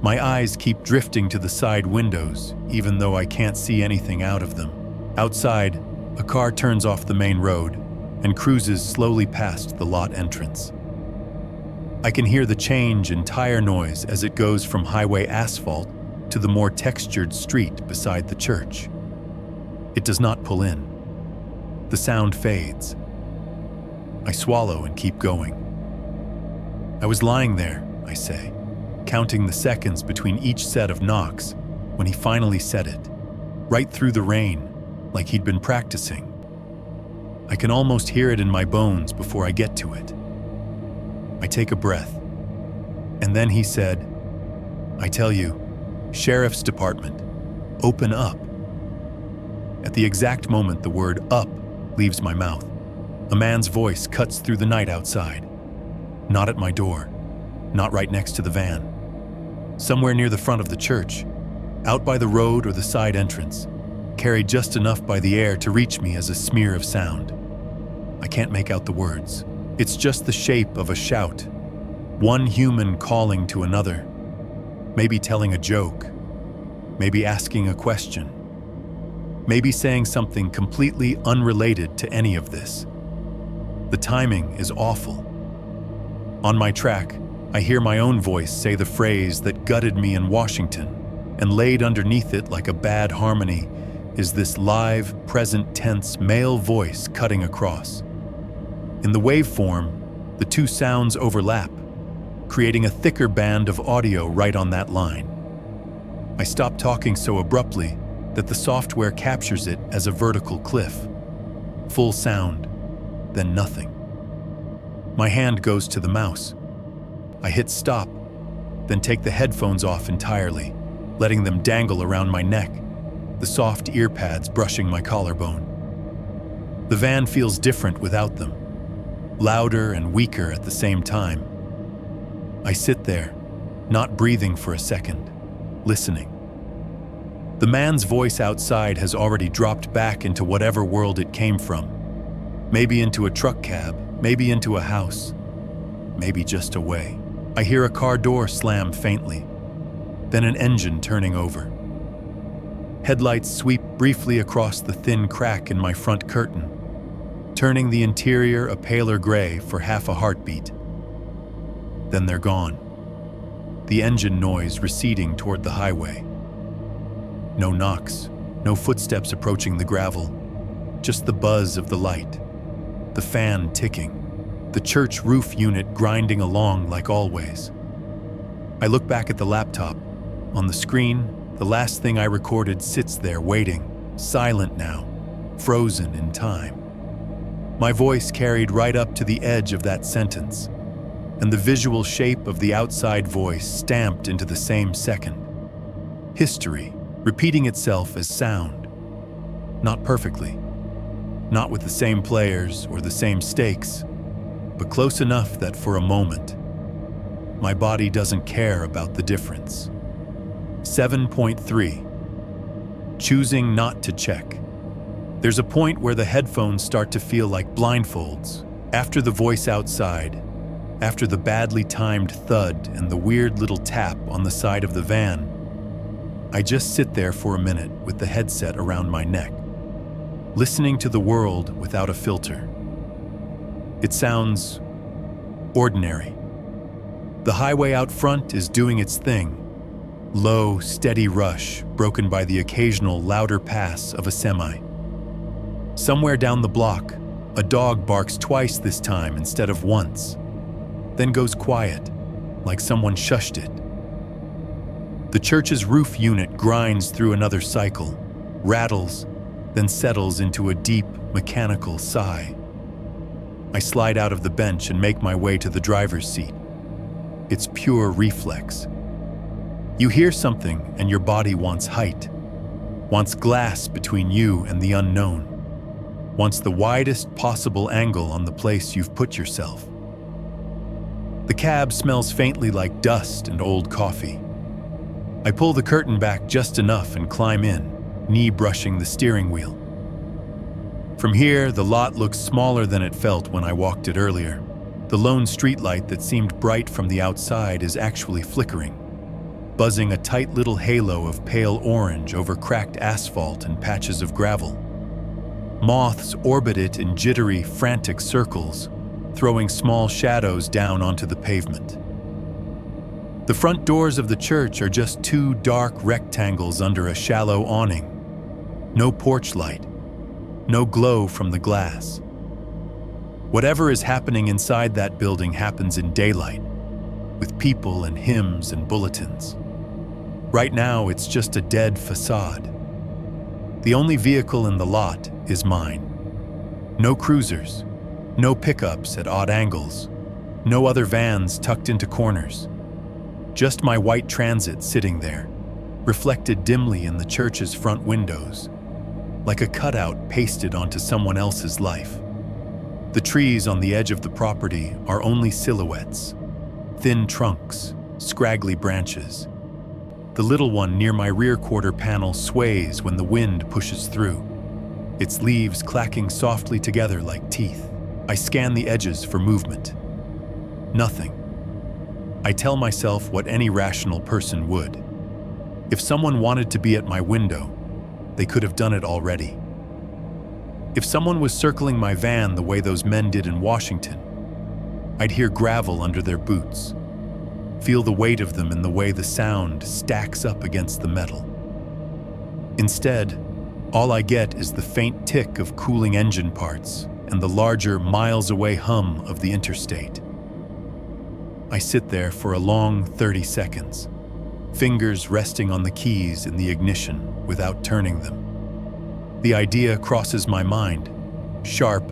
My eyes keep drifting to the side windows, even though I can't see anything out of them. Outside, a car turns off the main road and cruises slowly past the lot entrance. I can hear the change in tire noise as it goes from highway asphalt to the more textured street beside the church. It does not pull in. The sound fades. I swallow and keep going. I was lying there, I say, counting the seconds between each set of knocks when he finally said it, right through the rain, like he'd been practicing. I can almost hear it in my bones before I get to it. I take a breath, and then he said, "I tell you, Sheriff's Department, open up." At the exact moment the word "up" leaves my mouth, a man's voice cuts through the night outside. Not at my door, not right next to the van. Somewhere near the front of the church, out by the road or the side entrance, carried just enough by the air to reach me as a smear of sound. I can't make out the words. It's just the shape of a shout, one human calling to another, maybe telling a joke, maybe asking a question, maybe saying something completely unrelated to any of this. The timing is awful. On my track, I hear my own voice say the phrase that gutted me in Washington, and laid underneath it like a bad harmony is this live, present tense male voice cutting across. In the waveform, the two sounds overlap, creating a thicker band of audio right on that line. I stop talking so abruptly that the software captures it as a vertical cliff. Full sound, then nothing. My hand goes to the mouse. I hit stop, then take the headphones off entirely, letting them dangle around my neck, the soft ear pads brushing my collarbone. The van feels different without them, louder and weaker at the same time. I sit there, not breathing for a second, listening. The man's voice outside has already dropped back into whatever world it came from. Maybe into a truck cab, maybe into a house, maybe just away. I hear a car door slam faintly, then an engine turning over. Headlights sweep briefly across the thin crack in my front curtain, turning the interior a paler gray for half a heartbeat. Then they're gone, the engine noise receding toward the highway. No knocks, no footsteps approaching the gravel, just the buzz of the light, the fan ticking, the church roof unit grinding along like always. I look back at the laptop. On the screen, the last thing I recorded sits there waiting, silent now, frozen in time. My voice carried right up to the edge of that sentence, and the visual shape of the outside voice stamped into the same second. History, repeating itself as sound. Not perfectly, not with the same players or the same stakes, but close enough that for a moment, my body doesn't care about the difference. 7.3. Choosing not to check. There's a point where the headphones start to feel like blindfolds. After the voice outside, after the badly timed thud and the weird little tap on the side of the van, I just sit there for a minute with the headset around my neck, listening to the world without a filter. It sounds ordinary. The highway out front is doing its thing. Low, steady rush, broken by the occasional louder pass of a semi. Somewhere down the block, a dog barks twice this time instead of once, then goes quiet, like someone shushed it. The church's roof unit grinds through another cycle, rattles, then settles into a deep, mechanical sigh. I slide out of the bench and make my way to the driver's seat. It's pure reflex. You hear something and your body wants height, wants glass between you and the unknown, wants the widest possible angle on the place you've put yourself. The cab smells faintly like dust and old coffee. I pull the curtain back just enough and climb in, knee brushing the steering wheel. From here, the lot looks smaller than it felt when I walked it earlier. The lone streetlight that seemed bright from the outside is actually flickering, buzzing a tight little halo of pale orange over cracked asphalt and patches of gravel. Moths orbit it in jittery, frantic circles, throwing small shadows down onto the pavement. The front doors of the church are just two dark rectangles under a shallow awning. No porch light, no glow from the glass. Whatever is happening inside that building happens in daylight, with people and hymns and bulletins. Right now, it's just a dead facade. The only vehicle in the lot is mine. No cruisers, no pickups at odd angles, no other vans tucked into corners. Just my white Transit sitting there, reflected dimly in the church's front windows, like a cutout pasted onto someone else's life. The trees on the edge of the property are only silhouettes, thin trunks, scraggly branches. The little one near my rear quarter panel sways when the wind pushes through, its leaves clacking softly together like teeth. I scan the edges for movement. Nothing. I tell myself what any rational person would. If someone wanted to be at my window, they could have done it already. If someone was circling my van the way those men did in Washington, I'd hear gravel under their boots, feel the weight of them in the way the sound stacks up against the metal. Instead, all I get is the faint tick of cooling engine parts and the larger, miles-away hum of the interstate. I sit there for a long 30 seconds, fingers resting on the keys in the ignition without turning them. The idea crosses my mind, sharp,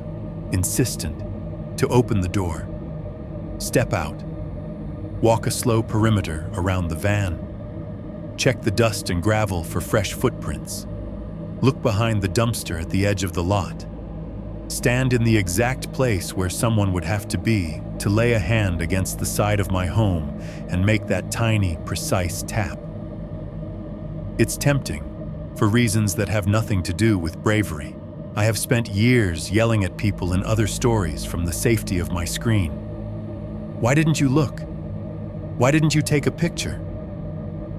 insistent, to open the door, step out, walk a slow perimeter around the van, check the dust and gravel for fresh footprints, look behind the dumpster at the edge of the lot, stand in the exact place where someone would have to be to lay a hand against the side of my home and make that tiny, precise tap. It's tempting, for reasons that have nothing to do with bravery. I have spent years yelling at people in other stories from the safety of my screen. Why didn't you look? Why didn't you take a picture?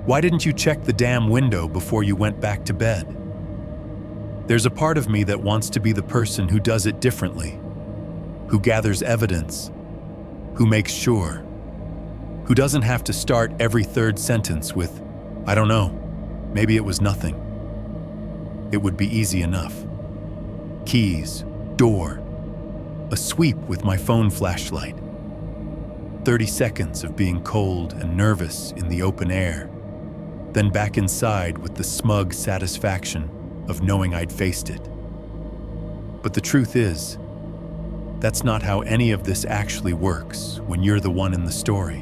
Why didn't you check the damn window before you went back to bed? There's a part of me that wants to be the person who does it differently, who gathers evidence, who makes sure, who doesn't have to start every third sentence with, I don't know, maybe it was nothing. It would be easy enough. Keys, door, a sweep with my phone flashlight. 30 seconds of being cold and nervous in the open air, then back inside with the smug satisfaction of knowing I'd faced it. But the truth is, that's not how any of this actually works when you're the one in the story.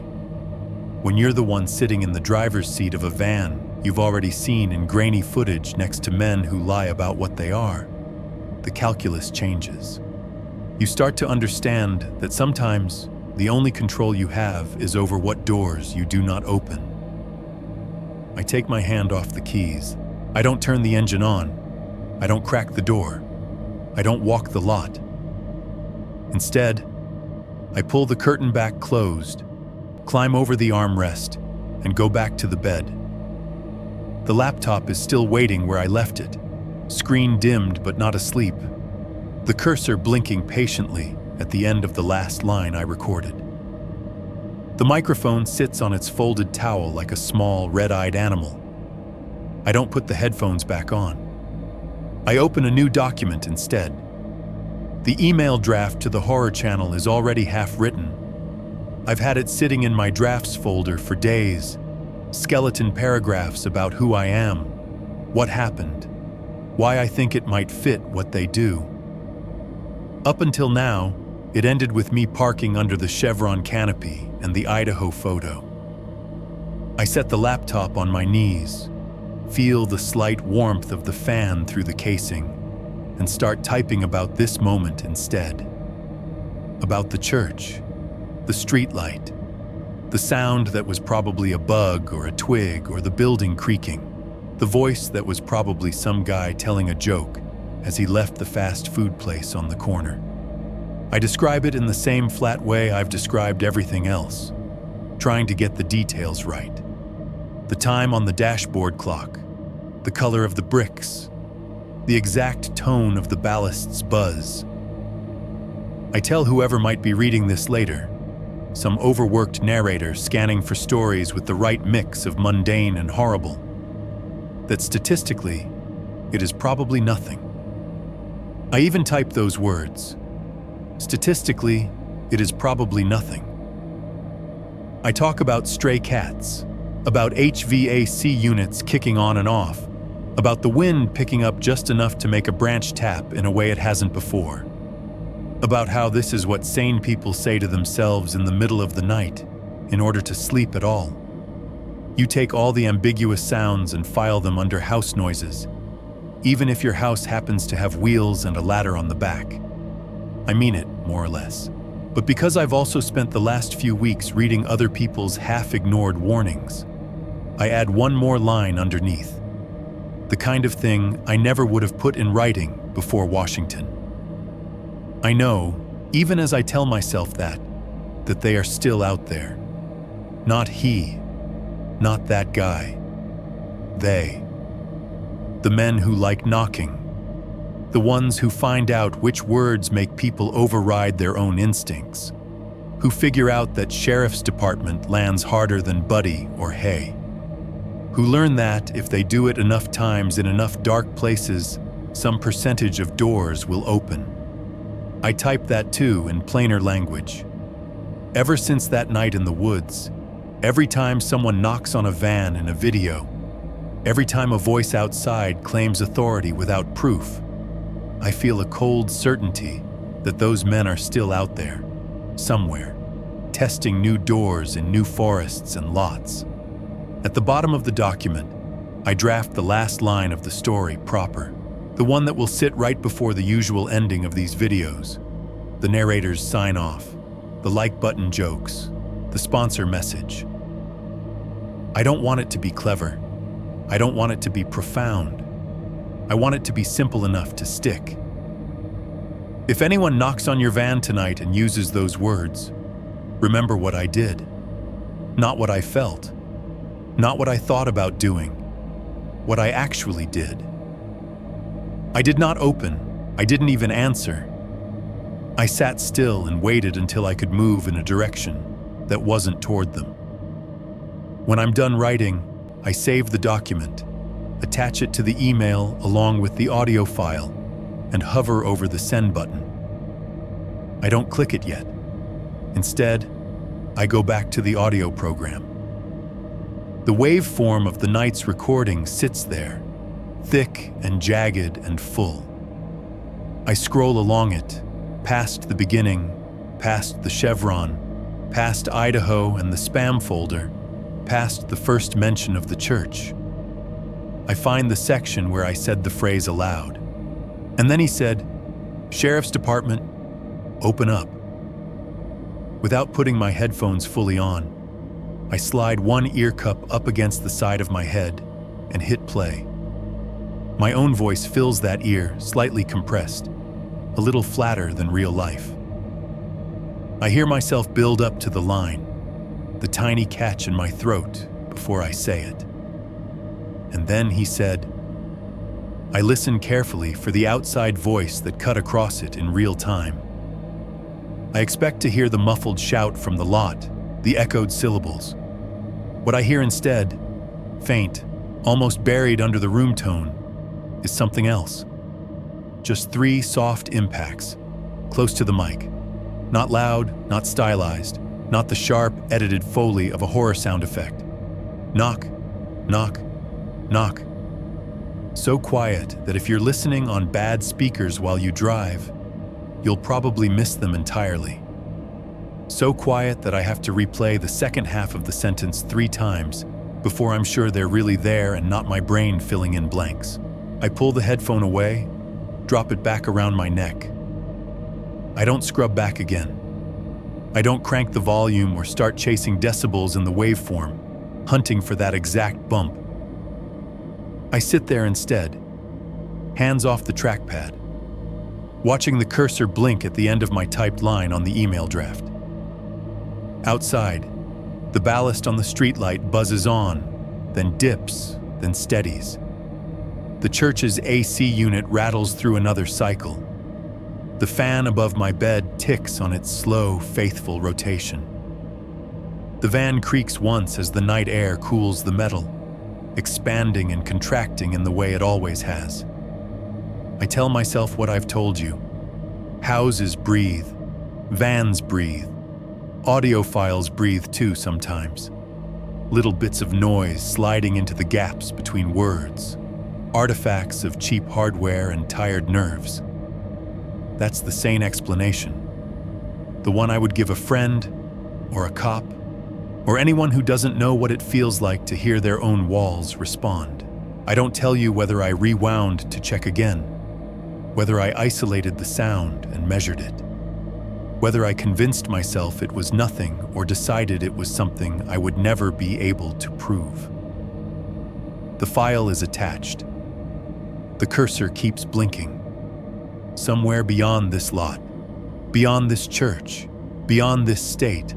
When you're the one sitting in the driver's seat of a van you've already seen in grainy footage next to men who lie about what they are, the calculus changes. You start to understand that sometimes the only control you have is over what doors you do not open. I take my hand off the keys. I don't turn the engine on. I don't crack the door. I don't walk the lot. Instead, I pull the curtain back closed, climb over the armrest, and go back to the bed. The laptop is still waiting where I left it, screen dimmed but not asleep, the cursor blinking patiently at the end of the last line I recorded. The microphone sits on its folded towel like a small, red-eyed animal. I don't put the headphones back on. I open a new document instead. The email draft to the horror channel is already half written. I've had it sitting in my drafts folder for days, skeleton paragraphs about who I am, what happened, why I think it might fit what they do. Up until now, it ended with me parking under the chevron canopy and the Idaho photo. I set the laptop on my knees, feel the slight warmth of the fan through the casing, and start typing about this moment instead. About the church, the streetlight, the sound that was probably a bug or a twig or the building creaking, the voice that was probably some guy telling a joke as he left the fast food place on the corner. I describe it in the same flat way I've described everything else, trying to get the details right. The time on the dashboard clock, the color of the bricks, the exact tone of the ballast's buzz. I tell whoever might be reading this later, some overworked narrator scanning for stories with the right mix of mundane and horrible. That statistically, it is probably nothing. I even typed those words. Statistically, it is probably nothing. I talk about stray cats, about HVAC units kicking on and off, about the wind picking up just enough to make a branch tap in a way it hasn't before, about how this is what sane people say to themselves in the middle of the night in order to sleep at all. You take all the ambiguous sounds and file them under house noises, even if your house happens to have wheels and a ladder on the back. I mean it, more or less. But because I've also spent the last few weeks reading other people's half-ignored warnings, I add one more line underneath. The kind of thing I never would have put in writing before Washington. I know, even as I tell myself that they are still out there. Not he, not that guy. They. The men who like knocking. The ones who find out which words make people override their own instincts. Who figure out that sheriff's department lands harder than Buddy or Hay. Who learn that if they do it enough times in enough dark places, some percentage of doors will open. I type that too in plainer language. Ever since that night in the woods, every time someone knocks on a van in a video, every time a voice outside claims authority without proof, I feel a cold certainty that those men are still out there, somewhere, testing new doors in new forests and lots. At the bottom of the document, I draft the last line of the story proper, the one that will sit right before the usual ending of these videos. The narrator's sign-off, the like button jokes, the sponsor message. I don't want it to be clever. I don't want it to be profound. I want it to be simple enough to stick. If anyone knocks on your van tonight and uses those words, remember what I did. Not what I felt. Not what I thought about doing. What I actually did. I did not open. I didn't even answer. I sat still and waited until I could move in a direction that wasn't toward them. When I'm done writing, I save the document, attach it to the email along with the audio file, and hover over the send button. I don't click it yet. Instead, I go back to the audio program. The waveform of the night's recording sits there, thick and jagged and full. I scroll along it, past the beginning, past the chevron, past Idaho and the spam folder, past the first mention of the church. I find the section where I said the phrase aloud. And then he said, "Sheriff's Department, open up." Without putting my headphones fully on, I slide one ear cup up against the side of my head and hit play. My own voice fills that ear, slightly compressed, a little flatter than real life. I hear myself build up to the line, the tiny catch in my throat before I say it. And then he said, I listened carefully for the outside voice that cut across it in real time. I expect to hear the muffled shout from the lot, the echoed syllables. What I hear instead, faint, almost buried under the room tone, is something else. Just 3 soft impacts, close to the mic. Not loud, not stylized, not the sharp, edited Foley of a horror sound effect. Knock, knock, knock. So quiet that if you're listening on bad speakers while you drive, you'll probably miss them entirely. So quiet that I have to replay the second half of the sentence 3 times before I'm sure they're really there and not my brain filling in blanks. I pull the headphone away, drop it back around my neck. I don't scrub back again. I don't crank the volume or start chasing decibels in the waveform, hunting for that exact bump. I sit there instead, hands off the trackpad, watching the cursor blink at the end of my typed line on the email draft. Outside, the ballast on the streetlight buzzes on, then dips, then steadies. The church's AC unit rattles through another cycle. The fan above my bed ticks on its slow, faithful rotation. The van creaks once as the night air cools the metal, expanding and contracting in the way it always has. I tell myself what I've told you. Houses breathe, vans breathe, audiophiles breathe too sometimes. Little bits of noise sliding into the gaps between words, artifacts of cheap hardware and tired nerves. That's the sane explanation. The one I would give a friend, or a cop, or anyone who doesn't know what it feels like to hear their own walls respond. I don't tell you whether I rewound to check again, whether I isolated the sound and measured it, whether I convinced myself it was nothing or decided it was something I would never be able to prove. The file is attached. The cursor keeps blinking. Somewhere beyond this lot, beyond this church, beyond this state,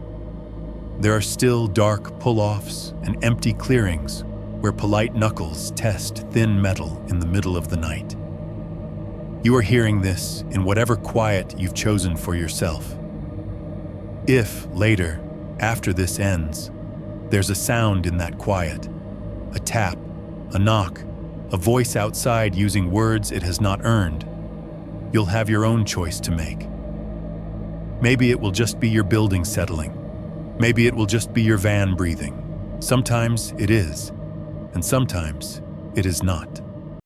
there are still dark pull-offs and empty clearings where polite knuckles test thin metal in the middle of the night. You are hearing this in whatever quiet you've chosen for yourself. If, later, after this ends, there's a sound in that quiet, a tap, a knock, a voice outside using words it has not earned, you'll have your own choice to make. Maybe it will just be your building settling. Maybe it will just be your van breathing. Sometimes it is, and sometimes it is not.